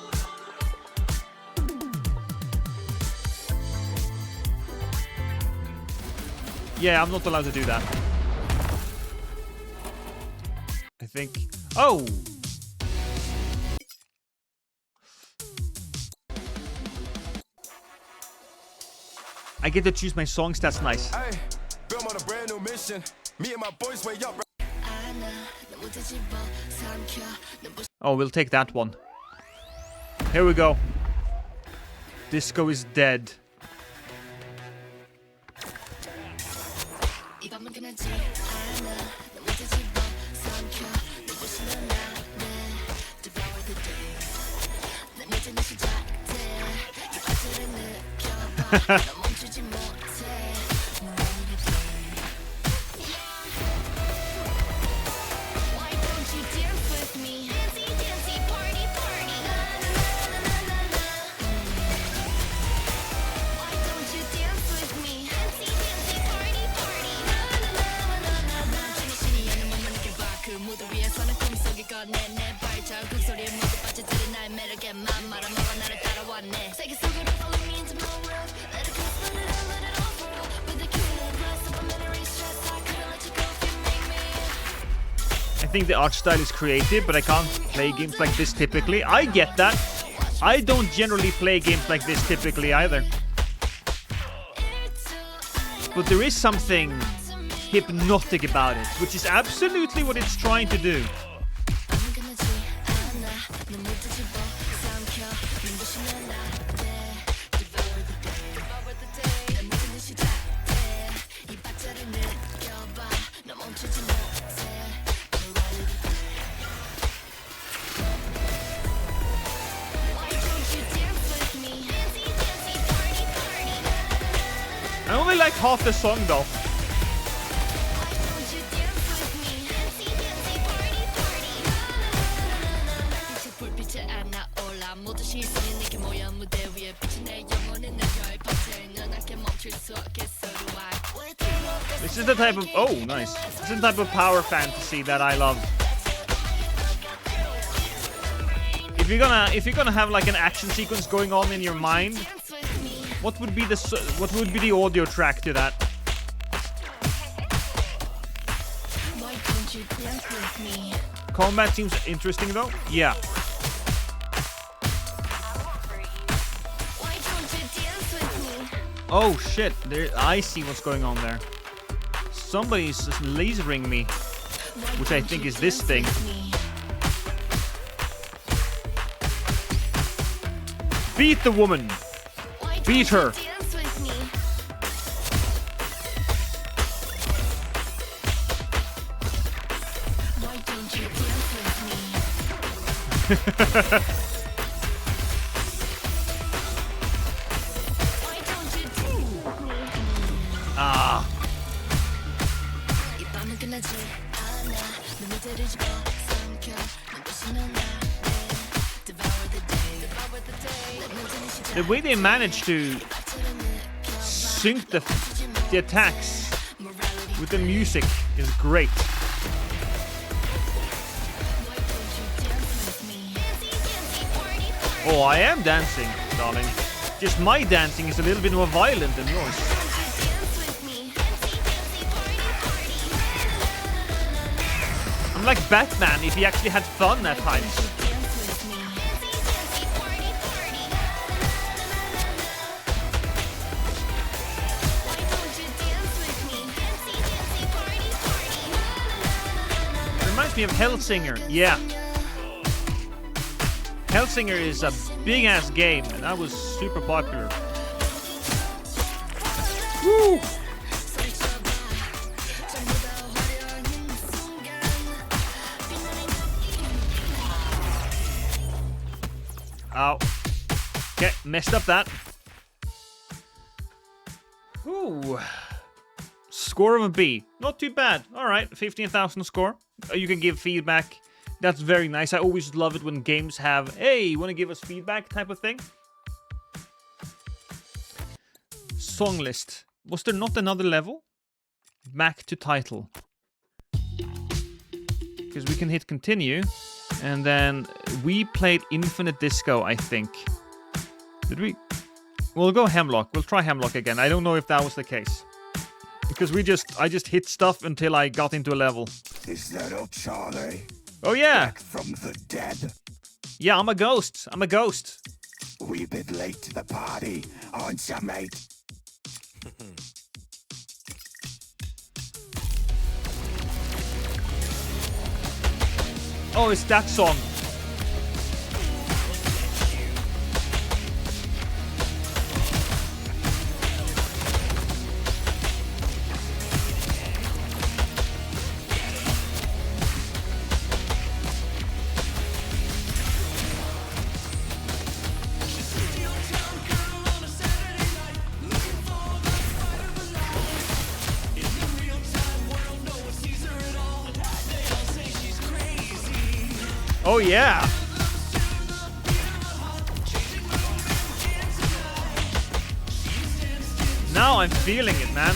Yeah, I'm not allowed to do that. I think... Oh! I get to choose my songs, that's nice. Hey, I'm on a brand new mission. Me and my boys way up. Oh, we'll take that one. Here we go. Disco is dead. I think the art style is creative, but I can't play games like this typically. I get that. I don't generally play games like this typically either. But there is something hypnotic about it, which is absolutely what it's trying to do. I only like half the song though. This is the type of nice. This is the type of power fantasy that I love. If you're gonna have like an action sequence going on in your mind, what would be the audio track to that? Combat seems interesting though. Yeah. Oh shit! I see what's going on there. Somebody's just lasering me, which I think is this thing. Beat the woman. Beat her. Ah. The way they managed to sync the attacks with the music is great. Oh, I am dancing, darling. Just my dancing is a little bit more violent than yours. I'm like Batman if he actually had fun at times. Reminds me of Hellsinger, yeah. Hellsinger is a big-ass game, and that was super popular. Woo! Ow. Okay, messed up that. Ooh. Score of a B. Not too bad. Alright, 15,000 score. You can give feedback. That's very nice. I always love it when games have, hey, you want to give us feedback type of thing. Song list. Was there not another level? Back to title. Because we can hit continue. And then we played Infinite Disco, I think. Did we? We'll go Hemlock. We'll try Hemlock again. I don't know if that was the case. Because I just hit stuff until I got into a level. Is that up, Charlie? Oh yeah. Back from the dead. Yeah, I'm a ghost. I'm a ghost. We a bit late to the party, aren't ya, mate? Oh, it's that song. Oh yeah. Now I'm feeling it, man.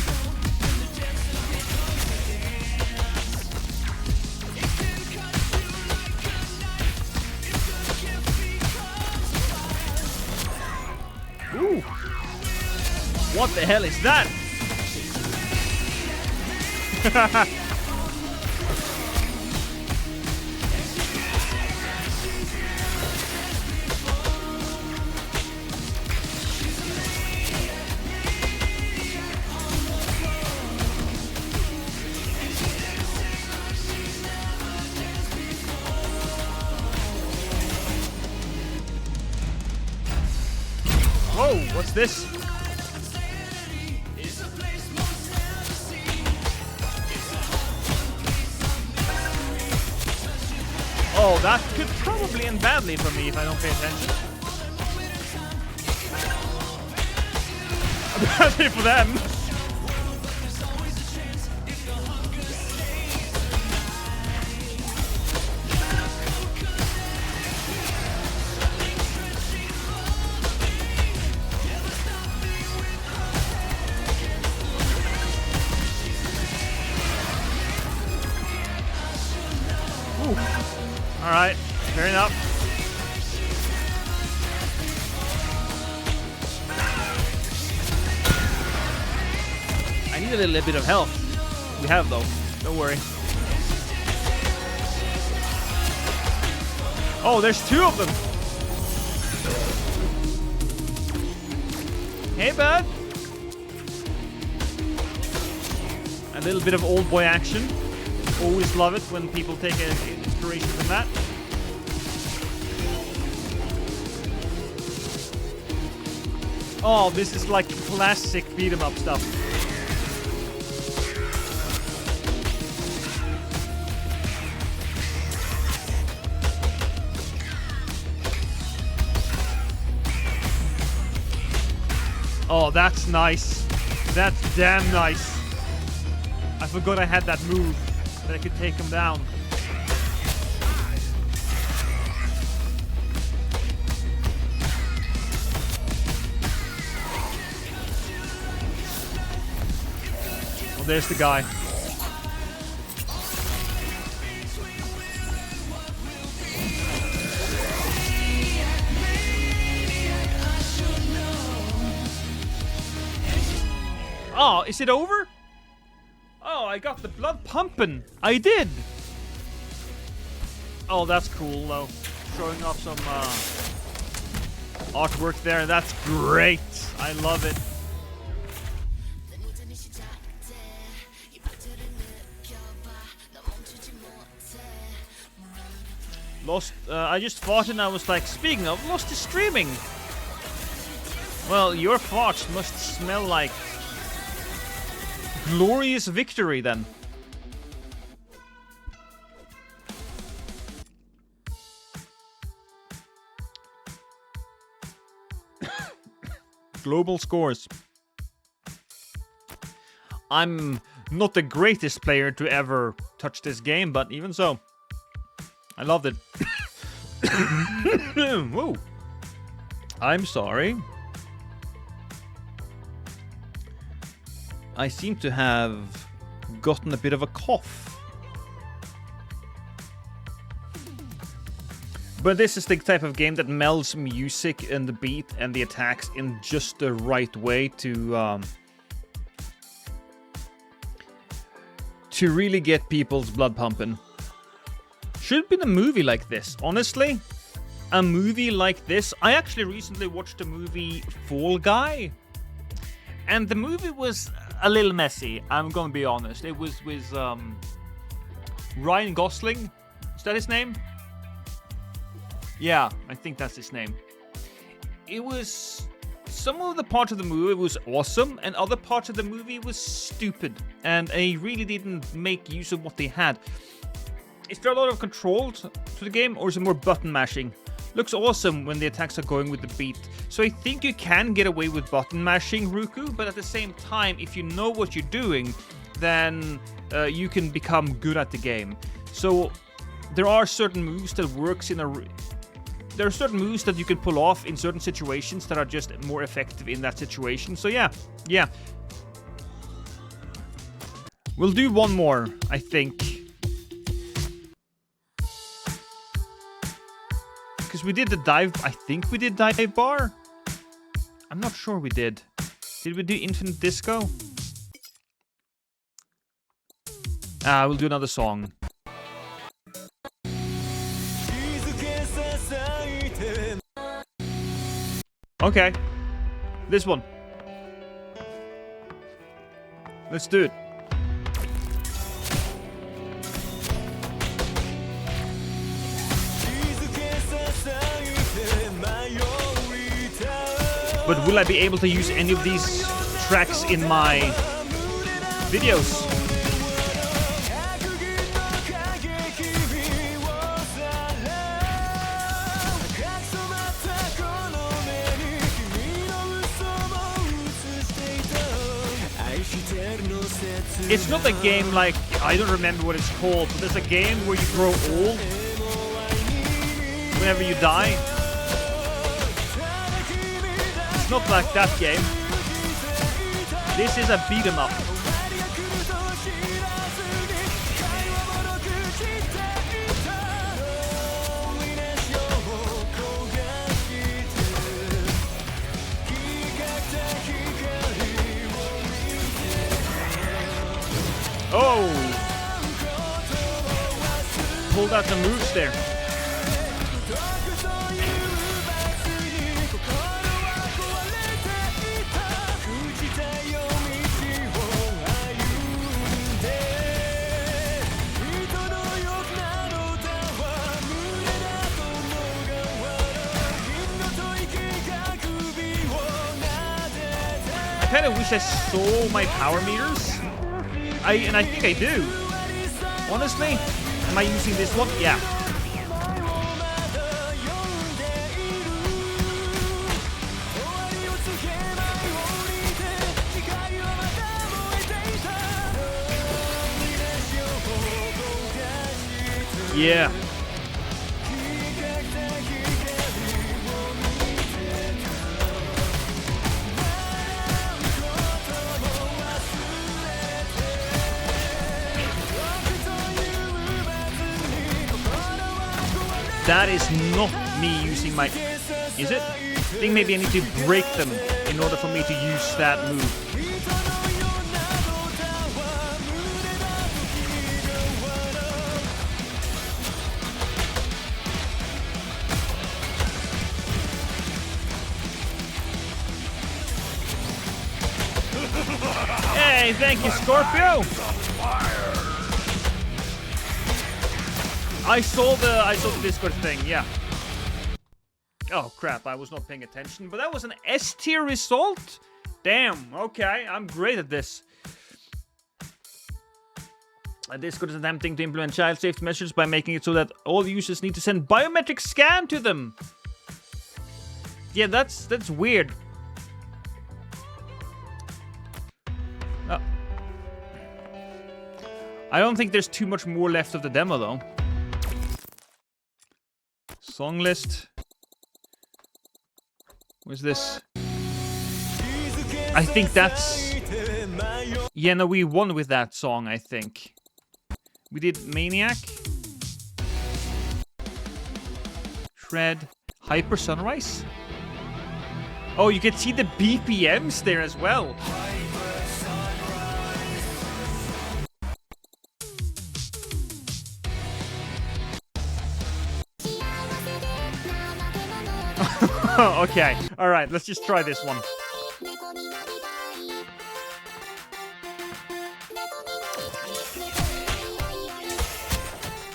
Ooh. What the hell is that? Whoa, what's this? Oh, that could probably end badly for me if I don't pay attention. Badly for them. Alright, fair enough. I need a little bit of health. We have though, don't worry. Oh, there's two of them! Hey, bud! A little bit of old boy action. Always love it when people take an inspiration from that. Oh, this is like classic beat 'em up stuff. Oh, that's nice. That's damn nice. I forgot I had that move. That I could take him down. Well, there's the guy. Oh, is it over? Oh, I got the blood pumping. I did. Oh, that's cool, though. Showing off some artwork there. That's great. I love it. Lost. I just farted and I was like, speaking of, Lost is streaming. Well, your farts must smell like glorious victory then. Global scores. I'm not the greatest player to ever touch this game, but even so, I loved it. Whoa. I'm sorry. I seem to have gotten a bit of a cough. But this is the type of game that melds music and the beat and the attacks in just the right way to really get people's blood pumping. Should have been a movie like this, honestly. A movie like this. I actually recently watched the movie Fall Guy. And the movie was a little messy, I'm gonna be honest. It was with Ryan Gosling. Is that his name? Yeah, I think that's his name. It was... Some of the parts of the movie was awesome, and other parts of the movie was stupid. And they really didn't make use of what they had. Is there a lot of control to the game, or is it more button mashing? Looks awesome when the attacks are going with the beat. So I think you can get away with button mashing, Ruku, but at the same time, if you know what you're doing, then you can become good at the game. So there are certain moves that works in a... There are certain moves that you can pull off in certain situations that are just more effective in that situation. So yeah. We'll do one more, I think. Because we did the dive... I think we did dive bar? I'm not sure we did. Did we do infinite disco? We'll do another song. Okay. This one. Let's do it. But will I be able to use any of these tracks in my videos? It's not a game like, I don't remember what it's called, but there's a game where you grow old whenever you die. It's not like that game. This is a beat 'em up. Oh! Pulled out the moves there. I kind of wish I saw my power meters. I think I do. Honestly, am I using this one? Yeah. Yeah. That is not me using my... Is it? I think maybe I need to break them in order for me to use that move. Hey, thank you, Scorpio! I saw the Discord thing, yeah. Oh crap, I was not paying attention, but that was an S tier result? Damn, okay, I'm great at this. Discord is attempting to implement child safety measures by making it so that all users need to send biometric scan to them. Yeah, that's weird. I don't think there's too much more left of the demo though. Song list. Where's this? I think that's... Yeah, no, we won with that song, I think. We did Maniac. Shred. Hyper Sunrise. Oh, you can see the BPMs there as well. Okay, alright, let's just try this one.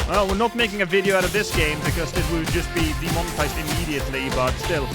Well, we're not making a video out of this game because it would just be demonetized immediately, but still.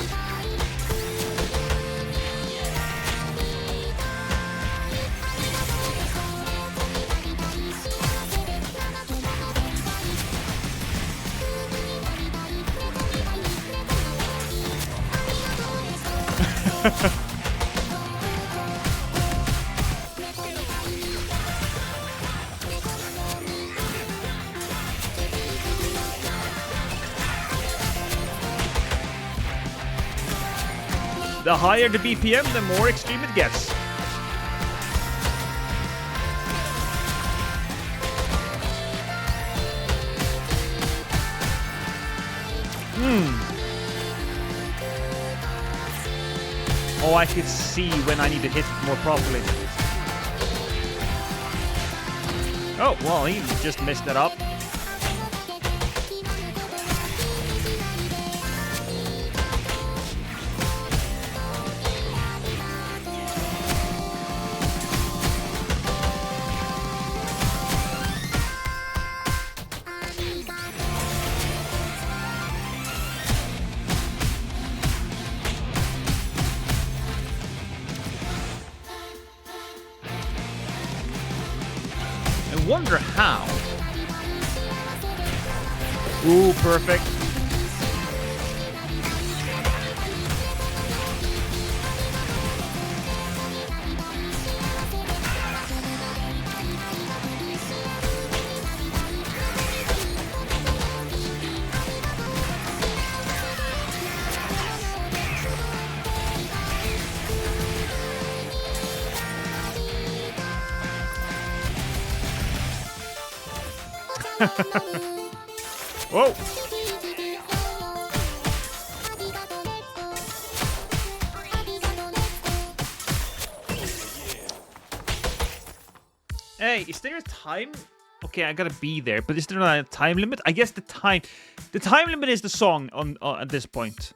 The higher the BPM, the more extreme it gets. Oh, I could see when I need to hit it more properly. Oh, well, he just messed it up. I wonder how. Ooh, perfect. Whoa! Hey, is there a time? Okay, I gotta be there, but is there a time limit? I guess the time limit is the song on at this point.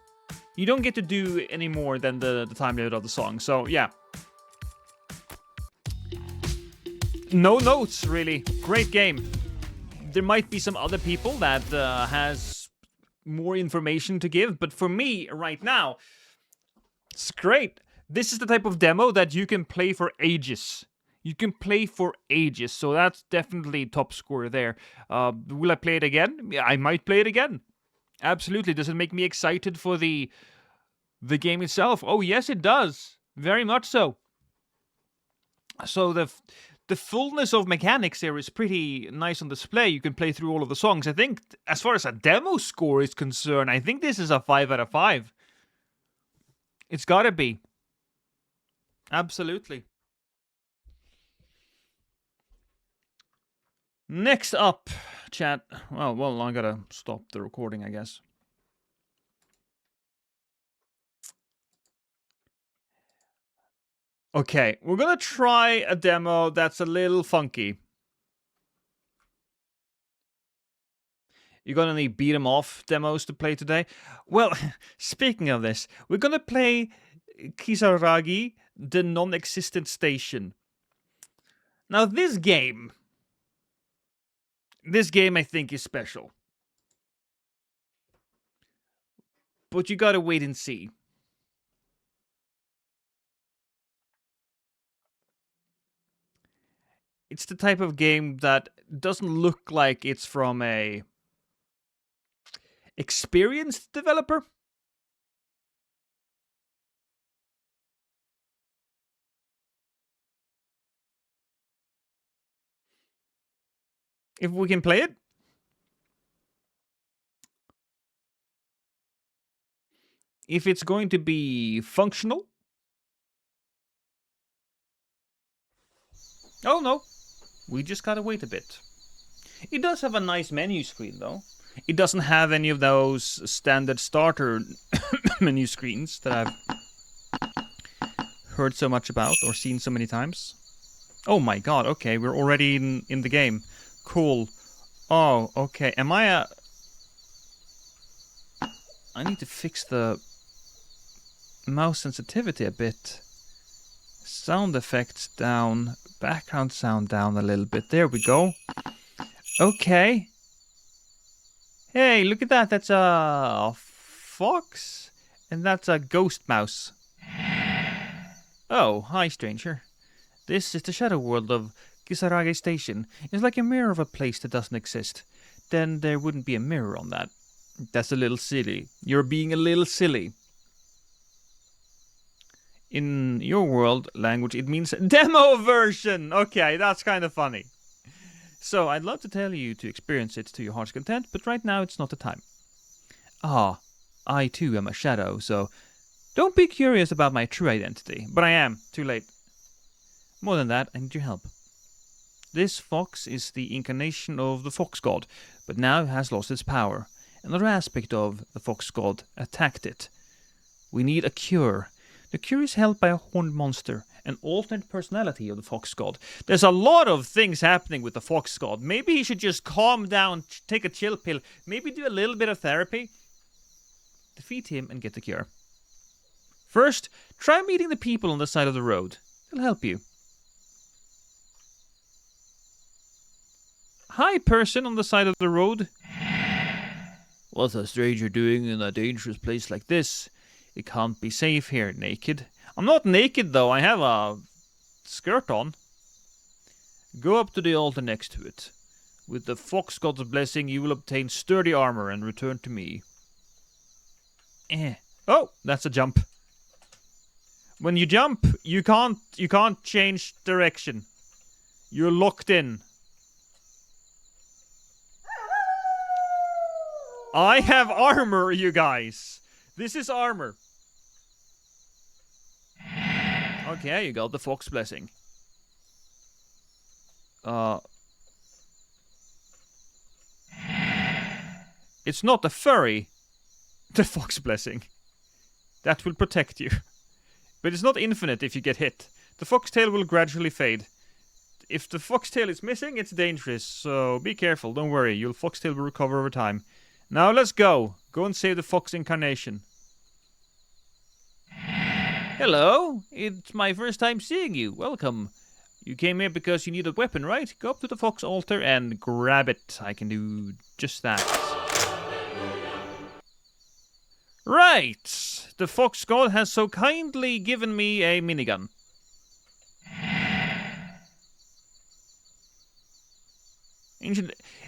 You don't get to do any more than the time limit of the song. So yeah. No notes, really. Great game. There might be some other people that has more information to give, but for me, right now, it's great. This is the type of demo that you can play for ages. You can play for ages, so that's definitely top score there. Will I play it again? Yeah, I might play it again. Absolutely. Does it make me excited for the game itself? Oh, yes, it does. Very much so. So the fullness of mechanics here is pretty nice on display. You can play through all of the songs. I think, as far as a demo score is concerned, I think this is a 5 out of 5. It's gotta be. Absolutely. Next up, chat. Well, I gotta stop the recording, I guess. Okay, we're gonna try a demo that's a little funky. You're gonna need beat 'em off demos to play today? Well, speaking of this, we're gonna play Kisaragi, the non-existent station. Now, this game I think is special. But you gotta wait and see. It's the type of game that doesn't look like it's from a experienced developer. If we can play it. If it's going to be functional. Oh no, we just gotta wait a bit. It does have a nice menu screen though. It doesn't have any of those standard starter menu screens that I've heard so much about or seen so many times. Oh my god, okay, we're already in the game. Cool. Oh, okay. Am I a... I need to fix the mouse sensitivity a bit. Sound effects down. Background sound down a little bit. There we go. Okay. Hey, look at that. That's a fox. And that's a ghost mouse. Oh, hi, stranger. This is the shadow world of Kisaragi Station. It's like a mirror of a place that doesn't exist. Then there wouldn't be a mirror on that. That's a little silly. You're being a little silly. In your world language, it means demo version. Okay, that's kind of funny. So, I'd love to tell you to experience it to your heart's content, but right now it's not the time. Ah, I too am a shadow, so don't be curious about my true identity. But I am. Too late. More than that, I need your help. This fox is the incarnation of the fox god, but now has lost its power. Another aspect of the fox god attacked it. We need a cure. The cure is held by a horned monster, an alternate personality of the fox god. There's a lot of things happening with the fox god. Maybe he should just calm down, take a chill pill, maybe do a little bit of therapy. Defeat him and get the cure. First, try meeting the people on the side of the road. They'll help you. Hi, person on the side of the road. What's a stranger doing in a dangerous place like this? It can't be safe here, naked. I'm not naked, though. I have a skirt on. Go up to the altar next to it. With the fox god's blessing, you will obtain sturdy armor and return to me. Oh, that's a jump. When you jump, you can't change direction. You're locked in. I have armor, you guys. This is armor. Okay, you got the fox blessing. It's not a furry. The fox blessing. That will protect you. But it's not infinite if you get hit. The foxtail will gradually fade. If the foxtail is missing, it's dangerous. So be careful, don't worry. Your foxtail will recover over time. Now let's go. Go and save the fox incarnation. Hello. It's my first time seeing you. Welcome. You came here because you need a weapon, right? Go up to the fox altar and grab it. I can do just that. Right. The fox god has so kindly given me a minigun.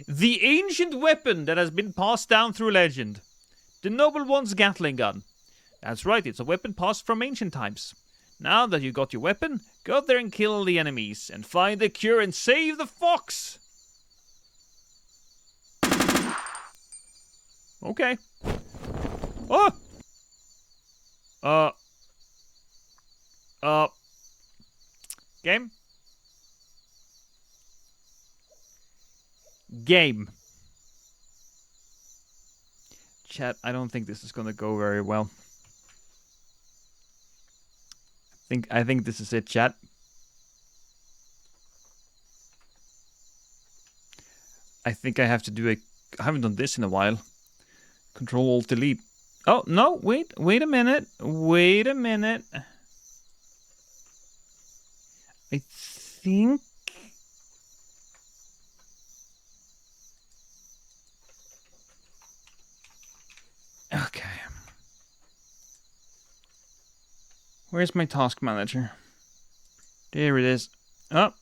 The ancient weapon that has been passed down through legend. The noble one's Gatling gun. That's right, it's a weapon passed from ancient times. Now that you got your weapon, go out there and kill the enemies, and find the cure and save the fox! Okay. Oh! Game? Game. Chat, I don't think this is gonna go very well. I think this is it, chat. I think I have to do I haven't done this in a while. Control-Alt-Delete. Oh, no, wait a minute. Wait a minute. I think... Okay. Where's my task manager? There it is. Oh.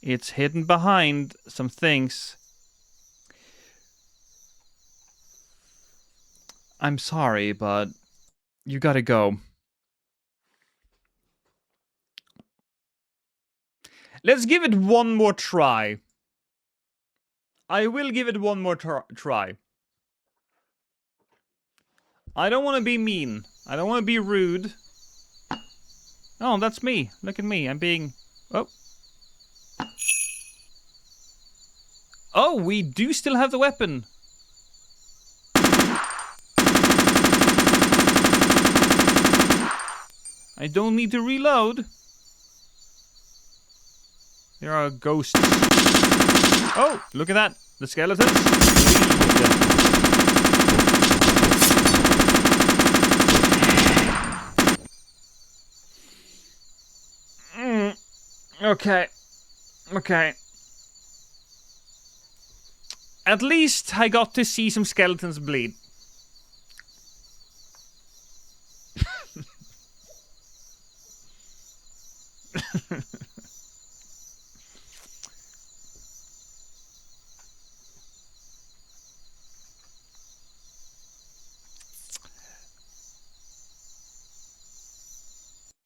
It's hidden behind some things. I'm sorry, but you gotta go. Let's give it one more try. I will give it one more try. I don't want to be mean. I don't want to be rude. Oh, that's me. Look at me. I'm being... Oh. Oh, we do still have the weapon. I don't need to reload. There are ghosts. Oh, look at that. The skeletons. Okay. Okay. At least I got to see some skeletons bleed.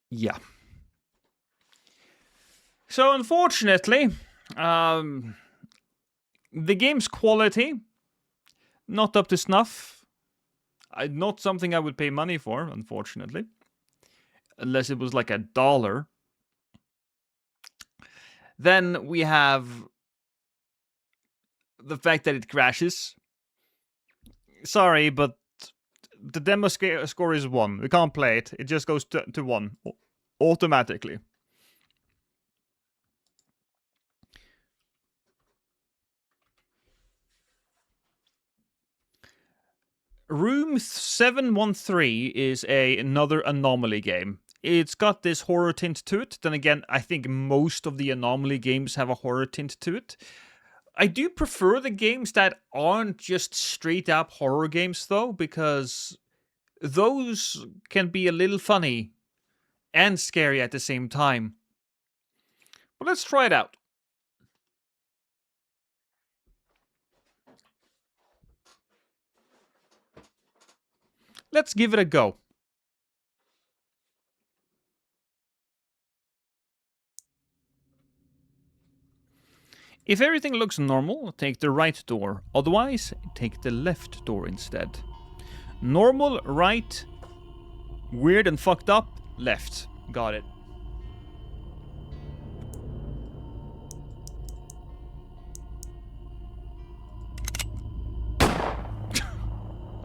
Yeah. So unfortunately, the game's quality not up to snuff. Not something I would pay money for, unfortunately, unless it was like $1. Then we have the fact that it crashes. Sorry, but the demo score is 1. We can't play it. It just goes to 1 automatically. Room 713 is another Anomaly game. It's got this horror tint to it. Then again, I think most of the Anomaly games have a horror tint to it. I do prefer the games that aren't just straight up horror games, though, because those can be a little funny and scary at the same time. But let's try it out. Let's give it a go. If everything looks normal, take the right door. Otherwise, take the left door instead. Normal, right. Weird and fucked up, left. Got it.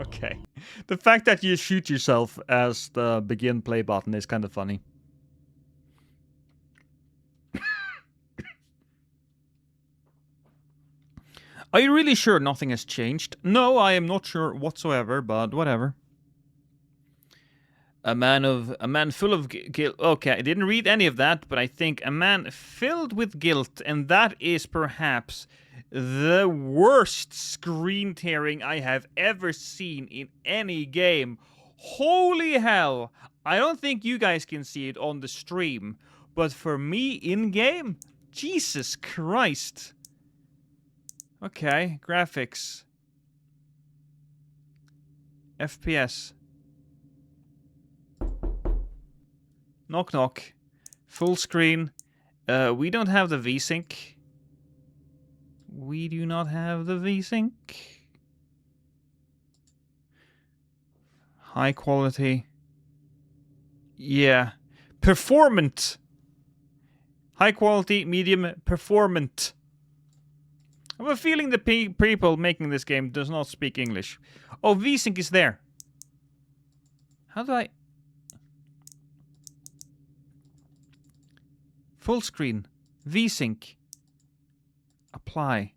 Okay. The fact that you shoot yourself as the begin play button is kind of funny. Are you really sure nothing has changed? No, I am not sure whatsoever, but whatever. A man full of guilt. Okay, I didn't read any of that, but I think a man filled with guilt, and that is perhaps the worst screen tearing I have ever seen in any game. Holy hell! I don't think you guys can see it on the stream, but for me in game, Jesus Christ. Okay, graphics. FPS. Knock knock. Full screen. We don't have the VSync. We do not have the VSync. High quality. Yeah. Performant. High quality, medium, performant. I have a feeling the people making this game does not speak English. Oh, VSync is there. How do I... Full screen. VSync. Apply.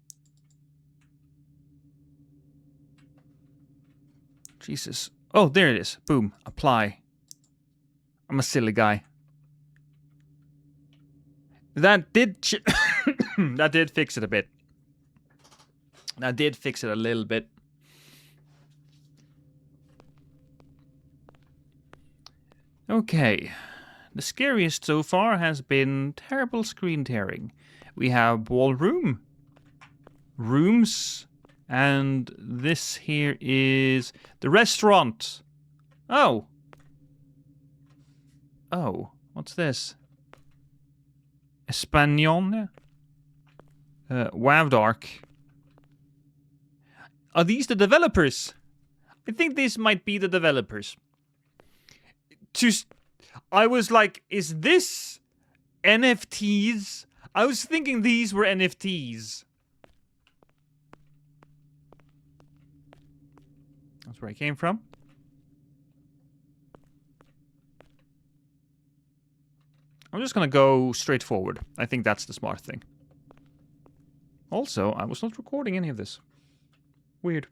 Jesus. Oh, there it is. Boom. Apply. I'm a silly guy. That did... that did fix it a bit. That did fix it a little bit. Okay. The scariest so far has been terrible screen tearing. We have ballroom, rooms, and this here is the restaurant. Oh. Oh, what's this? Espanol? Wavdark. Are these the developers? I think these might be the developers. I was like, is this NFTs? I was thinking these were NFTs. That's where I came from. I'm just gonna go straight forward. I think that's the smart thing. Also, I was not recording any of this. Weird.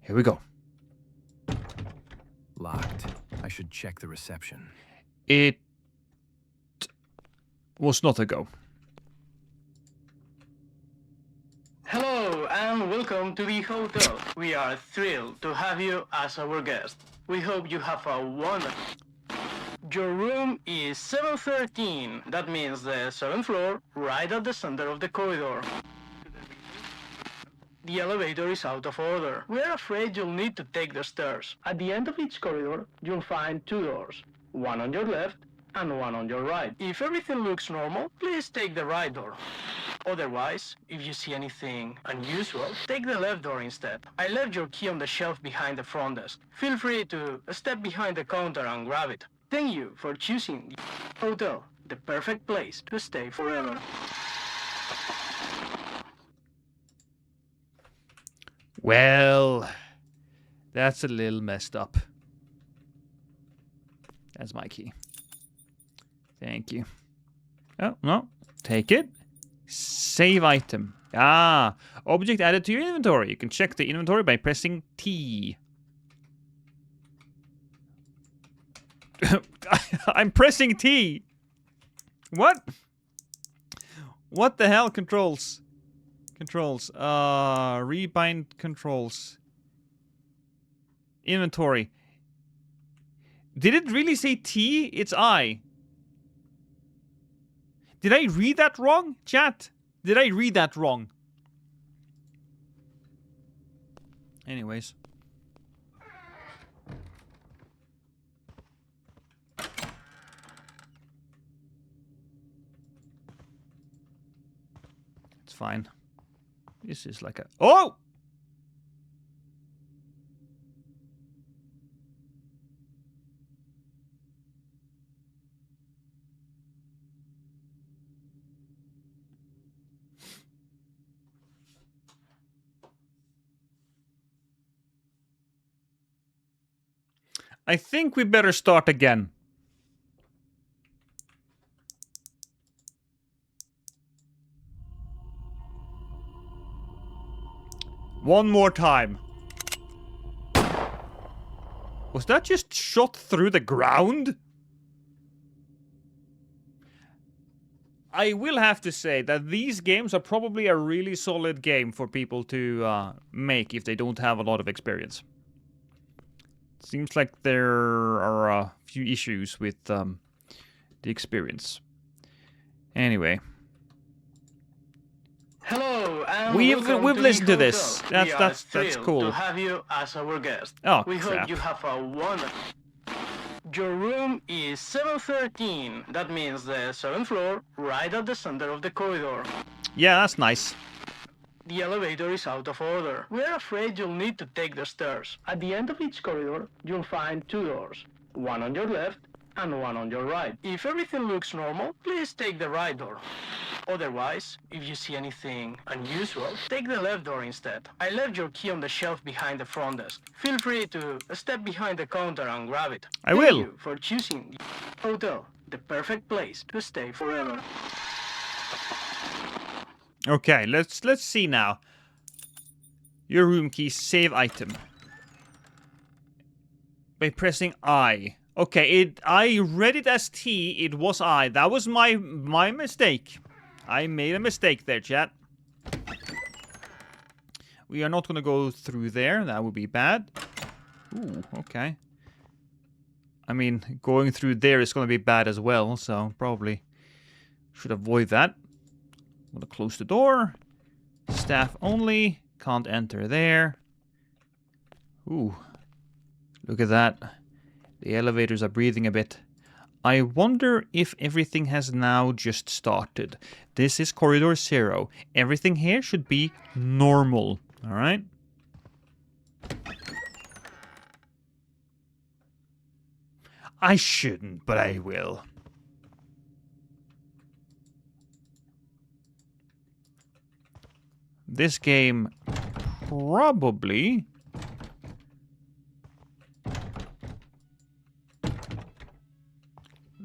Here we go. Locked. I should check the reception. It was not a go. and welcome to the hotel. We are thrilled to have you as our guest. We hope you have a wonderful... Your room is 713. That means the 7th floor, right at the center of the corridor. The elevator is out of order. We're afraid you'll need to take the stairs. At the end of each corridor, you'll find 2 doors. One on your left and one on your right. If everything looks normal, please take the right door. Otherwise, if you see anything unusual, take the left door instead. I left your key on the shelf behind the front desk. Feel free to step behind the counter and grab it. Thank you for choosing the hotel, the perfect place to stay forever. Well, that's a little messed up. That's my key. Thank you. Oh, no. Take it. Save item. Ah, object added to your inventory. You can check the inventory by pressing T. I'm pressing T. What? What the hell? Controls. Controls. Rebind controls. Inventory. Did it really say T? It's I. Did I read that wrong, chat? Did I read that wrong? Anyways. It's fine. This is like a... Oh! I think we better start again. One more time. Was that just shot through the ground? I will have to say that these games are probably a really solid game for people to make if they don't have a lot of experience. Seems like there are a few issues with the experience. Anyway. Hello, and we've welcome listened to the this. hotel. That's cool. To have you as our guest. Oh, we crap. hope you have a wonderful... Your room is 713. That means the 7th floor, right at the center of the corridor. Yeah, that's nice. The elevator is out of order. We're afraid you'll need to take the stairs. At the end of each corridor, you'll find 2 doors. One on your left and one on your right. If everything looks normal, please take the right door. Otherwise, if you see anything unusual, take the left door instead. I left your key on the shelf behind the front desk. Feel free to step behind the counter and grab it. I will. Thank you for choosing the hotel, the perfect place to stay forever. Okay, let's see now. Your room key, save item. By pressing I. Okay, I read it as T, it was I. That was my mistake. I made a mistake there, chat. We are not going to go through there. That would be bad. Ooh, okay. I mean, going through there is going to be bad as well, so probably should avoid that. I'm going to close the door. Staff only. Can't enter there. Ooh. Look at that. The elevators are breathing a bit. I wonder if everything has now just started. This is corridor 0. Everything here should be normal. Alright? I shouldn't, but I will. This game probably...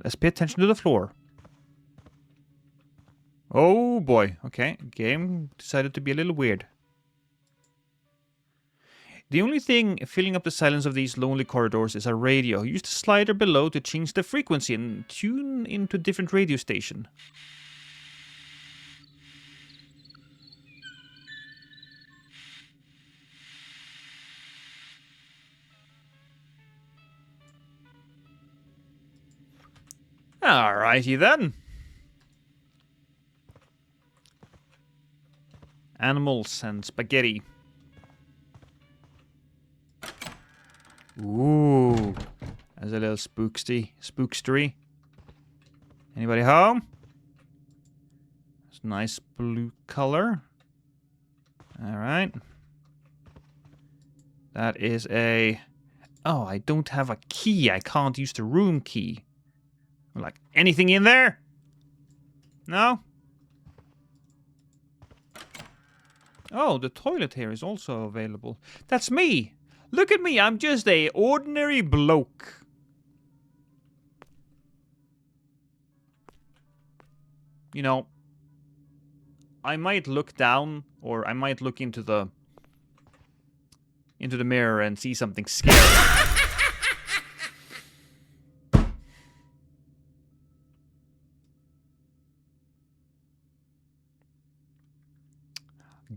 Let's pay attention to the floor. Oh boy. Okay, game decided to be a little weird. The only thing filling up the silence of these lonely corridors is a radio. Use the slider below to change the frequency and tune into a different radio station. Alrighty then. Animals and spaghetti. Ooh. That's a little spookstery. Anybody home? It's nice blue color. Alright. That is a... Oh, I don't have a key. I can't use the room key. Like, anything in there? No? Oh, the toilet here is also available. That's me! Look at me, I'm just a ordinary bloke. You know, I might look down, or I might look into the mirror and see something scary.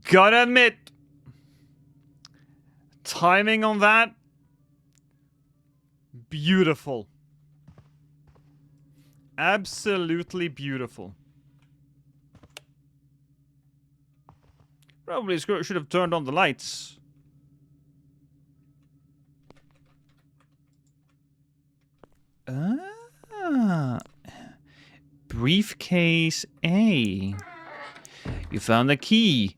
Gotta admit, timing on that, beautiful. Absolutely beautiful. Probably should have turned on the lights. Ah. Briefcase A. You found a key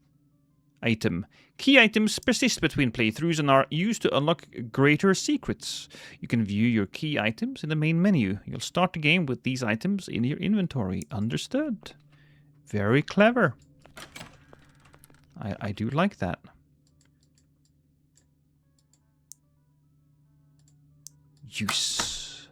item. Key items persist between playthroughs and are used to unlock greater secrets. You can view your key items in the main menu. You'll start the game with these items in your inventory. Understood. Very clever. I do like that. Use.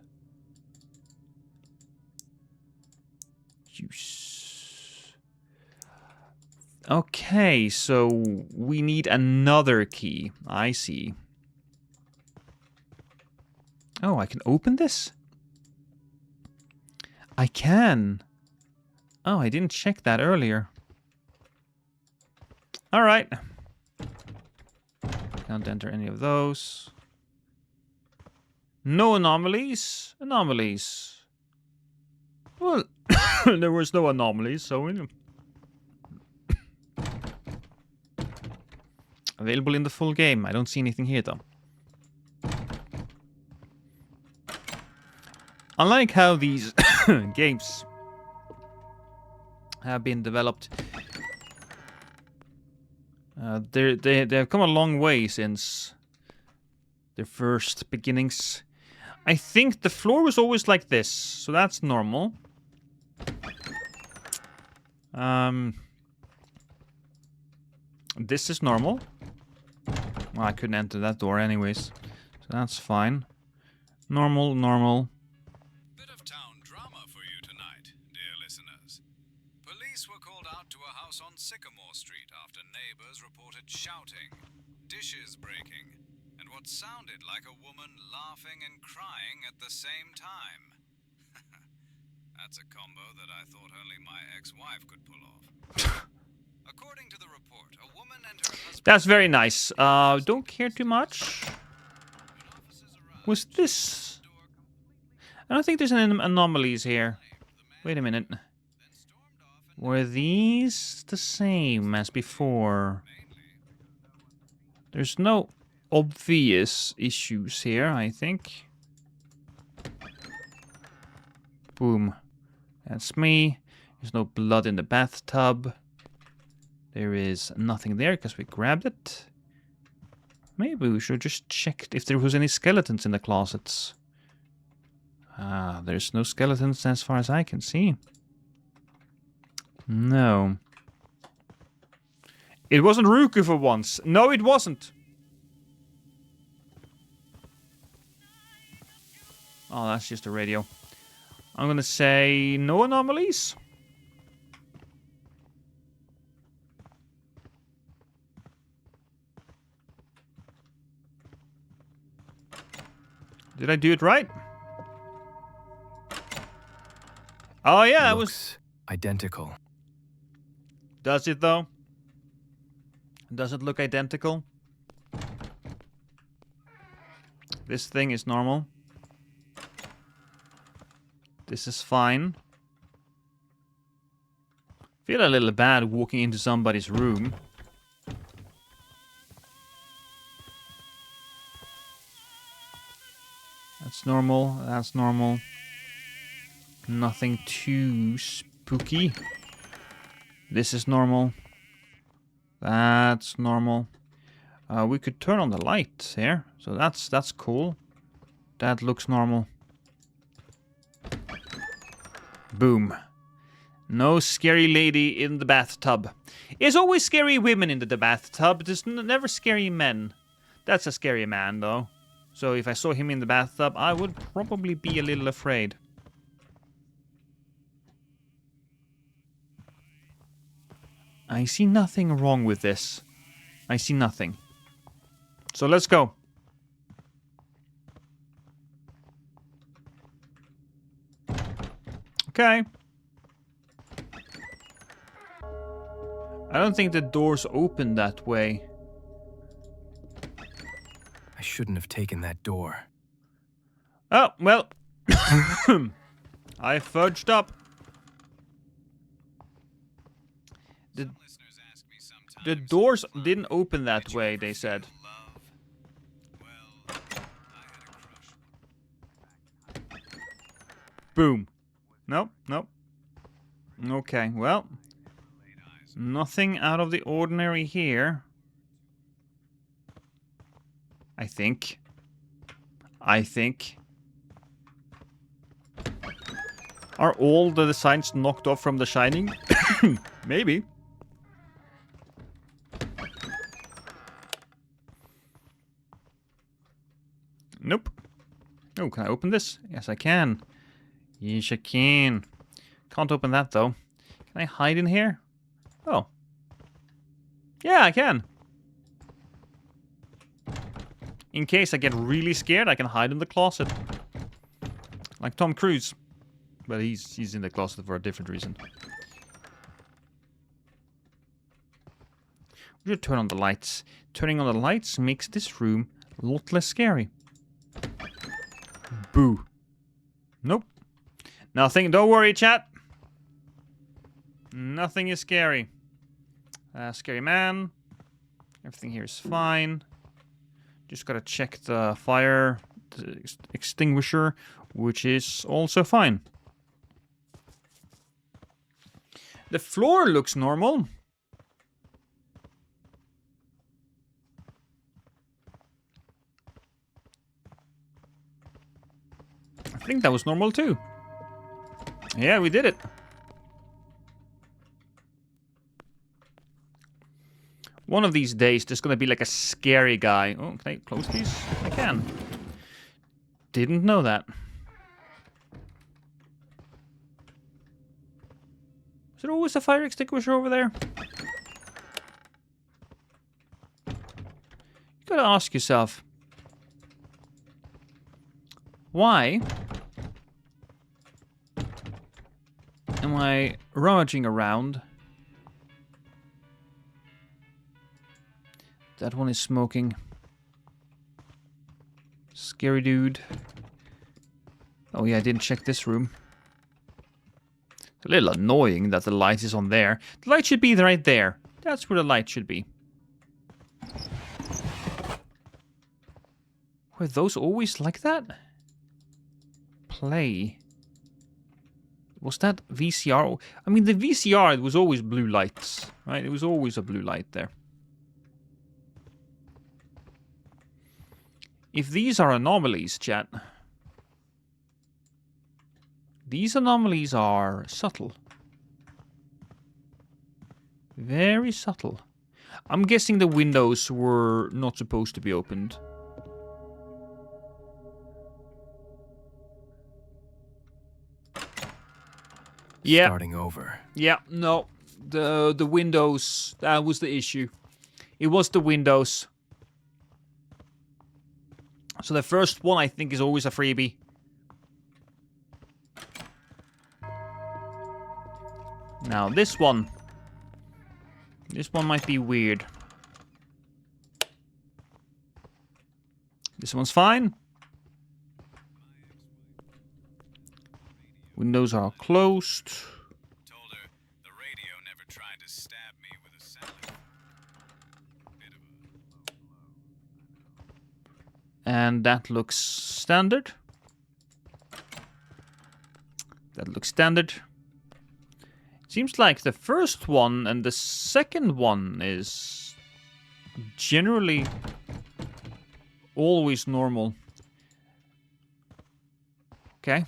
Okay, so we need another key. I see. Oh, I can open this? I can. Oh, I didn't check that earlier. Alright. Can't enter any of those. No anomalies? Anomalies. Well, there was no anomalies, so... Available in the full game. I don't see anything here, though. I like how these games have been developed. They have come a long way since their first beginnings. I think the floor was always like this, so that's normal. This is normal. Well, I couldn't enter that door anyways, so that's fine. Normal, normal. Bit of town drama for you tonight, dear listeners. Police were called out to a house on Sycamore Street after neighbors reported shouting, dishes breaking, and what sounded like a woman laughing and crying at the same time. That's a combo that I thought only my ex-wife could pull off. According to the report, a woman and her husband... That's very nice. Don't care too much. Was this... I don't think there's any anomalies here. Wait a minute. Were these the same as before? There's no obvious issues here, I think. Boom. That's me. There's no blood in the bathtub. There is nothing there because we grabbed it. Maybe we should just check if there was any skeletons in the closets. Ah, there's no skeletons as far as I can see. No. It wasn't Ruku for once. No, it wasn't. Oh, that's just a radio. I'm gonna say no anomalies. Did I do it right? Oh yeah, it was identical. Does it though? Does it look identical? This thing is normal. This is fine. Feel a little bad walking into somebody's room. That's normal. That's normal. Nothing too spooky. This is normal. That's normal. We could turn on the lights here, so that's cool. That looks normal. Boom. No scary lady in the bathtub. There's always scary women in the bathtub. There's never scary men. That's a scary man, though. So if I saw him in the bathtub, I would probably be a little afraid. I see nothing wrong with this. I see nothing. So let's go. Okay. I don't think the doors open that way. I shouldn't have taken that door. Oh, well. I fudged up. The doors didn't open that way, they said. Boom. Nope, nope. Okay, well. Nothing out of the ordinary here. I think. Are all the designs knocked off from The Shining? Maybe. Nope. Oh, can I open this? Yes, I can. Yes, I can. Can't open that, though. Can I hide in here? Oh. Yeah, I can. In case I get really scared, I can hide in the closet. Like Tom Cruise. But he's in the closet for a different reason. We should turn on the lights. Turning on the lights makes this room a lot less scary. Boo. Nope. Nothing. Don't worry, chat. Nothing is scary. Scary man. Everything here is fine. Just gotta check the fire extinguisher, which is also fine. The floor looks normal. I think that was normal too. Yeah, we did it. One of these days, there's gonna be like a scary guy. Oh, can I close these? I can. Didn't know that. Is there always a fire extinguisher over there? You gotta ask yourself. Why am I rummaging around? That one is smoking. Scary dude. Oh yeah, I didn't check this room. It's a little annoying that the light is on there. The light should be right there. That's where the light should be. Were those always like that? Play. Was that VCR? I mean, the VCR, it was always blue lights, right? It was always a blue light there. If these are anomalies, chat, these anomalies are subtle. Very subtle. I'm guessing the windows were not supposed to be opened. Yeah. Starting over. Yeah, no. The windows, that was the issue. It was the windows. So the first one, I think, is always a freebie. Now, this one. This one might be weird. This one's fine. Windows are closed. Told her the radio never tried to stab me with a salad. And that looks standard. That looks standard. Seems like the first one and the second one is generally always normal. Okay.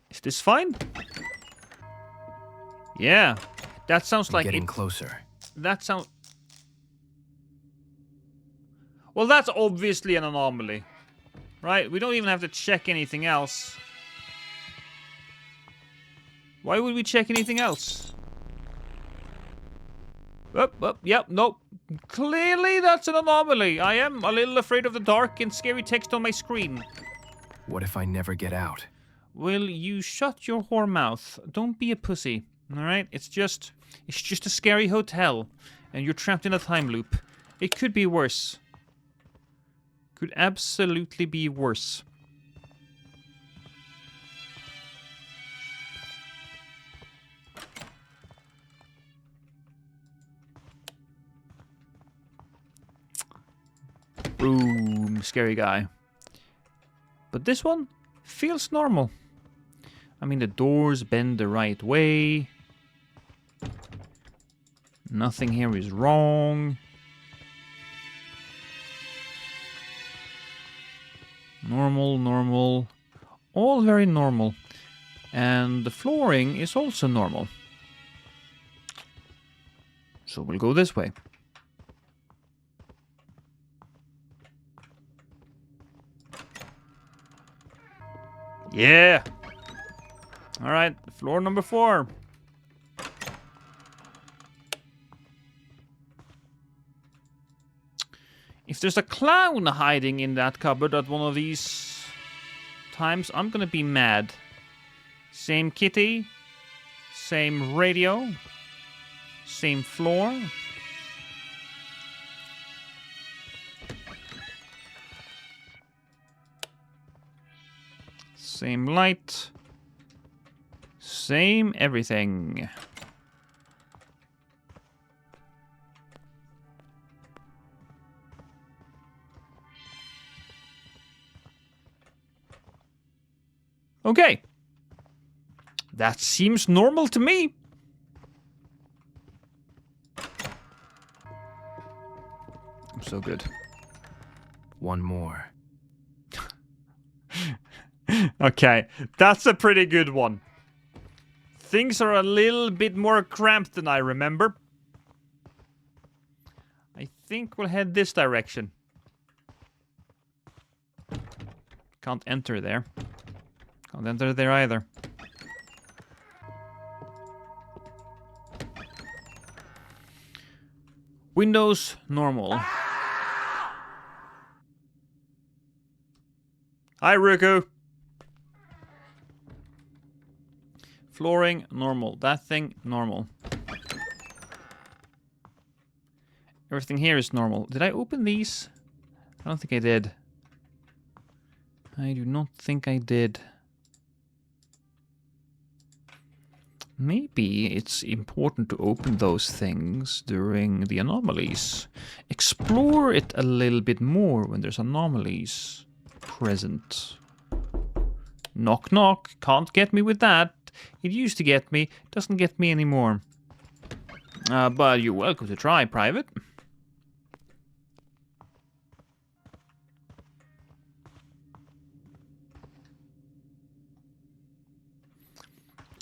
Is this fine? Yeah. That sounds like getting closer. That sounds... Well, that's obviously an anomaly. Right? We don't even have to check anything else. Why would we check anything else? Yep, nope. Clearly that's an anomaly. I am a little afraid of the dark and scary text on my screen. What if I never get out? Will you shut your whore mouth? Don't be a pussy. Alright? It's just a scary hotel. And you're trapped in a time loop. It could be worse. Could absolutely be worse. Boom, scary guy. But this one feels normal. I mean, the doors bend the right way. Nothing here is wrong. Normal. All very normal. And the flooring is also normal. So we'll go this way. Yeah! Alright, floor number 4. If there's a clown hiding in that cupboard at one of these times, I'm gonna be mad. Same kitty, same radio, same floor. Same light. Same everything. Okay. That seems normal to me. I'm so good. One more. Okay, that's a pretty good one. Things are a little bit more cramped than I remember. I think we'll head this direction. Can't enter there. Can't enter there either. Windows, normal. Hi, Ruku. Flooring, normal. That thing, normal. Everything here is normal. Did I open these? I don't think I did. I do not think I did. Maybe it's important to open those things during the anomalies. Explore it a little bit more when there's anomalies present. Knock knock, can't get me with that. It used to get me, doesn't get me anymore. But you're welcome to try, Private.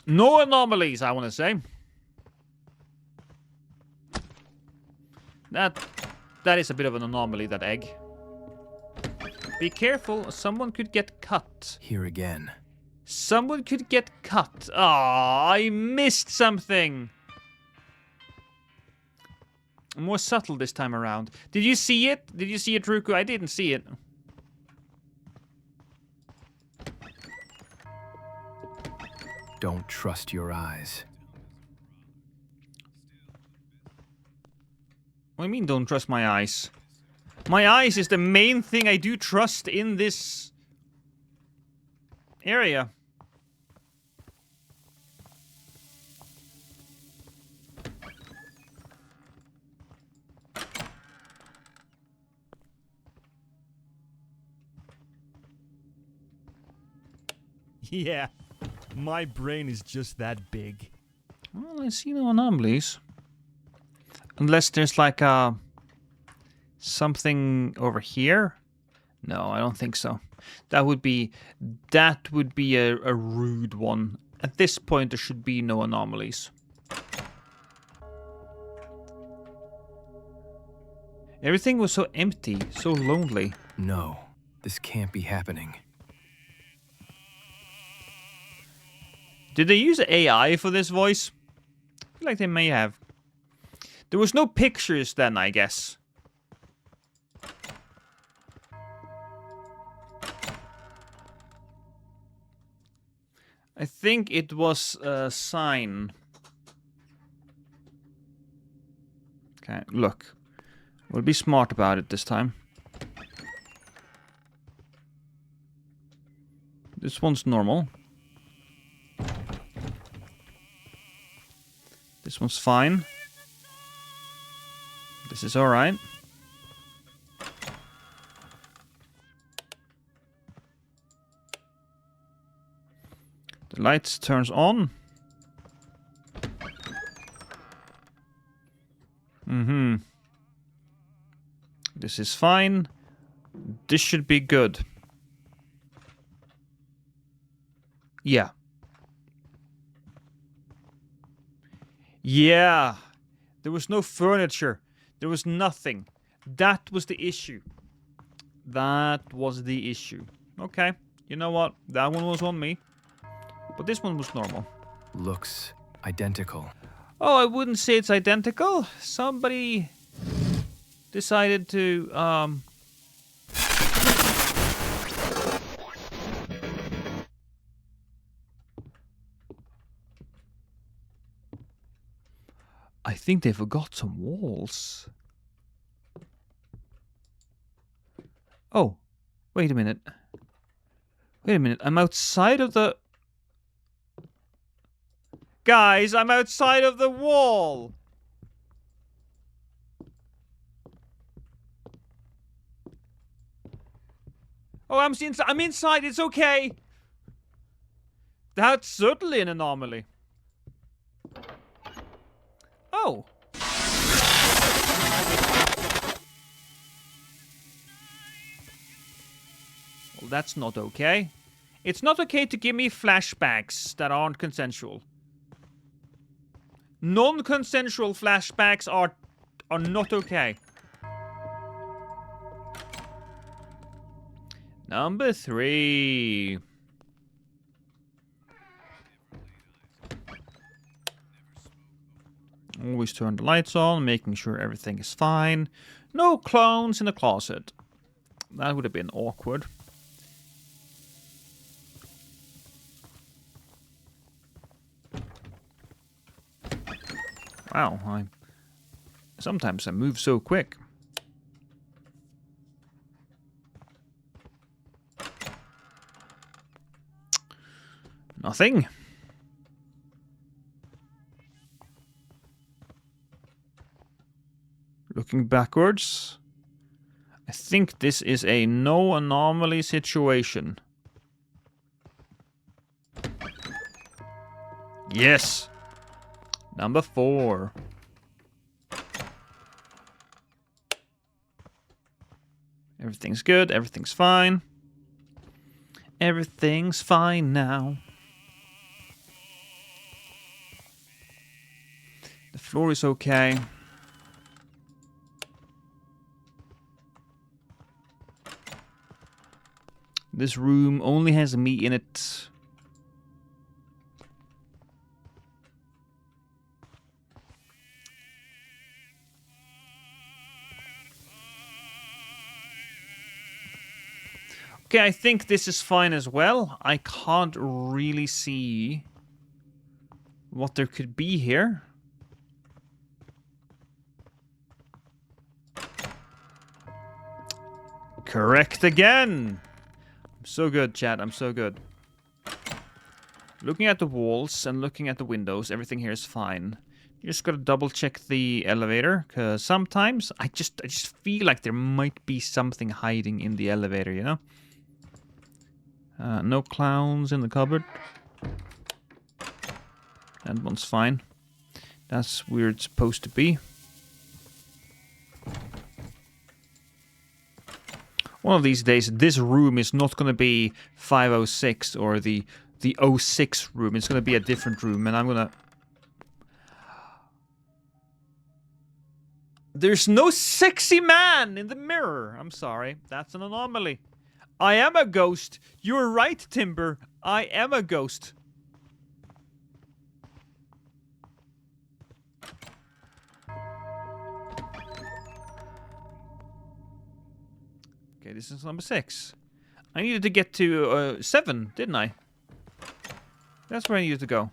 No anomalies, I want to say. That is a bit of an anomaly, that egg. Be careful, someone could get cut. Here again. Someone could get cut. Ah, I missed something. More subtle this time around. Did you see it? Did you see it, Ruku? I didn't see it. Don't trust your eyes. What do you mean, don't trust my eyes? My eyes is the main thing I do trust in this area. Yeah, my brain is just that big. Well, I see no anomalies. Unless there's like something over here. No, I don't think so. That would be a rude one. At this point, there should be no anomalies. Everything was so empty, so lonely. No, this can't be happening. Did they use AI for this voice? I feel like they may have. There was no pictures then, I guess. I think it was a sign. Okay, look. We'll be smart about it this time. This one's normal. This one's fine. This is alright. The lights turns on. This is fine. This should be good. Yeah. Yeah. There was no furniture. There was nothing. That was the issue. That was the issue. Okay. You know what? That one was on me. But this one was normal. Looks identical. Oh, I wouldn't say it's identical. Somebody decided to, I think they forgot some walls. Oh, wait a minute. Wait a minute. I'm outside of the... Guys, I'm outside of the wall! Oh, I'm inside. It's okay. That's certainly an anomaly. Oh. Well, that's not okay. It's not okay to give me flashbacks that aren't consensual. Non-consensual flashbacks are not okay. Number 3. Always turn the lights on, making sure everything is fine. No clones in the closet. That would have been awkward. Wow, sometimes I move so quick. Nothing. Looking backwards. I think this is a no anomaly situation. Yes. Number 4. Everything's good. Everything's fine. Everything's fine now. The floor is okay. This room only has me in it. Okay, I think this is fine as well. I can't really see what there could be here. Correct again! I'm so good, chat. I'm so good. Looking at the walls and looking at the windows, everything here is fine. You just gotta double check the elevator, because sometimes I just feel like there might be something hiding in the elevator, you know? No clowns in the cupboard. That one's fine. That's where it's supposed to be. One of these days, this room is not gonna be 506 or the 06 room. It's gonna be a different room, and I'm gonna... There's no sexy man in the mirror. I'm sorry. That's an anomaly. I am a ghost. You're right, Timber. I am a ghost. Okay, this is number 6. I needed to get to 7, didn't I? That's where I needed to go.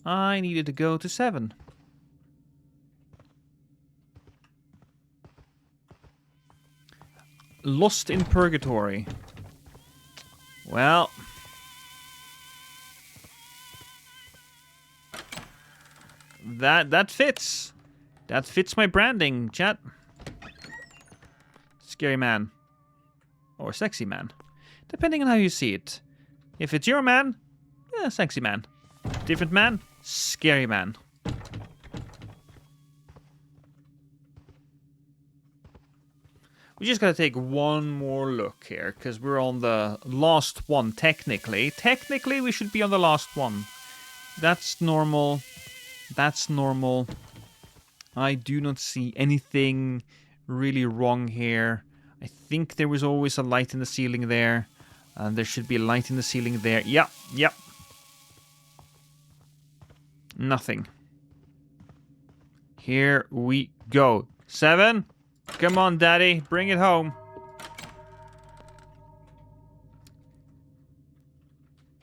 I needed to go to 7. Lost in Purgatory. Well. That fits. That fits my branding, chat. Scary man. Or sexy man. Depending on how you see it. If it's your man, sexy man. Different man, scary man. We just gotta take one more look here, because we're on the last one, technically. Technically, we should be on the last one. That's normal. That's normal. I do not see anything really wrong here. I think there was always a light in the ceiling there. And there should be a light in the ceiling there. Yep, yep. Nothing. Here we go. 7. Come on, Daddy. Bring it home.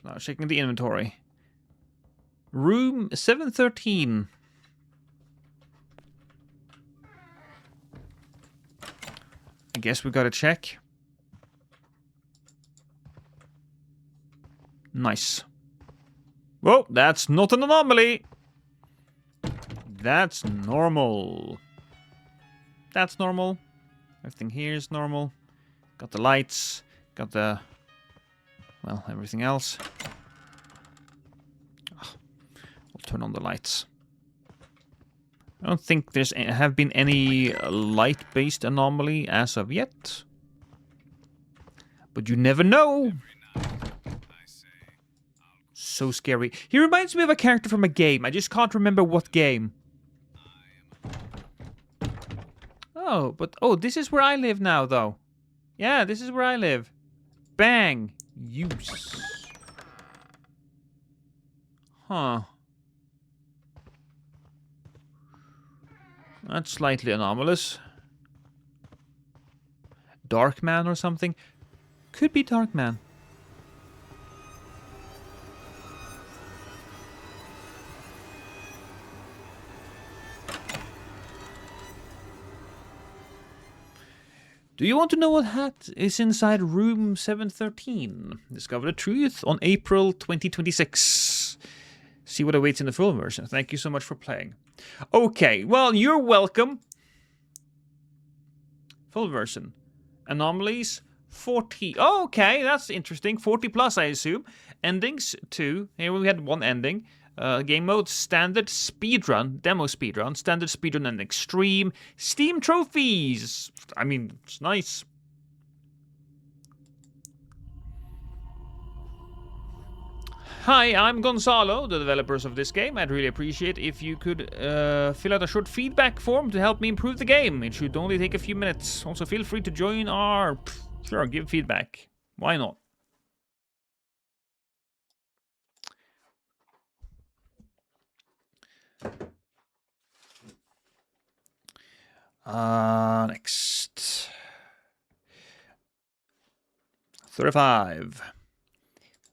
Now checking the inventory. Room 713. I guess we gotta check. Nice. Whoa, that's not an anomaly. That's normal. That's normal. Everything here is normal. Got the lights. Got the... well, everything else. I'll turn on the lights. I don't think there's have been any light-based anomaly as of yet. But you never know. So scary. He reminds me of a character from a game. I just can't remember what game. Oh, but... oh, this is where I live now, though. Yeah, this is where I live. Bang. Use. Huh. That's slightly anomalous. Darkman or something? Could be Darkman. Do you want to know what hat is inside room 713? Discover the truth on April 2026. See what awaits in the full version. Thank you so much for playing. Okay, well, you're welcome. Full version. Anomalies, 40. Oh, okay, that's interesting. 40 plus, I assume. Endings, 2. Here we had one ending. Game mode, standard, speedrun, demo speedrun, standard speedrun, and extreme. Steam trophies. I mean, it's nice. Hi, I'm Gonzalo, the developers of this game. I'd really appreciate if you could fill out a short feedback form to help me improve the game. It should only take a few minutes. Also, feel free to join our... sure, give feedback. Why not? Next. 35.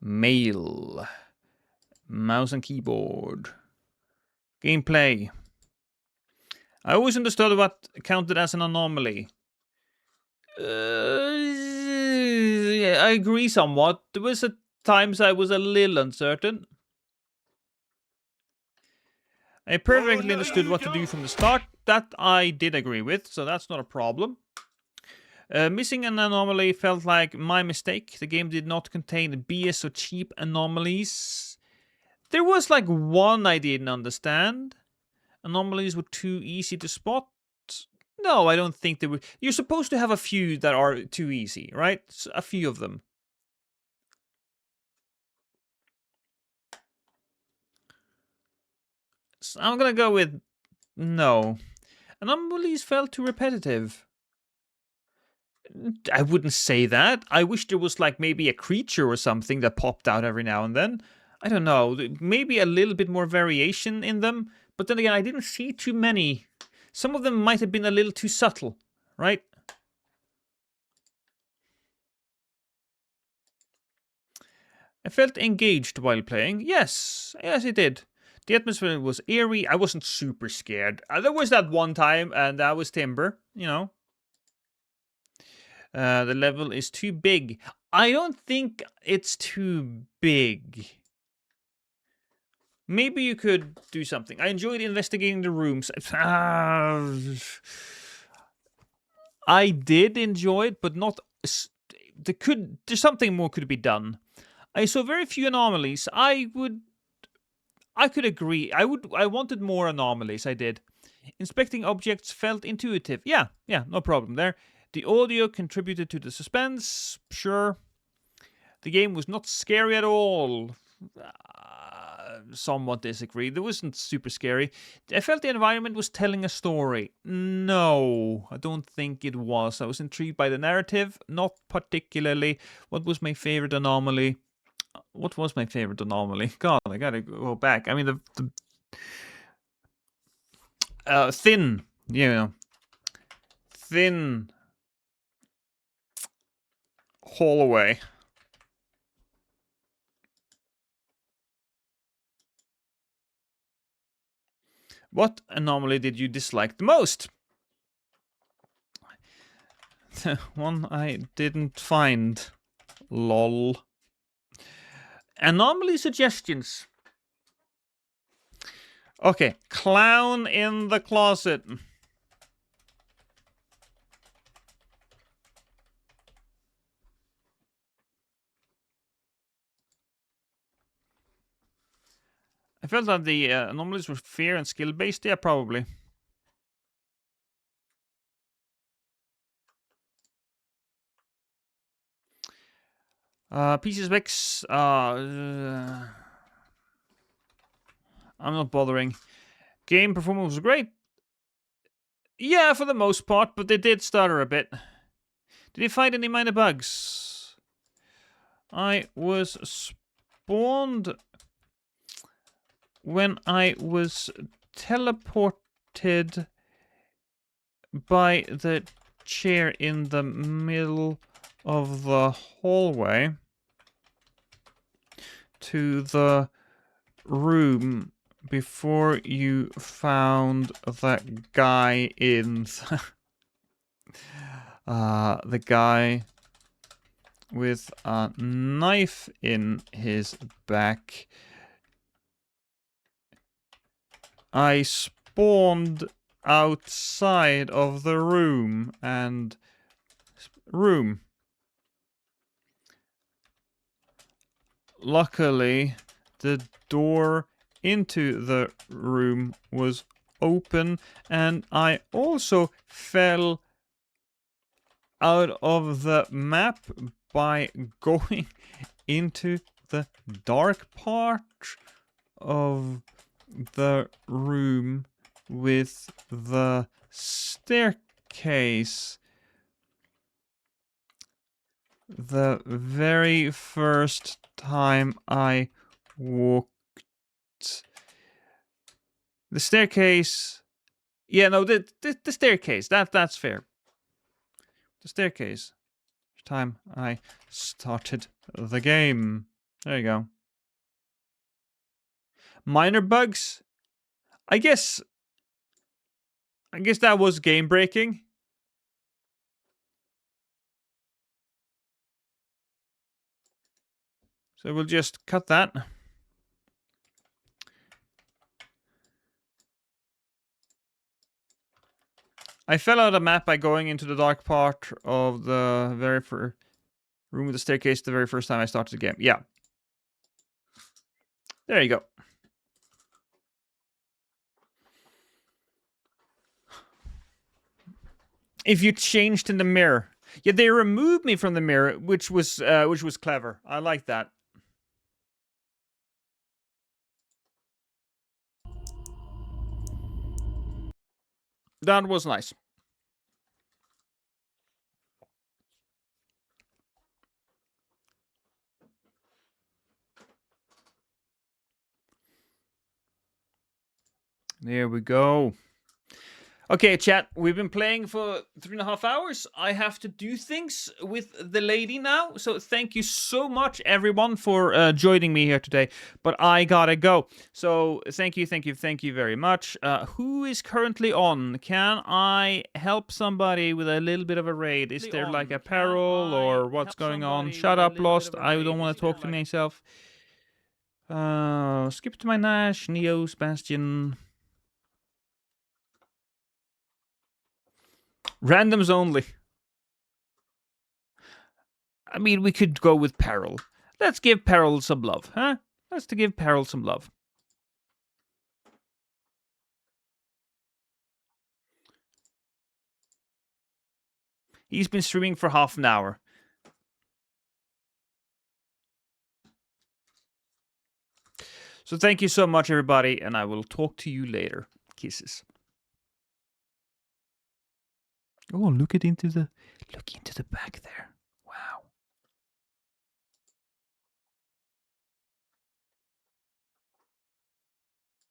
Mail. Mouse and keyboard. Gameplay. I always understood what counted as an anomaly. Yeah, I agree somewhat. There was at times I was a little uncertain. I perfectly understood what to do from the start. That I did agree with, so that's not a problem. Missing an anomaly felt like my mistake. The game did not contain BS or cheap anomalies. There was like one I didn't understand. Anomalies were too easy to spot. No, I don't think they were. You're supposed to have a few that are too easy, right? A few of them. So I'm gonna go with no. Anomalies felt too repetitive. I wouldn't say that. I wish there was like maybe a creature or something that popped out every now and then. I don't know. Maybe a little bit more variation in them. But then again, I didn't see too many. Some of them might have been a little too subtle, right? I felt engaged while playing. Yes, it did. The atmosphere was eerie. I wasn't super scared. There was that one time, and that was Timber, you know. The level is too big. I don't think it's too big. Maybe you could do something. I enjoyed investigating the rooms. I did enjoy it, but not. There's something more could be done. I saw very few anomalies. I could agree. I wanted more anomalies. I did. Inspecting objects felt intuitive. Yeah, no problem there. The audio contributed to the suspense. Sure. The game was not scary at all. Somewhat disagree. It wasn't super scary. I felt the environment was telling a story. No, I don't think it was. I was intrigued by the narrative, not particularly. What was my favorite anomaly? What was my favorite anomaly? God, I gotta go back. I mean, the thin, thin hallway. What anomaly did you dislike the most? The one I didn't find. Lol. Anomaly suggestions. Okay, clown in the closet. I felt that the anomalies were fear and skill based. Yeah, probably. PC specs. I'm not bothering. Game performance was great. Yeah, for the most part, but they did stutter a bit. Did you find any minor bugs? I was spawned when I was teleported by the chair in the middle of the hallway to the room before you found that guy in the guy with a knife in his back. I spawned outside of the room and Luckily, the door into the room was open, and I also fell out of the map by going into the dark part of the room with the staircase. The very first time I walked the staircase. Yeah, no, the staircase. That's fair. The staircase. Time I started the game. There you go. Minor bugs. I guess that was game breaking. So we'll just cut that. I fell out of the map by going into the dark part of the very first room with the staircase the very first time I started the game. Yeah. There you go. If you changed in the mirror. Yeah, they removed me from the mirror, which was clever. I like that. That was nice. There we go. Okay, chat, we've been playing for 3.5 hours. I have to do things with the lady now. So thank you so much, everyone, for joining me here today. But I gotta go. So thank you very much. Who is currently on? Can I help somebody with a little bit of a raid? Is there like a peril or what's going on? Shut up, Lost. I don't want to talk to myself. Skip to my Nash, Neo, Sebastian. Randoms only. I mean, we could go with Peril. Let's give Peril some love, huh? Let's give Peril some love. He's been streaming for half an hour. So thank you so much, everybody, and I will talk to you later. Kisses. Oh, look into the back there.